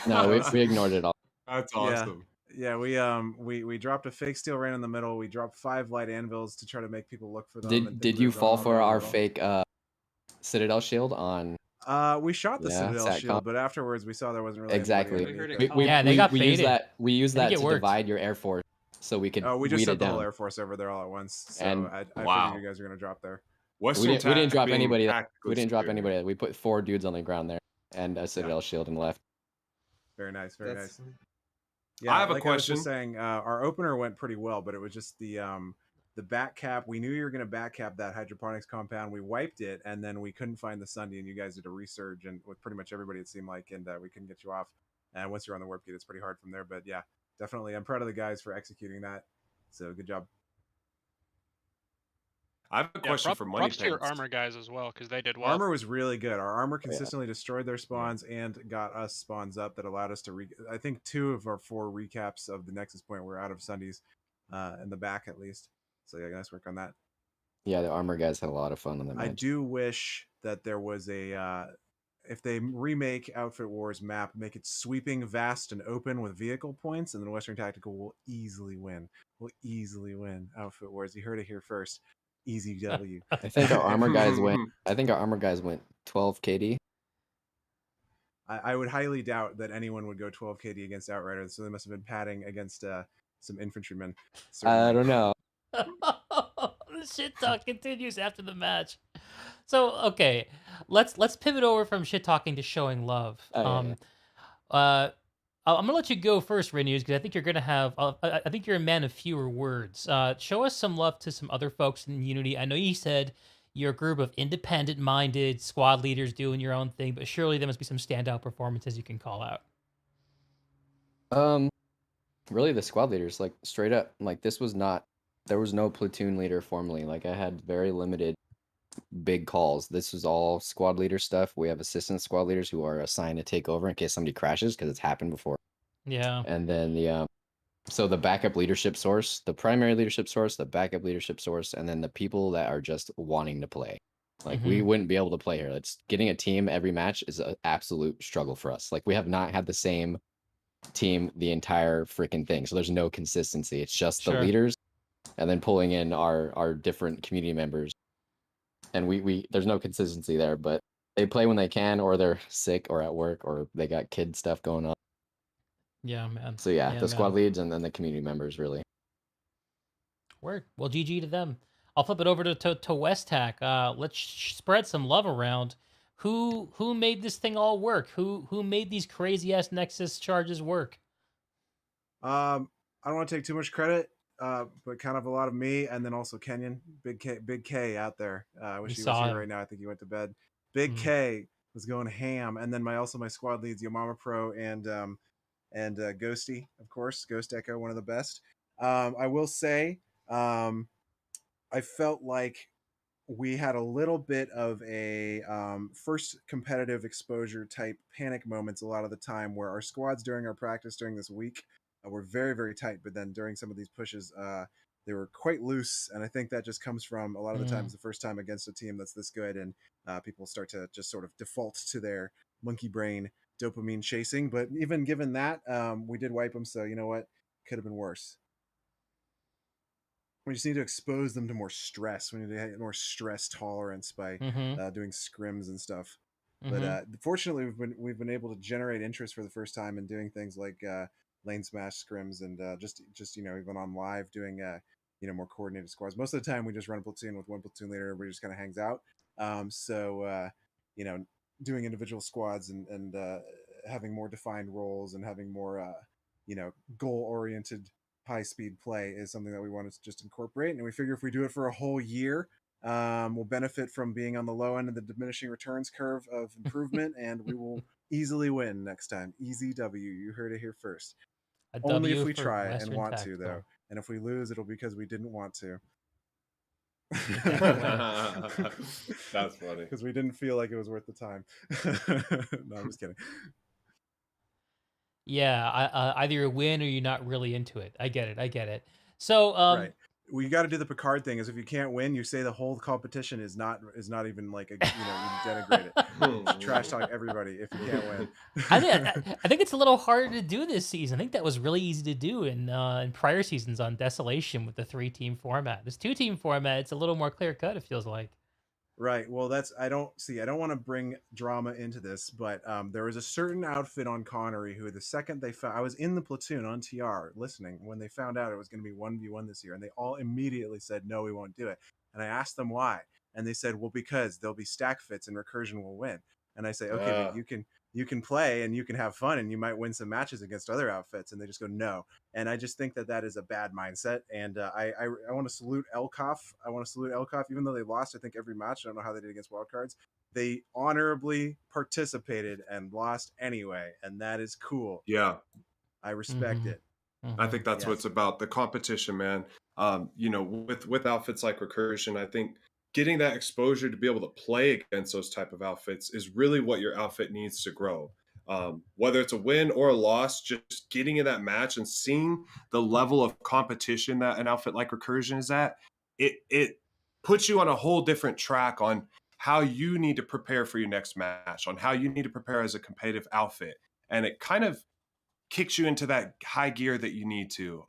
No, we ignored it all. That's Yeah. awesome. Yeah, we dropped a fake steel rain in the middle. We dropped 5 light anvils to try to make people look for them. and think Did we were you going fall all for down the our middle. fake Citadel shield on? We shot the Yeah, Citadel SATCOM. shield, but afterwards we saw there wasn't really Exactly. anybody underneath We it. heard it Yeah, they got we used faded. that. We used I think that it to worked. divide your air force, so we could Oh, we just weed saw it the whole down. Air Force over there all at once. So And- I Wow. figured you guys were gonna drop there. Western We didn't drop Tac being anybody. We tactically didn't drop superior. anybody. We put 4 dudes on the ground there and a Citadel shield and left. Very nice, very nice. That's- Yeah, I have a like I was just question. saying, our opener went pretty well, but it was just the back cap. We knew you were going to back cap that hydroponics compound. We wiped it, and then we couldn't find the Sunday, and you guys did a resurge, and with pretty much everybody it seemed like, and we couldn't get you off. And once you're on the warp gate, it's pretty hard from there. But yeah, definitely, I'm proud of the guys for executing that. So good job. I have a question for Money props to your Pants. armor guys as well, because they did well. Armor was really good. Our armor consistently destroyed their spawns and got us spawns up that allowed us to I think 2 of our 4 recaps of the Nexus point were out of Sundays, in the back at least. So yeah, nice work on that. Yeah, the armor guys had a lot of fun on the match. I do wish that there was a if they remake Outfit Wars map, make it sweeping, vast, and open with vehicle points, and then Western Tactical will easily win. Will easily win Outfit Wars. You heard it here first. Easy W. I think our armor guys went. I think our armor guys went 12 KD. I would highly doubt that anyone would go 12 KD against Outriders, so they must have been padding against some infantrymen. I don't know. The shit talk continues after the match. So okay, let's pivot over from shit talking to showing love. Oh, I'm gonna let you go first, Renuse, because I think you're gonna have. I think you're a man of fewer words. Show us some love to some other folks in Unity. I know you said you're a group of independent-minded squad leaders doing your own thing, but surely there must be some standout performances you can call out. Really the squad leaders, like straight up, like this was not. There was no platoon leader formally. Like I had very limited big calls. This was all squad leader stuff. We have assistant squad leaders who are assigned to take over in case somebody crashes, because it's happened before. Yeah. And then so the backup leadership source, the primary leadership source, the backup leadership source, and then the people that are just wanting to play. Like we wouldn't be able to play here. It's getting a team every match is an absolute struggle for us. Like we have not had the same team the entire freaking thing. So there's no consistency. It's just the leaders and then pulling in our different community members. And we there's no consistency there, but they play when they can, or they're sick or at work, or they got kid stuff going on. Yeah, man. So yeah, Yeah, the squad man. leads and then the community members really. Word. Well, GG to them. I'll flip it over to WestTac. Let's spread some love around. Who made this thing all work? Who made these crazy ass Nexus charges work? I don't want to take too much credit, but kind of a lot of me, and then also Kenyon, Big K out there. I wish he was here right now. I think he went to bed. Big K was going ham, and then my squad leads, Yomama Pro and Ghosty, of course, Ghost Echo, one of the best. I will say, I felt like we had a little bit of a first competitive exposure type panic moments a lot of the time, where our squads during our practice during this week were very, very tight, but then during some of these pushes, they were quite loose, and I think that just comes from a lot of the times the first time against a team that's this good, and people start to just sort of default to their monkey brain dopamine chasing. But even given that, we did wipe them, so you know what? Could have been worse. We just need to expose them to more stress. We need to have more stress tolerance by doing scrims and stuff. But fortunately, we've been able to generate interest for the first time in doing things like lane smash scrims, and just even on live doing more coordinated squads. Most of the time we just run a platoon with one platoon leader. Everybody just kind of hangs out. Doing individual squads and having more defined roles and having more goal oriented high speed play is something that we want to just incorporate. And we figure if we do it for a whole year, we'll benefit from being on the low end of the diminishing returns curve of improvement, and we will easily win next time. Easy W. You heard it here first. Only if we try and want to, though. And if we lose, it'll be because we didn't want to. That's funny. Because we didn't feel like it was worth the time. No, I'm just kidding. Yeah, either you win or you're not really into it. I get it. So, right. Well, you got to do the Picard thing. Is if you can't win, you say the whole competition is not even like you denigrate it. Trash talk everybody if you can't win. I think it's a little harder to do this season. I think that was really easy to do in prior seasons on Desolation with the 3-team format. This 2-team format, it's a little more clear cut. It feels like. Right. Well, I don't want to bring drama into this, but there was a certain outfit on Connery who the second they found, I was in the platoon on TR listening when they found out it was going to be 1v1 this year, and they all immediately said, no, we won't do it. And I asked them why. And they said, well, because there'll be stack fits and Recursion will win. And I say, okay, but you can play and you can have fun and you might win some matches against other outfits. And they just go, no. And I just think that is a bad mindset. And I want to salute Elkoff. Even though they lost, I think, every match. I don't know how they did against wildcards. They honorably participated and lost anyway. And that is cool. Yeah. I respect it. I think that's what it's about. The competition, man. With outfits like Recursion, I think getting that exposure to be able to play against those type of outfits is really what your outfit needs to grow. Whether it's a win or a loss, just getting in that match and seeing the level of competition that an outfit like Recursion is at, it puts you on a whole different track on how you need to prepare for your next match, on how you need to prepare as a competitive outfit. And it kind of kicks you into that high gear that you need to.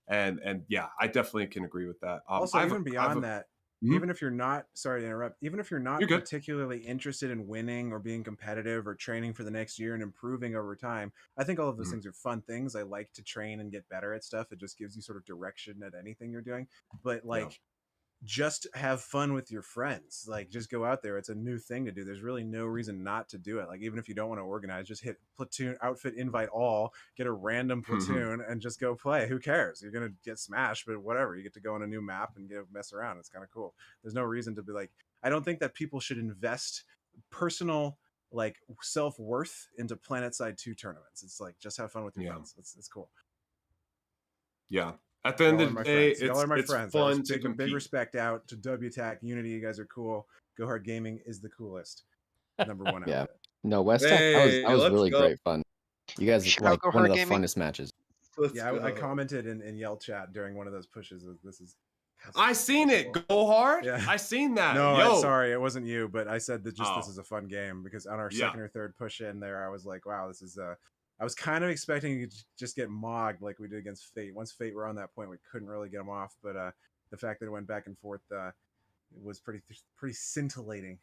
And yeah, I definitely can agree with that. Also, even beyond that, even if you're not, sorry to interrupt, even if you're not particularly interested in winning or being competitive or training for the next year and improving over time, I think all of those things are fun things. I like to train and get better at stuff. It just gives you sort of direction at anything you're doing. But just have fun with your friends. Like, just go out there. It's a new thing to do. There's really no reason not to do it. Like, even if you don't want to organize, just hit platoon outfit invite all, get a random platoon and just go play. Who cares? You're going to get smashed, but whatever. You get to go on a new map and mess around. It's kind of cool. There's no reason to be like, I don't think that people should invest personal self-worth into PlanetSide 2 tournaments. It's like, just have fun with your friends. It's cool. Yeah. At the end of the day, it's fun to compete. Big respect out to WTAC, Unity. You guys are cool. Go Hard Gaming is the coolest. Number one. Yeah. No, West Tech, that was really great fun. You guys like one of the funnest matches. I commented in Yell chat during one of those pushes. I seen it. Go hard. Yeah. I seen that. No, sorry, it wasn't you, but I said that this is a fun game because on our second or third push in there, I was like, wow, this is I was kind of expecting to just get mogged like we did against Fate. Once Fate were on that point, we couldn't really get them off. But the fact that it went back and forth was pretty scintillating.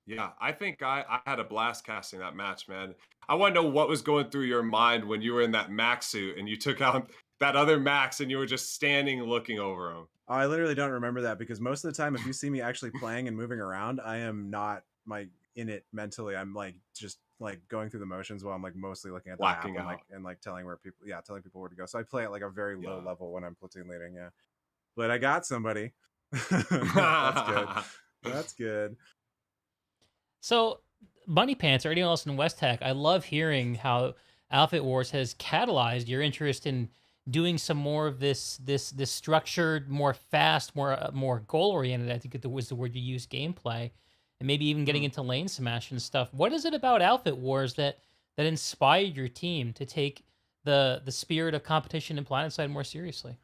Yeah, I think I had a blast casting that match, man. I want to know what was going through your mind when you were in that max suit and you took out that other max and you were just standing looking over him. I literally don't remember that because most of the time, if you see me actually playing and moving around, I am not in it mentally. I'm just going through the motions while I'm mostly looking at the map and telling telling people where to go. So I play at a very low level when I'm platoon leading. Yeah, but I got somebody. That's good. That's good. So, Moneypants or anyone else in West Tech, I love hearing how Outfit Wars has catalyzed your interest in doing some more of this structured, more fast, more goal oriented. I think was the word you used, gameplay. And maybe even getting into lane smash and stuff. What is it about Outfit Wars that inspired your team to take the spirit of competition in PlanetSide more seriously?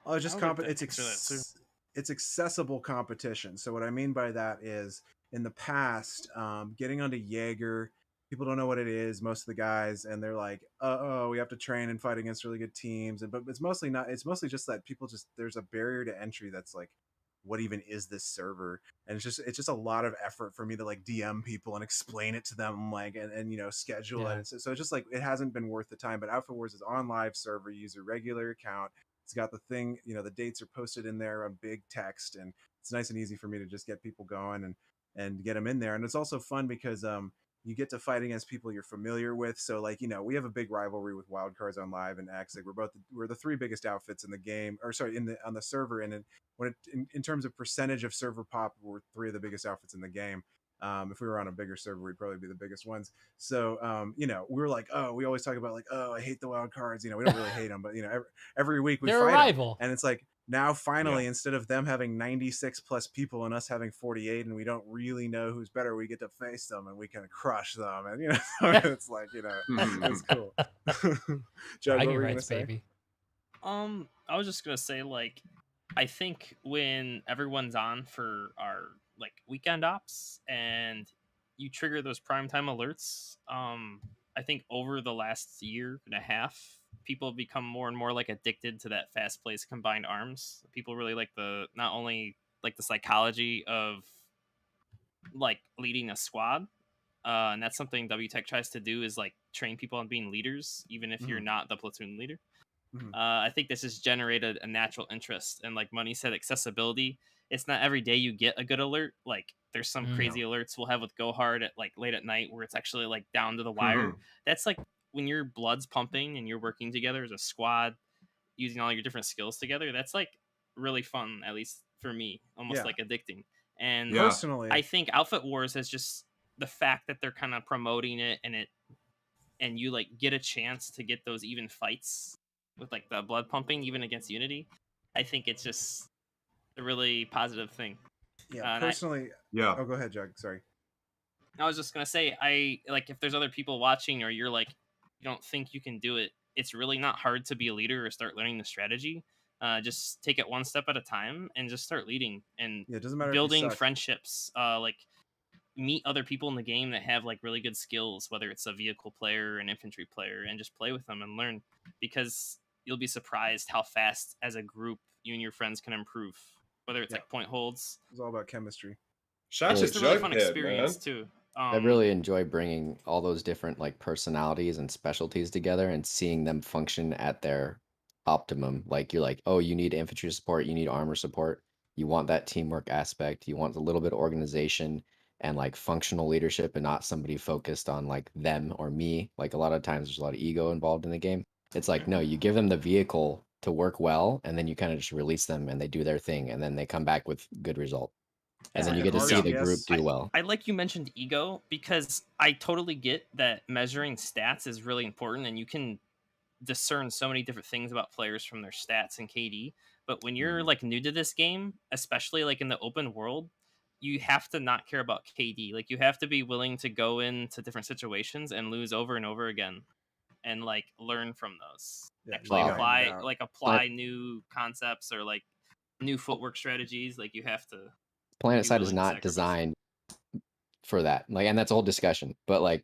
Oh, just it's accessible competition. So what I mean by that is, in the past, getting onto Jaeger, people don't know what it is, most of the guys, and they're like, oh, we have to train and fight against really good teams. But it's mostly not. It's mostly just that people there's a barrier to entry that's like, what even is this server? And it's just a lot of effort for me to DM people and explain it to them and schedule it. So it's just it hasn't been worth the time. But Outfit Wars is on live server. You use a regular account. It's got the thing, the dates are posted in there on big text, and it's nice and easy for me to just get people going and get them in there. And it's also fun because you get to fight against people you're familiar with. So like, we have a big rivalry with Wildcards on Live and X. Like we're the three biggest outfits in the game, or sorry, on the server. And in terms of percentage of server pop, we're three of the biggest outfits in the game. If we were on a bigger server, we'd probably be the biggest ones. So, we were like, we always talk about like, I hate the wild cards. We don't really hate them, but every week we They're fight a rival. them. And it's like now finally, instead of them having 96 plus people and us having 48, and we don't really know who's better, we get to face them and we can crush them. And it's like, it's cool. Judd, Bragging what were you rights, gonna say? baby. I was just gonna say, like, I think when everyone's on for our like weekend ops and you trigger those primetime alerts, I think over the last year and a half, people have become more and more like addicted to that fast paced combined arms. People really like not only like the psychology of like leading a squad, and that's something WTAC tries to do, is like train people on being leaders, even if you're not the platoon leader. I think this has generated a natural interest, and like Money said, accessibility. It's not every day you get a good alert. Like there's some crazy alerts we'll have with Go Hard at like late at night where it's actually like down to the wire. That's like when your blood's pumping and you're working together as a squad, using all your different skills together. That's like really fun, at least for me, almost like addicting. And personally, I think Outfit Wars has just the fact that they're kind of promoting it, and you like get a chance to get those even fights with like the blood pumping even against Unity. I think it's just a really positive thing. Personally, oh, go ahead, Jug. Sorry. I was just gonna say, I like if there's other people watching, or you're like you don't think you can do it, it's really not hard to be a leader or start learning the strategy. Just take it one step at a time and just start leading and it doesn't matter building friendships. Like meet other people in the game that have like really good skills, whether it's a vehicle player or an infantry player, and just play with them and learn, because you'll be surprised how fast as a group you and your friends can improve, whether it's like point holds. It's all about chemistry. Shout It's just a really fun experience too. I really enjoy bringing all those different like personalities and specialties together and seeing them function at their optimum. Like you're like, oh, you need infantry support, you need armor support, you want that teamwork aspect, you want a little bit of organization and like functional leadership, and not somebody focused on like them or me. Like a lot of times there's a lot of ego involved in the game. It's like, no, you give them the vehicle to work well, and then you kind of just release them and they do their thing, and then they come back with good result. And then you get to see the group do well. I like you mentioned ego, because I totally get that measuring stats is really important, and you can discern so many different things about players from their stats and KD. But when you're like new to this game, especially like in the open world, you have to not care about KD. Like you have to be willing to go into different situations and lose over and over again, and like learn from those. Actually apply new concepts or like new footwork strategies. Like you have to. PlanetSide is not designed for that. Like, and that's a whole discussion. But like,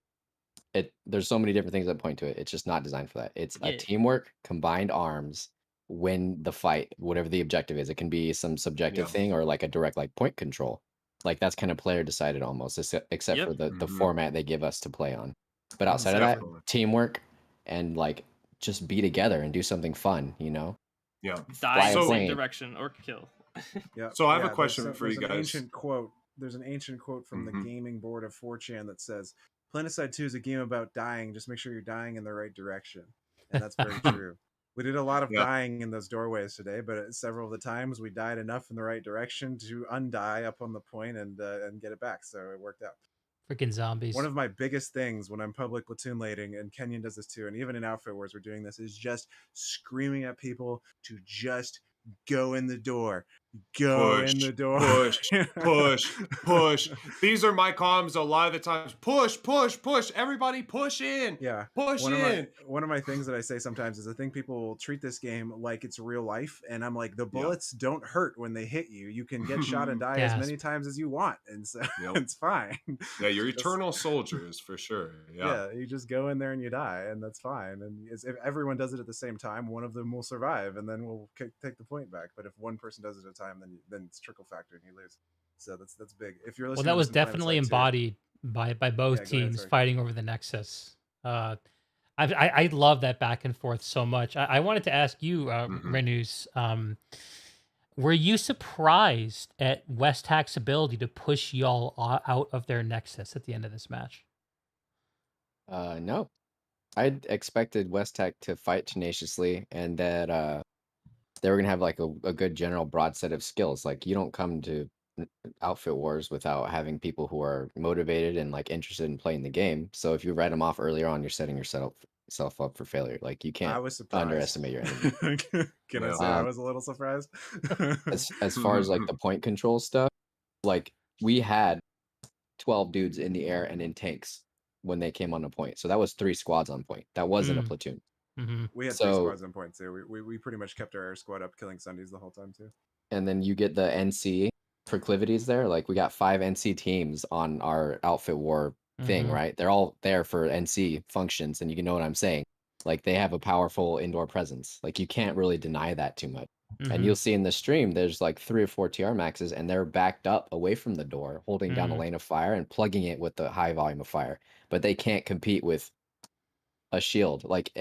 there's so many different things that point to it. It's just not designed for that. It's a teamwork, combined arms, win the fight, whatever the objective is. It can be some subjective thing or like a direct like point control. Like that's kind of player decided almost, except for the format they give us to play on. But outside of that, teamwork and like just be together and do something fun, Yeah. Die in the same direction or kill. So I have a question for you guys. There's an ancient quote from the gaming board of 4chan that says, PlanetSide 2 is a game about dying. Just make sure you're dying in the right direction. And that's very true. We did a lot of dying in those doorways today, but several of the times we died enough in the right direction to undie up on the point and get it back. So it worked out. Freaking zombies. One of my biggest things when I'm public platoon lading, and Kenyon does this too, and even in Outfit Wars we're doing this, is just screaming at people to just go in the door. Push. These are my comms a lot of the times. Push. Everybody push in. Yeah. Push in. One of my things that I say sometimes is I think people will treat this game like it's real life. And I'm like, the bullets don't hurt when they hit you. You can get shot and die as many times as you want. And so it's fine. Yeah, you're eternal soldiers for sure. Yeah, you just go in there and you die, and that's fine. And if everyone does it at the same time, one of them will survive, and then we'll take the point back. But if one person does it at a time, then it's trickle factor and you lose. So that's big. If you're listening, that was definitely embodied by both teams fighting over the Nexus. I love that back and forth so much. I wanted to ask you, Mhm. Renuse, were you surprised at WestTAC's ability to push y'all out of their nexus at the end of this match? No. I expected WestTech to fight tenaciously and that they were gonna have like a good general broad set of skills. Like you don't come to outfit wars without having people who are motivated and like interested in playing the game. So if you write them off earlier on, you're setting yourself up for failure. Like you I can't was surprised. underestimate your enemy. Can I Yeah. say I was a little surprised? As far as like the point control stuff, like we had 12 dudes in the air and in tanks when they came on the point. So that was 3 squads on point. That wasn't a Mm. platoon. Mm-hmm. We had 3 So squads on point too. We pretty much kept our air squad up, killing Sundays the whole time too. and then you get the NC proclivities there. Like we got 5 NC teams on our outfit war thing, Mhm. right? They're all there for NC functions, and you know what I'm saying. Like they have a powerful indoor presence. Like you can't really deny that too much. And Mhm. you'll see in the stream, there's like 3 or 4 TR maxes, and they're backed up away from the door, holding down a Mhm. lane of fire and plugging it with the high volume of fire. But they can't compete with a shield. Like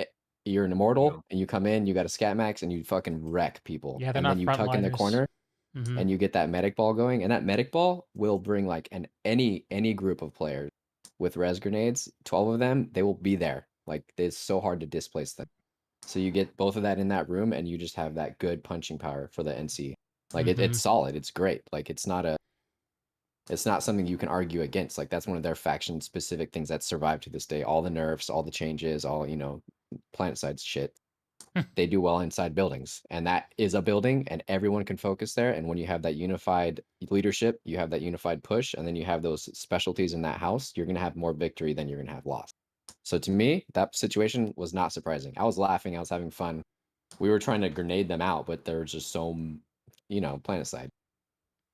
you're an Yeah. immortal, and you come in, you got a scat max, and you fucking wreck people. Yeah, they're And not then you tuck in the frontliners. corner, Mhm. and you get that medic ball going, and that medic ball will bring like any group of players with res grenades, 12 of them, they will be there. Like it's so hard to displace them. So you get both of that in that room, and you just have that good punching power for the NC. Like it's Mhm. solid, it's great. Like it's not something you can argue against. Like that's one of their faction specific things that survived to this day. All the nerfs, all the changes, all planet side shit. They do well inside buildings, and that is a building, and everyone can focus there. And when you have that unified leadership, you have that unified push, and then you have those specialties in that house, you're gonna have more victory than you're gonna have loss. So to me, that situation was not surprising. I was laughing, I was having fun. We were trying to grenade them out, but there was just so planet side.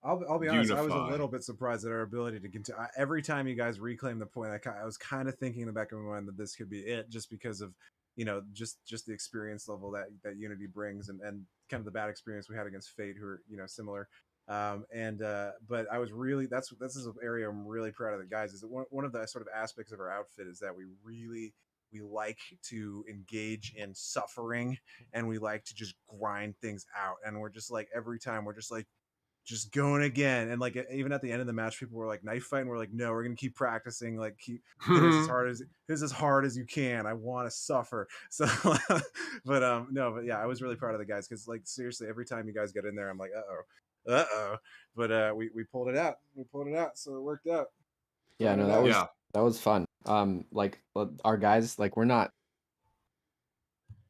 I'll be honest. I was a Unify. little bit surprised at our ability to continue. Every time you guys reclaim the point, I was kind of thinking in the back of my mind that this could be it, just because of just the experience level that Unity brings, and kind of the bad experience we had against Fate, who are similar. But I was really this is an area I'm really proud of the guys. Is that one of the sort of aspects of our outfit is that we like to engage in suffering, and we like to just grind things out, and we're just like every time we're just like just going again, and like even at the end of the match people were like knife fighting, we're like, no, we're gonna keep practicing, like keep hit us as hard as you can. I want to suffer. So but yeah, I was really proud of the guys, because like seriously every time you guys get in there I'm like uh-oh, but we pulled it out, so it worked out. Yeah, no, that was fun. Like our guys, like you're not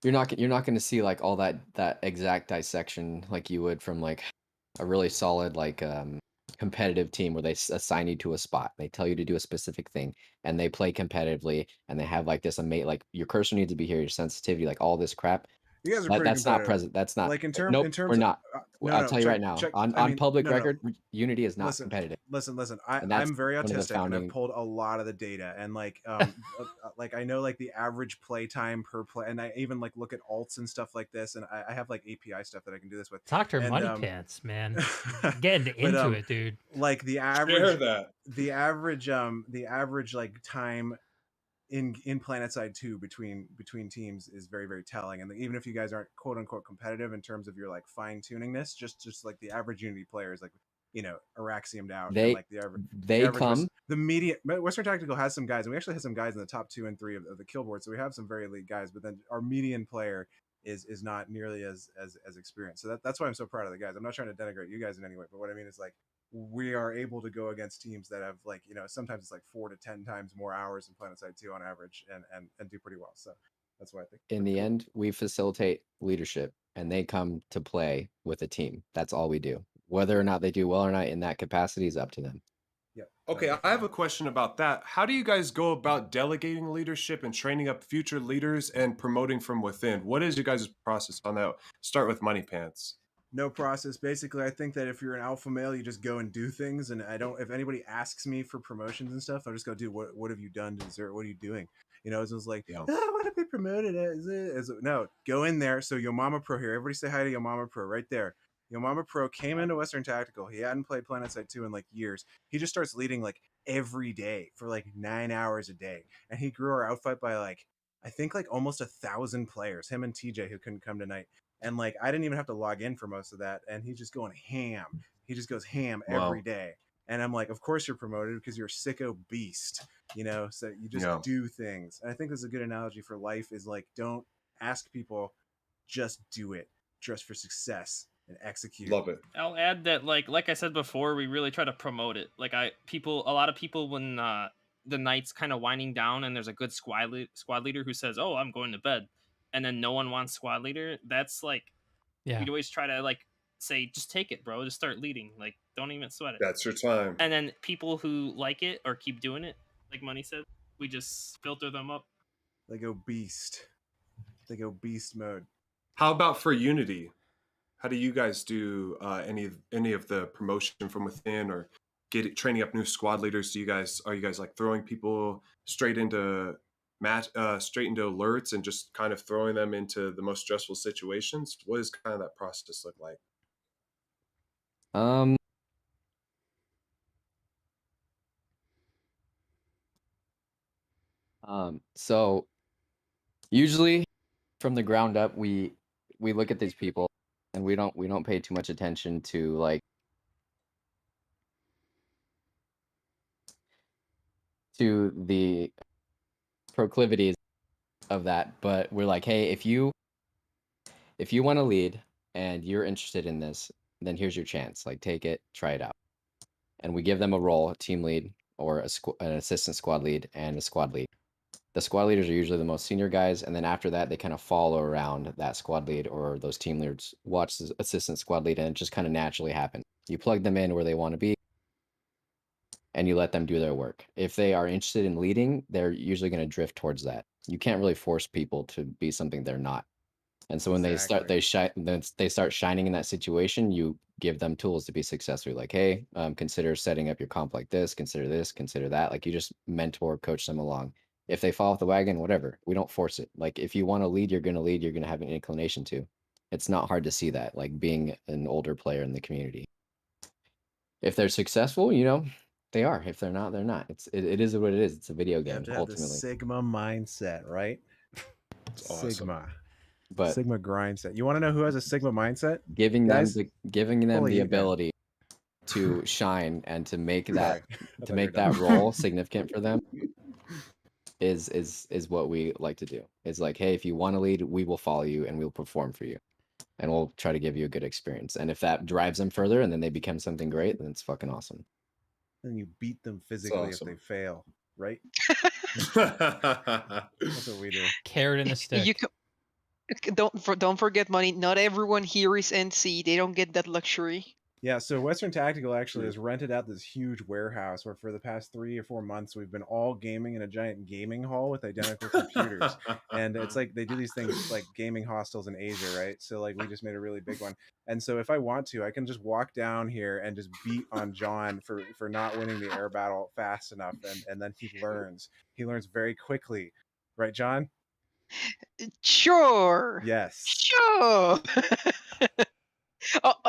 going to see like all that exact dissection like you would from like a really solid like competitive team where they assign you to a spot. They tell you to do a specific thing, and they play competitively, and they have like this amazing, like your cursor needs to be here, your sensitivity, like all this crap. You guys are pretty That's not competitive. present. That's not. Like in Nope, terms we're not. I'll tell you check, right now. check, On public no, record, Unity is not listen, competitive. Listen. And that's I'm very one of the autistic, and I've founding. pulled a lot of the data, and like like I know like the average play time per play, and I even like look at alts and stuff like this, and I have like API stuff that I can do this with. DrMoneypants, man, getting into it, dude. Like the average, Share that. the average like time in PlanetSide 2 between teams is very, very telling. And even if you guys aren't quote unquote competitive in terms of your like fine tuning this, just like the average Unity player is like Araxiumed out. And like the median Western Tactical has some guys, and we actually have some guys in the top 2 and 3 of the kill board, so we have some very elite guys, but then our median player is not nearly as experienced. So that's why I'm so proud of the guys. I'm not trying to denigrate you guys in any way, but what I mean is like we are able to go against teams that have like sometimes it's like 4 to 10 times more hours in PlanetSide 2 on average, and do pretty well. So that's why I think in the end we facilitate leadership, and they come to play with a team. That's all we do. Whether or not they do well or not in that capacity is up to them. Yeah. Okay, I have a question about that. How do you guys go about delegating leadership and training up future leaders and promoting from within? What is your guys' process on that? Start with Money Pants. No process. Basically, I think that if you're an alpha male, you just go and do things. And if anybody asks me for promotions and stuff, I'll just go, dude, what have you done to deserve? What are you doing? It's just like, I want to be promoted. No, go in there. So Yo Mama Pro here. Everybody say hi to Yo Mama Pro right there. Yo Mama Pro came into Western Tactical. He hadn't played PlanetSide 2 in like years. He just starts leading like every day for like 9 hours a day. And he grew our outfit by like, I think like almost 1,000 players, him and TJ, who couldn't come tonight. And like, I didn't even have to log in for most of that. And he's just going ham. He just goes ham every day. And I'm like, of course you're promoted because you're a sicko beast, you know? So you just do things. And I think this is a good analogy for life is like, don't ask people, just do it. Dress for success and execute. Love it. I'll add that like I said before, we really try to promote it. Like a lot of people when the night's kind of winding down and there's a good squad leader who says, "Oh, I'm going to bed," and then no one wants squad leader. That's like, we'd always try to like say, "Just take it, bro. Just start leading. Like, don't even sweat it. That's your time." And then people who like it or keep doing it, like Money said, we just filter them up. They go beast. They go beast mode. How about for Unity? How do you guys do any of the promotion from within or training up new squad leaders? Are you guys like throwing people straight into alerts and just kind of throwing them into the most stressful situations? What does kind of that process look like? So usually from the ground up, we look at these people and we don't pay too much attention to like to the proclivities of that, but we're like, hey, if you want to lead and you're interested in this, then here's your chance. Like, take it, try it out. And we give them a role, a team lead or an assistant squad lead and a squad lead. The squad leaders are usually the most senior guys, and then after that, they kind of follow around that squad lead or those team leaders, watch the assistant squad lead, and it just kind of naturally happens. You plug them in where they want to be, and you let them do their work. If they are interested in leading, they're usually going to drift towards that. You can't really force people to be something they're not. And so when they start shining in that situation, you give them tools to be successful. Like, hey, consider setting up your comp like this, consider that. Like, you just mentor, coach them along. If they fall off the wagon, whatever, we don't force it. Like, if you want to lead, you're going to have an inclination to. It's not hard to see that, like being an older player in the community. If they're successful, they are. If they're not, they're not. It is what it is. It's a video game, You have to have ultimately. the Sigma mindset, right? Awesome. Sigma grind set. You want to know who has a Sigma mindset? Giving them the Heat, ability to shine and to make that that role significant for them is what we like to do. It's like, hey, if you want to lead, we will follow you and we'll perform for you. And we'll try to give you a good experience. And if that drives them further and then they become something great, then it's fucking awesome. Then you beat them physically if they fail, right? That's what we do. Carrot and a stick. Don't forget, Money. Not everyone here is NC. They don't get that luxury. Yeah, so Western Tactical actually has rented out this huge warehouse where for the past 3 or 4 months we've been all gaming in a giant gaming hall with identical computers. And it's like they do these things like gaming hostels in Asia, right? So like we just made a really big one. And so if I want to, I can just walk down here and just beat on John for not winning the air battle fast enough, and then he learns. He learns very quickly. Right, John? Sure. Yes. Sure.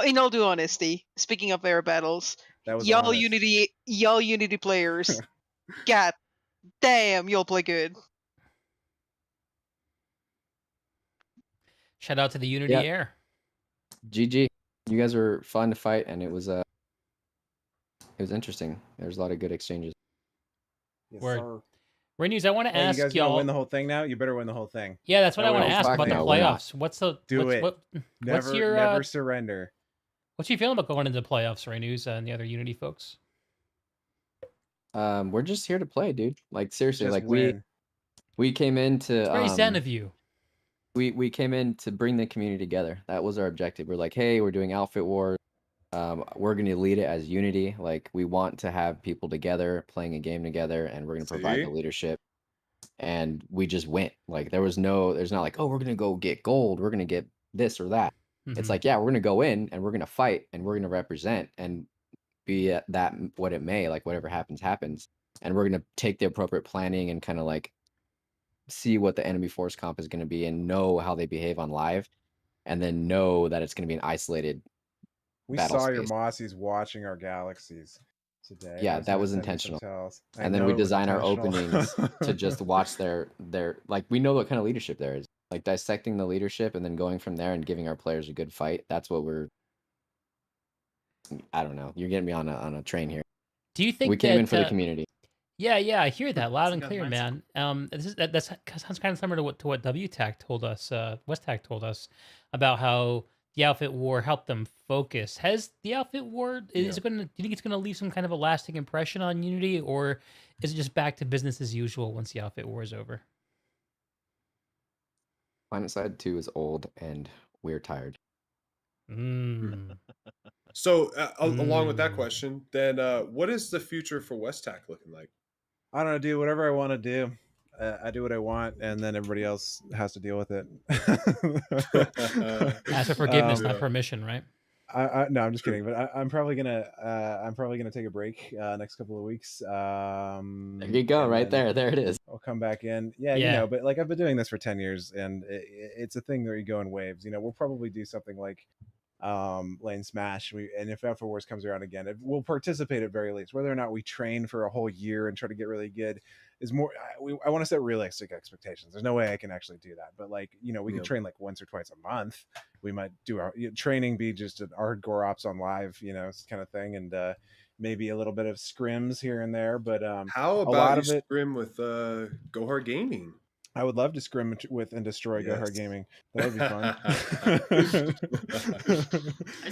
In all due honesty, speaking of air battles, y'all Unity players, god damn, y'all play good. Shout out to the Unity Air. GG. You guys were fun to fight, and it was interesting. There's a lot of good exchanges. Yes, Word. Renuse, I want to ask you guys y'all. gonna win the whole thing now? You better win the whole thing. Yeah, that's what I want to ask about the playoffs. What's never surrender. What's your feeling about going into the playoffs, Renuse, and the other Unity folks? We're just here to play, dude. Like, seriously, Just like win. we came in to It's very zen of you. We came in to bring the community together. That was our objective. We're like, hey, we're doing Outfit Wars. We're going to lead it as Unity. Like, we want to have people together playing a game together, and we're going to provide the leadership. And we just went. Like, there's not like, oh, we're going to go get gold. We're going to get this or that. Mm-hmm. It's like, yeah, we're going to go in and we're going to fight and we're going to represent and be that what it may, like whatever happens. And we're going to take the appropriate planning and kind of like see what the enemy force comp is going to be and know how they behave on live, and then know that it's going to be an isolated We battle saw space. your Mossies watching our galaxies. today. Yeah, was that gonna was send you some intentional. tells. I And then know we it was design our intentional. openings to just watch their like we know what kind of leadership there is. Like dissecting the leadership and then going from there and giving our players a good fight. That's what we're I don't know. You're getting me on a train here. Do you think We came in that? for the community. Yeah, I hear that loud That's a and good clear, mindset. man. That sounds kind of similar to what WTAC told us, WestTAC told us about how the outfit war helped them focus. Has the outfit war is it going to? Do you think it's going to leave some kind of a lasting impression on Unity, or is it just back to business as usual once the outfit war is over? PlanetSide 2 is old and we're tired. So, along with that question, then what is the future for WestTAC looking like? I don't know, do whatever I want to do. I do what I want, and then everybody else has to deal with it. Ask for forgiveness, not permission, right? No, I'm just kidding. But I'm probably gonna take a break next couple of weeks. There you go, right there. There it is. I'll come back in. Yeah, you know, but like I've been doing this for 10 years, and it's a thing that you go in waves. You know, we'll probably do something like Lane Smash. And if Alpha Wars comes around again, we'll participate at very least. Whether or not we train for a whole year and try to get really good is more. I want to set realistic expectations. There's no way I can actually do that. But like, you know, we can train like once or twice a month. We might do our training be just an hardcore ops on live, you know, kind of thing, and maybe a little bit of scrims here and there. But how about you scrim with Go Hard Gaming? I would love to scrim with and destroy Go Hard Gaming. That would be fun. I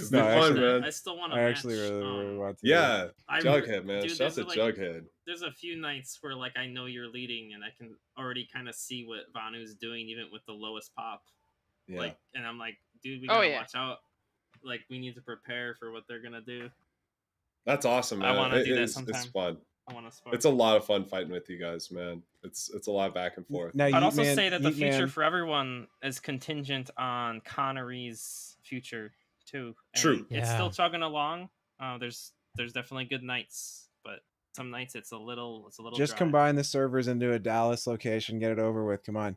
still want to. I actually really want to. Yeah, Jughead, man. Shout out to Jughead. There's a few nights where like I know you're leading, and I can already kind of see what Vanu's doing, even with the lowest pop. Yeah. Like, and I'm like, dude, we gotta watch out. Like, we need to prepare for what they're gonna do. That's awesome, man. I want to do that sometime. It's fun. I want to spark. It's a lot of fun fighting with you guys, man. It's a lot of back and forth. Now, I'd also say that the future for everyone is contingent on Connery's future too. And True. It's still chugging along. There's definitely good nights, but some nights it's a little. Just dry. combine the servers into a Dallas location, get it over with. Come on,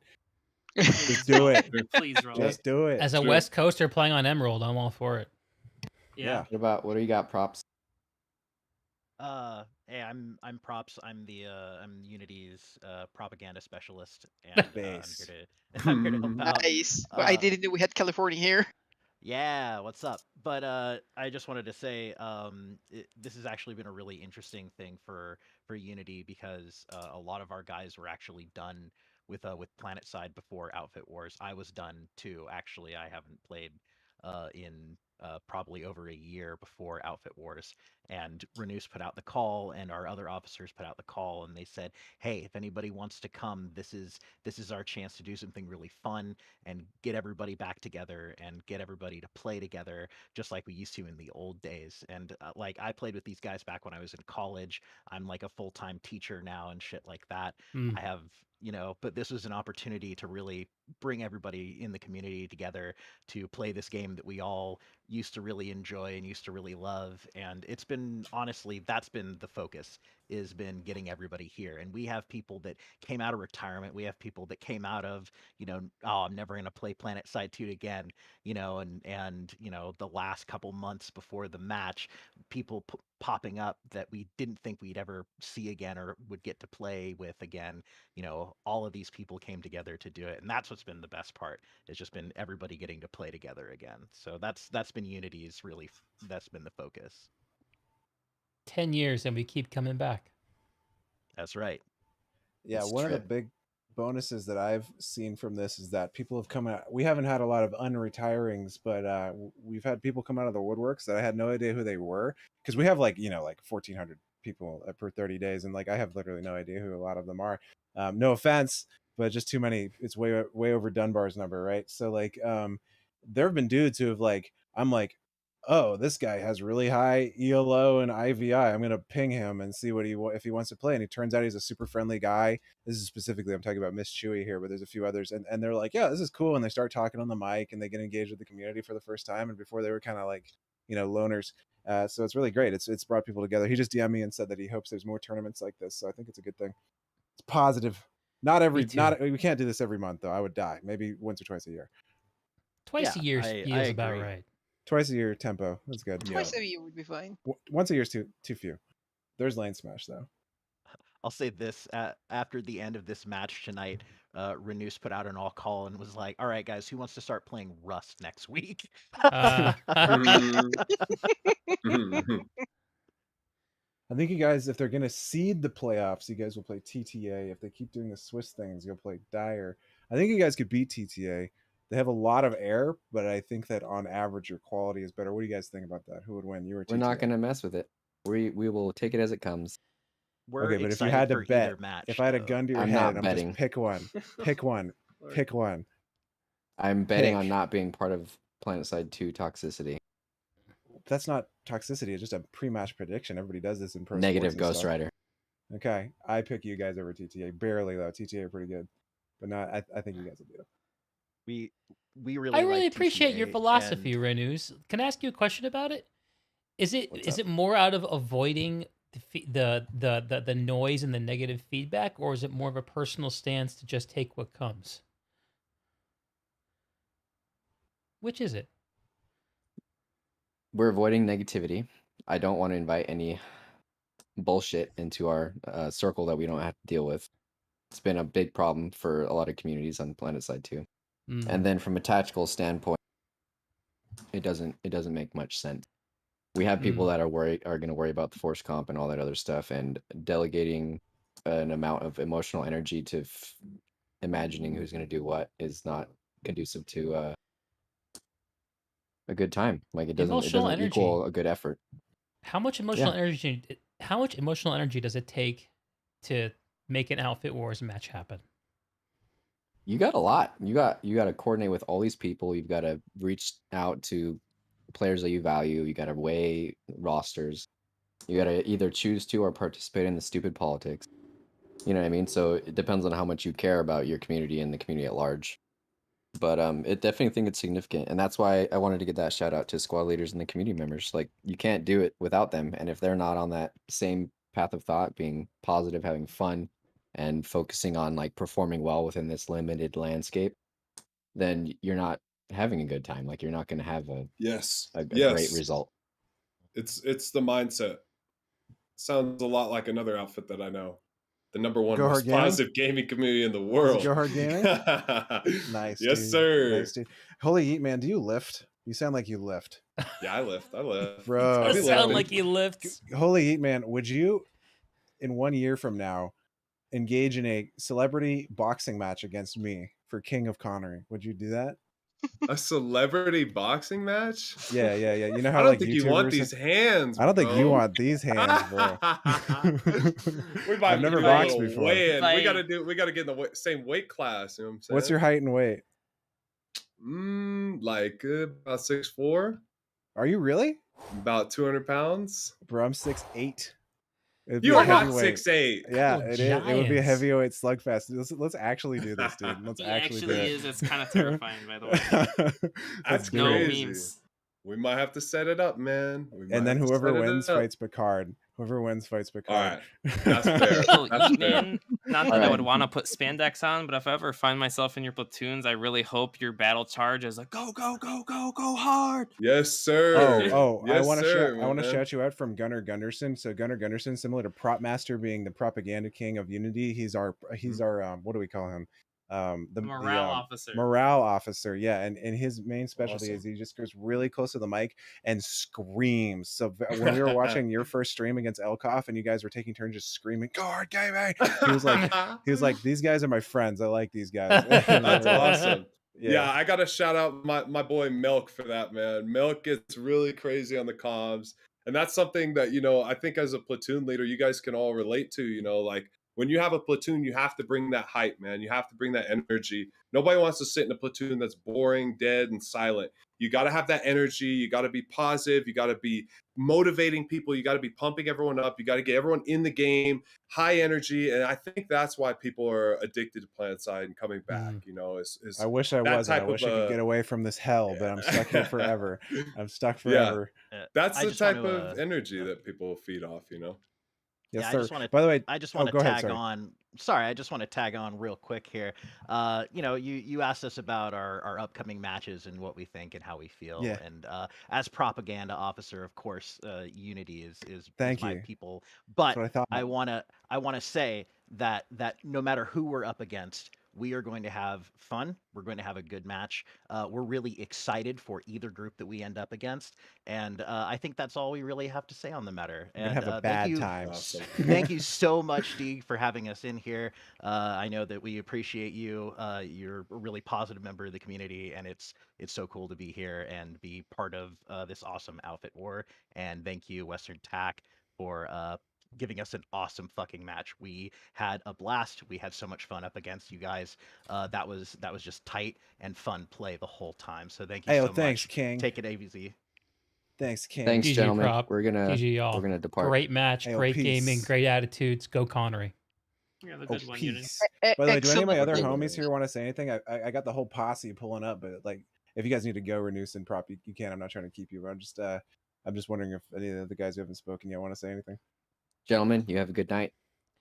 just do it. Please, Rob. Just do it. As a West Coaster playing on Emerald, I'm all for it. Yeah. What do you got, Props? Hey, I'm Props. I'm Unity's propaganda specialist, and I'm here to help out. Nice. I didn't know we had California here. Yeah, what's up? But I just wanted to say this has actually been a really interesting thing for Unity, because a lot of our guys were actually done with PlanetSide before Outfit Wars. I was done too. Actually, I haven't played in probably over a year before Outfit Wars, and Renuse put out the call, and our other officers put out the call, and they said, hey, if anybody wants to come, this is our chance to do something really fun and get everybody back together and get everybody to play together just like we used to in the old days. And like, I played with these guys back when I was in college. I'm like a full-time teacher now and shit like that. I have, you know, but this was an opportunity to really bring everybody in the community together to play this game that we all used to really enjoy and used to really love. And it's been, honestly, that's been the focus, is been getting everybody here. And we have people that came out of retirement. We have people that came out of, you know, oh, I'm never going to play PlanetSide 2 again, you know, and you know, the last couple months before the match, people popping up that we didn't think we'd ever see again or would get to play with again. You know, all of these people came together to do it, and that's what's been the best part. It's just been everybody getting to play together again. So that's been Unity's really, that's been the focus. 10 years and we keep coming back. That's right. Yeah, one of the big bonuses that I've seen from this is that people have come out. We haven't had a lot of unretirings, but we've had people come out of the woodworks that I had no idea who they were, because we have like, you know, like 1,400 people per 30 days, and like I have literally no idea who a lot of them are. No offense, but just too many. It's way over Dunbar's number, right? So like there have been dudes who have like, I'm like, oh, this guy has really high ELO and IVI. I'm gonna ping him and see if he wants to play. And it turns out he's a super friendly guy. This is specifically, I'm talking about Miss Chewy here, but there's a few others, and they're like, yeah, this is cool. And they start talking on the mic and they get engaged with the community for the first time. And before they were kind of like, you know, loners. So it's really great. It's brought people together. He just DM'd me and said that he hopes there's more tournaments like this. So I think it's a good thing. It's positive. We can't do this every month though. I would die. Maybe once or twice a year. Twice a year feels about right. Twice a year tempo. That's good. Twice a year would be fine. Once a year is too few. There's lane smash though. I'll say this: after the end of this match tonight, Renuse put out an all call and was like, "All right, guys, who wants to start playing Rust next week?" I think you guys, if they're gonna seed the playoffs, you guys will play TTA. If they keep doing the Swiss things, you'll play Dire. I think you guys could beat TTA. They have a lot of air, but I think that on average your quality is better. What do you guys think about that? Who would win? You or TTA? We're not gonna mess with it. We will take it as it comes. Okay, but if you had to bet, if I had a gun to your head, and I'm just pick one, pick one, pick one. I'm betting on not being part of PlanetSide 2 toxicity. That's not toxicity. It's just a pre-match prediction. Everybody does this in pro Negative sports and Ghost stuff. Rider. Okay, I pick you guys over TTA. Barely though. TTA are pretty good, but not. I think you guys will beat them. We really. I really like appreciate your TTA, philosophy, and Renuse. Can I ask you a question about it? Is it more out of avoiding the noise and the negative feedback, or is it more of a personal stance to just take what comes? Which is it? We're avoiding negativity. I don't want to invite any bullshit into our circle that we don't have to deal with. It's been a big problem for a lot of communities on PlanetSide 2. And then from a tactical standpoint, it doesn't make much sense. We have people that are going to worry about the force comp and all that other stuff, and delegating an amount of emotional energy to imagining who's going to do what is not conducive to a good time. Like it doesn't equal a good effort. How much emotional energy? How much emotional energy does it take to make an Outfit Wars match happen? You got a lot. You got to coordinate with all these people. You've got to reach out to players that you value. You got to weigh rosters. You got to either choose to or participate in the stupid politics. You know what I mean? So it depends on how much you care about your community and the community at large. But it definitely think it's significant, and that's why I wanted to get that shout out to squad leaders and the community members. Like you can't do it without them, and if they're not on that same path of thought, being positive, having fun, and focusing on like performing well within this limited landscape, then you're not having a good time. Like you're not going to have a great result. It's the mindset. Sounds a lot like another outfit that I know. The number one most positive gaming community in the world. Go Hard Gaming? Nice. Yes, dude. sir. Nice, dude. HolyYeetMan, do you lift? You sound like you lift. Yeah, I lift. Bro. You sound like he lifts. HolyYeetMan, would you, in 1 year from now, engage in a celebrity boxing match against me for King of Connery? Would you do that? A celebrity boxing match? Yeah. You know how I don't like think YouTubers you want these hands. I don't think you bro. want these hands, bro. I've never boxed before. We gotta get in the same weight class. You know what I'm saying? What's your height and weight? Like about 6'4". Are you really? About 200 pounds. Bro, I'm 6'8". You are not 6'8". Yeah, it would be a heavyweight slugfest. Let's actually do this, dude. Let's actually do it. is. It's kind of terrifying, by the way. That's no crazy. memes. We might have to set it up, man. And then whoever wins fights Picard. Whoever wins fights Picard. All right. That's fair. That's fair. Not that I would want to put spandex on, but if I ever find myself in your platoons, I really hope your battle charge is like go hard. Yes, sir. Oh, yes, I want to shout you out from Gunnar Gunderson. So Gunnar Gunderson, similar to Prop Master being the propaganda king of Unity, he's our what do we call him? The morale officer. Morale officer, yeah. And his main specialty is he just goes really close to the mic and screams. So when we were watching your first stream against Elkoff and you guys were taking turns just screaming, "Go Hard Gaming!" He was like, "These guys are my friends. I like these guys." That's awesome. Yeah, I gotta shout out my boy Milk for that, man. Milk gets really crazy on the comms, and that's something that I think as a platoon leader, you guys can all relate to. Like when you have a platoon, you have to bring that hype, man. You have to bring that energy. Nobody wants to sit in a platoon that's boring, dead, and silent. You got to have that energy. You got to be positive. You got to be motivating people. You got to be pumping everyone up. You got to get everyone in the game, high energy. And I think that's why people are addicted to PlanetSide and coming back. I wish I wasn't. I wish I could get away from this hell, but I'm stuck here forever. I'm stuck forever. That's the type of energy that people feed off, Yes, Yeah, sir. I just want to. By the way, I just want to go ahead, tag sorry. on. Sorry, I just want to tag on real quick here. You asked us about our upcoming matches and what we think and how we feel. Yeah. And as propaganda officer, of course, Unity is Thank my you. people. That's But what I thought. I wanna say that no matter who we're up against, we are going to have fun. We're going to have a good match. We're really excited for either group that we end up against, and I think that's all we really have to say on the matter. We're gonna And have a thank bad you, time. thank you so much, Dee, for having us in here. I know that we appreciate you. You're a really positive member of the community, and it's so cool to be here and be part of this awesome outfit war. And thank you, Western TAC, for giving us an awesome fucking match. We had a blast. We had so much fun up against you guys. That was just tight and fun play the whole time. So thank you so thanks, much. King. Take it easy. Thanks, King. Thanks, GG gentlemen. prop. We're gonna GG y'all. depart. Great match, Hey, great peace. gaming, great attitudes. Go Connery. Yeah, the good one, Unity. Peace. By the way, do any of my other Excellent. homies here want to say anything? I got the whole posse pulling up, but like, if you guys need to go, Renuse and prop, you can. I'm not trying to keep you, but I'm just wondering if any of the guys who haven't spoken yet want to say anything. Gentlemen, you have a good night.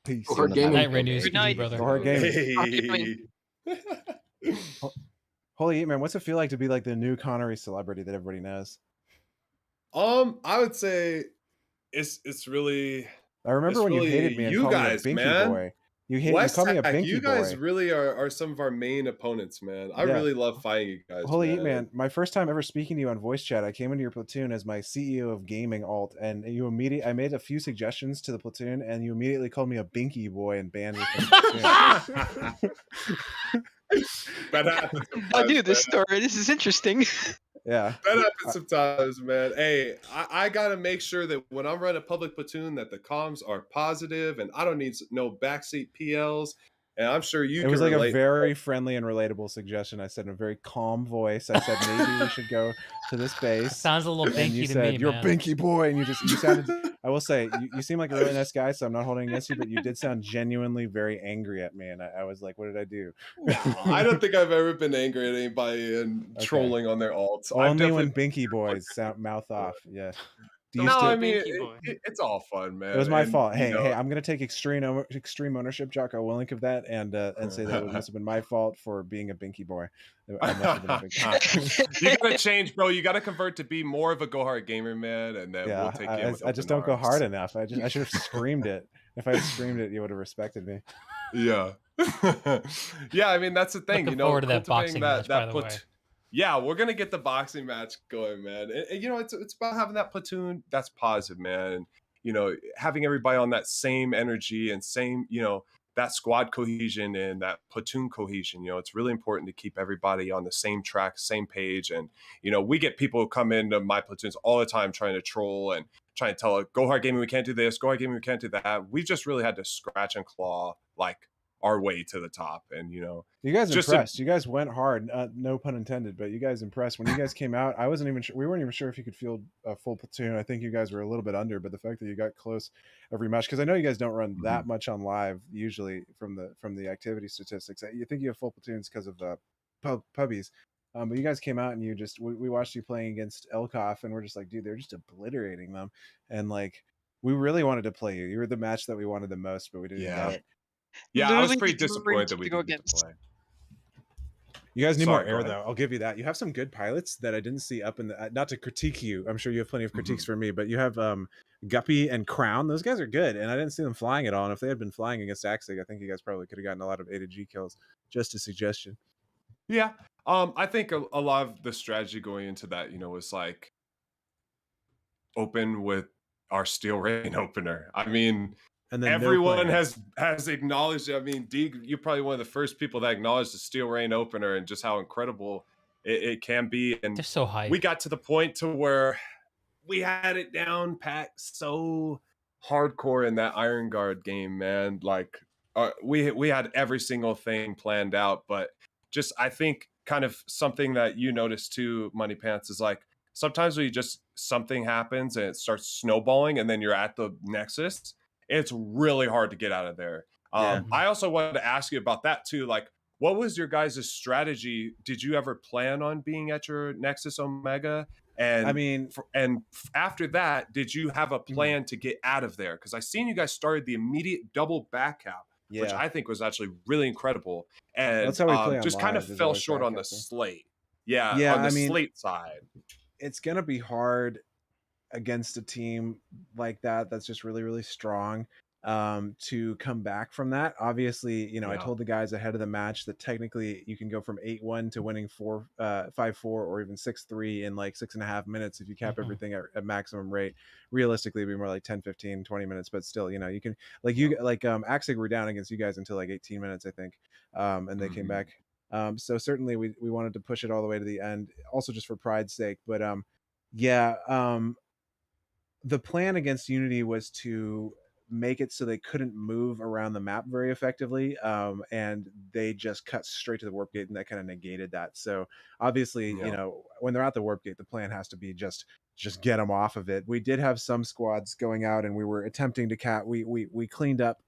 Peace. See you on the Good night, battlefield, Renuse. eh? Good night. brother. Go hard gaming. Hey. Holy man, what's it feel like to be like the new Connery celebrity that everybody knows? I would say it's really. I remember It's when you really hated me and you called guys, me a binky man. boy. You West called me a Tech, binky you guys boy. really are some of our main opponents, man. I Yeah. really love fighting you guys. Holy man. man, my first time ever speaking to you on voice chat, I came into your platoon as my CEO of gaming alt, and I made a few suggestions to the platoon, and you immediately called me a binky boy and banned me from the platoon. That happens I sometimes, knew this man. story. This is interesting. Yeah. That happens sometimes, man. Hey, I gotta make sure that when I'm running a public platoon that the comms are positive and I don't need no backseat PLs. And I'm sure you It can was like relate. a very friendly and relatable suggestion. I said in a very calm voice. I said maybe we should go to this base. Sounds a little And you binky to said me, you're man. a binky boy, and you sounded. I will say you seem like a really nice guy, so I'm not holding against you. But you did sound genuinely very angry at me, and I was like, "What did I do?" No, I don't think I've ever been angry at anybody and trolling on their alts. Only when binky boys mouth off. Yeah. No, I mean it's all fun, man. It was my And, fault. you Hey, know, I'm gonna take extreme ownership, Jocko Willink, of that, and say that it must have been my fault for being a binky boy. I must have been a binky. you gotta change, bro. You gotta convert to be more of a go hard gamer, man, and then we'll take you in with I just open don't go arms. hard enough. I should have screamed it. If I had screamed it, you would have respected me. Yeah. Yeah, I mean that's the thing. Looking you know, forward to that cultivating boxing match, by the way. Yeah, we're gonna get the boxing match going, man. And, you know, it's about having that platoon that's positive, man. And you know, having everybody on that same energy and same, you know, that squad cohesion and that platoon cohesion. You know, it's really important to keep everybody on the same track, same page. And you know, we get people who come into my platoons all the time trying to troll and trying to tell, go hard gaming, we can't do this. Go hard gaming, we can't do that. We just really had to scratch and claw like our way to the top. And you know, you guys just impressed. You guys went hard. No pun intended, but you guys impressed. When you guys came out, I wasn't even sure. We weren't even sure if you could field a full platoon. I think you guys were a little bit under, but the fact that you got close every match, because I know you guys don't run that much on live usually from the activity statistics. You think you have full platoons because of pubbies. But you guys came out and we watched you playing against Elkoff, and we're just like, dude, they're just obliterating them. And like, we really wanted to play you. You were the match that we wanted the most, but we didn't get it. Yeah, I was Literally pretty it's really disappointed that we to go didn't get to against. play. You guys need Sorry, more go air, ahead. though. I'll give you that. You have some good pilots that I didn't see up in the. Not to critique you. I'm sure you have plenty of critiques for me, but you have Guppy and Crown. Those guys are good, and I didn't see them flying at all. And if they had been flying against Axig, I think you guys probably could have gotten a lot of A to G kills. Just a suggestion. Yeah. I think a lot of the strategy going into that, you know, was like open with our Steel Rain opener. I mean, and then everyone has acknowledged it. I mean, Deeg, you're probably one of the first people that acknowledged the Steel Rain opener and just how incredible it can be. And they're so hyped. We got to the point to where we had it down packed so hardcore in that Iron Guard game, man. Like we had every single thing planned out, but just I think kind of something that you noticed too, Money Pants, is like sometimes when something happens and it starts snowballing and then you're at the Nexus, it's really hard to get out of there. I also wanted to ask you about that too. Like, what was your guys' strategy? Did you ever plan on being at your Nexus Omega? And I mean, after that, did you have a plan to get out of there? Because I seen you guys started the immediate double back cap, which I think was actually really incredible, and that's how we play on just kind of live, fell short on the slate. Yeah, on the slate side. It's gonna be hard against a team like that that's just really, really strong to come back from that. Obviously, you know, I told the guys ahead of the match that technically you can go from 8-1 to winning 5-4 or even 6-3 in like 6.5 minutes if you cap everything at maximum rate. Realistically, it'd be more like 10, 15, 20 minutes, but still, you know, you can Axig were down against you guys until like 18 minutes, I think, and they came back. So certainly we wanted to push it all the way to the end, also just for pride's sake. But the plan against Unity was to make it so they couldn't move around the map very effectively, and they just cut straight to the warp gate, and that kind of negated that. So obviously, you know, when they're at the warp gate, the plan has to be just get them off of it. We did have some squads going out, and we were attempting to cap. We cleaned up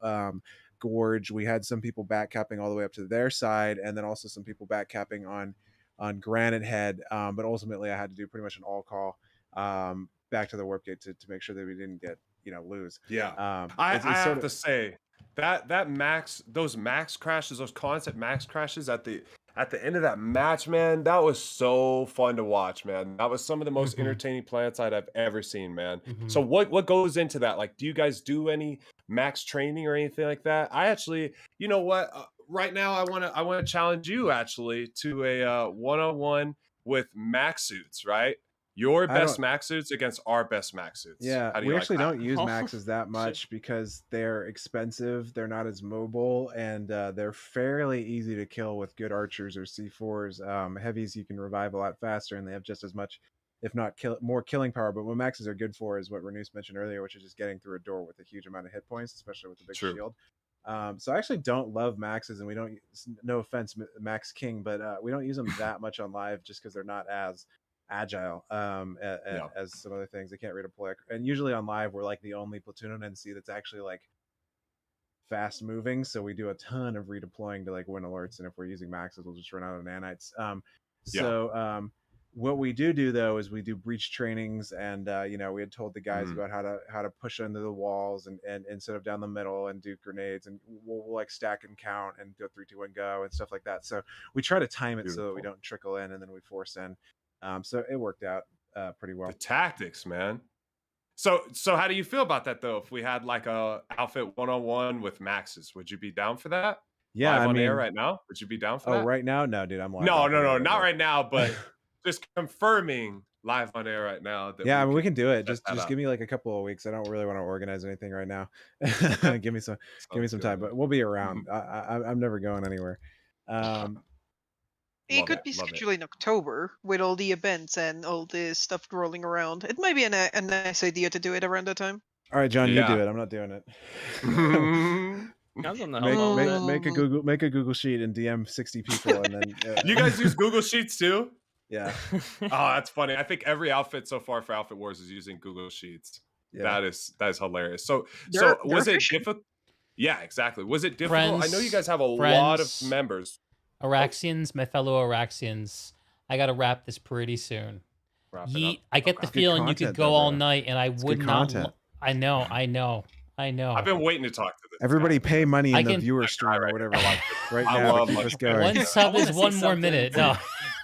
Gorge. We had some people back capping all the way up to their side, and then also some people back capping on Granite Head. But ultimately, I had to do pretty much an all call back to the warp gate to make sure that we didn't get, you know, lose. I have to say that those max crashes, those concept max crashes at the end of that match, man, that was so fun to watch, man. That was some of the most entertaining planside I've ever seen, man. So what goes into that? Like, do you guys do any max training or anything like that? I actually, you know what, right now I want to challenge you actually to a one-on-one with max suits, right? Your best max suits against our best max suits. Yeah, we actually don't use maxes that much because they're expensive. They're not as mobile, and they're fairly easy to kill with good archers or C4s. Heavies you can revive a lot faster, and they have just as much, if not more killing power. But what maxes are good for is what Renuse mentioned earlier, which is just getting through a door with a huge amount of hit points, especially with the big shield. So I actually don't love maxes, and we don't. No offense, Max King, but we don't use them that much on live just because they're not as agile as some other things. They can't redeploy, and usually on live we're like the only platoon on NC that's actually like fast moving, so we do a ton of redeploying to like win alerts, and if we're using maxes we'll just run out of nanites. What we do though is we do breach trainings, and you know, we had told the guys about how to push under the walls and instead of down the middle and do grenades, and we'll like stack and count and go 3, 2, 1 go and stuff like that. So we try to time it so that we don't trickle in and then we force in. So it worked out pretty well. The tactics, man. So how do you feel about that though? If we had like a outfit one-on-one with maxes, would you be down for that? Yeah, live on air right now, would you be down for that? Oh, right now, no, dude, I'm live. No, not right now, but just confirming live on air right now. That yeah, I mean, we can do it. Just give me like a couple of weeks. I don't really want to organize anything right now. give me some time, but we'll be around. I'm never going anywhere. It could be scheduled in October with all the events and all this stuff rolling around. It might be a nice idea to do it around that time. All right, John, you do it. I'm not doing it. Make a Google sheet and DM 60 people, and then you guys use Google Sheets too? Yeah. Oh, that's funny. I think every outfit so far for Outfit Wars is using Google Sheets. Yeah. That is hilarious. So was it difficult? Yeah, exactly. Was it difficult? I know you guys have a lot of members. Araxians, my fellow Araxians, I gotta wrap this pretty soon. I get the feeling you could go all night, and I would not. I know. I've been waiting to talk to this. Everybody pay money in the viewer stream or whatever right now to keep us going. One sub is one more minute. No.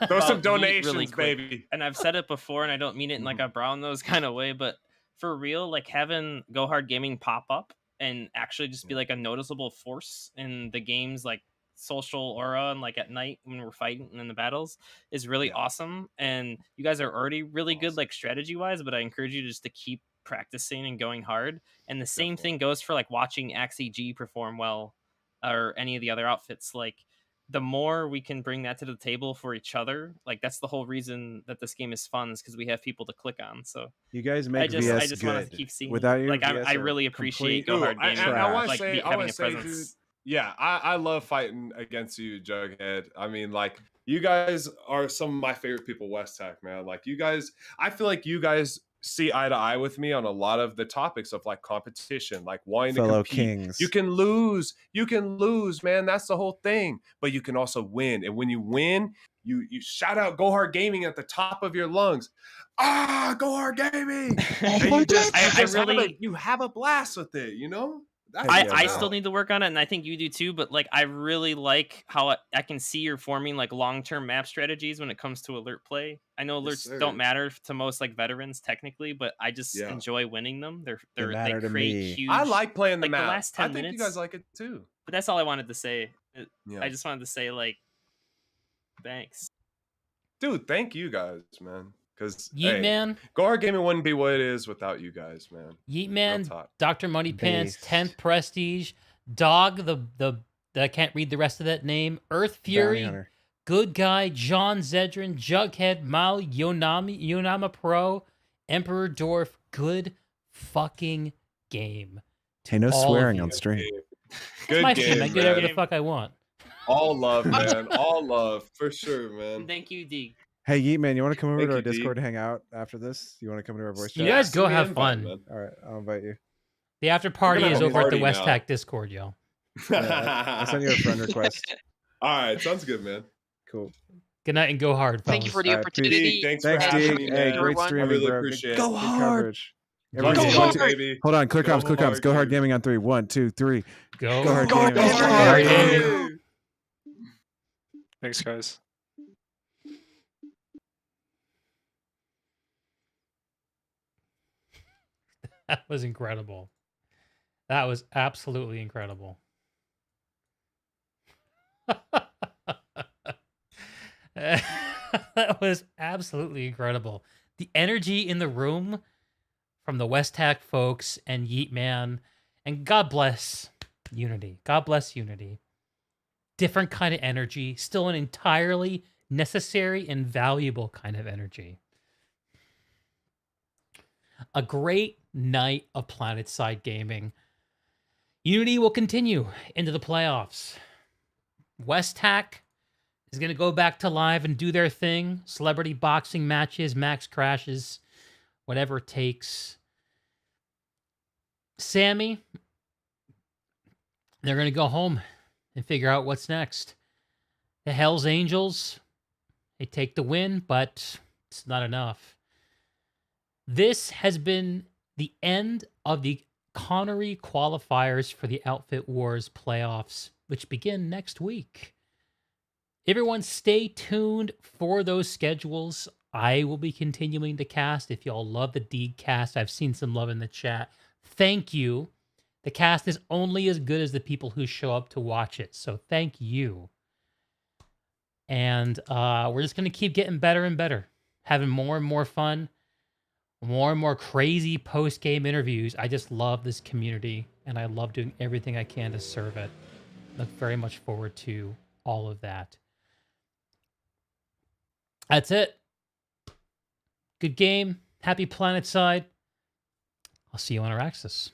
Throw some donations, really baby. And I've said it before, and I don't mean it in like a brown nose kind of way, but for real, like having Go Hard Gaming pop up and actually just be like a noticeable force in the game's like social aura and like at night when we're fighting in the battles is really awesome. And you guys are already really good like strategy wise, but I encourage you just to keep practicing and going hard. And the same thing goes for like watching AXEG perform well or any of the other outfits. Like the more we can bring that to the table for each other, like that's the whole reason that this game is fun, is because we have people to click on. So you guys make VS I just want to keep seeing without you. Like I really appreciate Go Hard Gaming. I want to say, having a presence. Dude, yeah, I love fighting against you, Jughead. I mean, like, you guys are some of my favorite people, West Tech, man. Like, you guys, I feel like you guys see eye to eye with me on a lot of the topics of, like, competition, like wanting to compete. Kings. You can lose, man. That's the whole thing. But you can also win. And when you win, you shout out Go Hard Gaming at the top of your lungs. Go Hard Gaming. And you have a blast with it, you know? I still need to work on it, and I think you do too. But like, I really like how I can see you're forming like long-term map strategies when it comes to alert play. I know alerts don't matter to most like veterans technically, but I just enjoy winning them. They create huge. I like playing the map. The last 10 I think minutes, you guys like it too. But that's all I wanted to say. I just wanted to say like, thanks, dude. Thank you guys, man. Because YeetMan, Go Hard Gaming wouldn't be what it is without you guys, man. YeetMan, DrMoneypants, 10th Prestige, Dog, the I can't read the rest of that name, Earth Fury, Good Guy, John Zedrin, Jughead, Mao, Yonama Pro, Emperor Dwarf. Good fucking game. Hey, no swearing on stream. Good my game, team. I do whatever the fuck I want. All love, man. All love, for sure, man. Thank you, D. Hey, YeetMan, you want to come over to our Discord to hang out after this? You want to come to our voice chat? You guys go have fun. All right, I'll invite you. The after party is over at the WTAC Discord, yo. I'll send you a friend request. All right, sounds good, man. Cool. Good night and go hard, fellas. Thank you for the opportunity. Thanks, D. Hey, great streaming, I really bro. appreciate it. Go hard. Go hard, baby. Hold on, click comms. Go Hard Gaming on 3. 1, 2, 3. Go Hard Gaming. Gaming. Go Hard Gaming. Thanks, guys. That was incredible. That was absolutely incredible. That was absolutely incredible. The energy in the room from the WTAC folks and YeetMan, and God bless Unity. God bless Unity. Different kind of energy, still an entirely necessary and valuable kind of energy. A great night of Planetside gaming. Unity will continue into the playoffs. WTAC is going to go back to live and do their thing. Celebrity boxing matches, max crashes, whatever it takes. SAMY, they're going to go home and figure out what's next. The Hells Angels, they take the win, but it's not enough. This has been the end of the Connery qualifiers for the Outfit Wars playoffs, which begin next week. Everyone stay tuned for those schedules. I will be continuing to cast. If y'all love the Deeg cast, I've seen some love in the chat. Thank you. The cast is only as good as the people who show up to watch it, so thank you. And we're just going to keep getting better and better, having more and more fun, more and more crazy post-game interviews. I just love this community, and I love doing everything I can to serve it. Look very much forward to all of that. That's it. Good game. Happy Planetside. I'll see you on Araxis.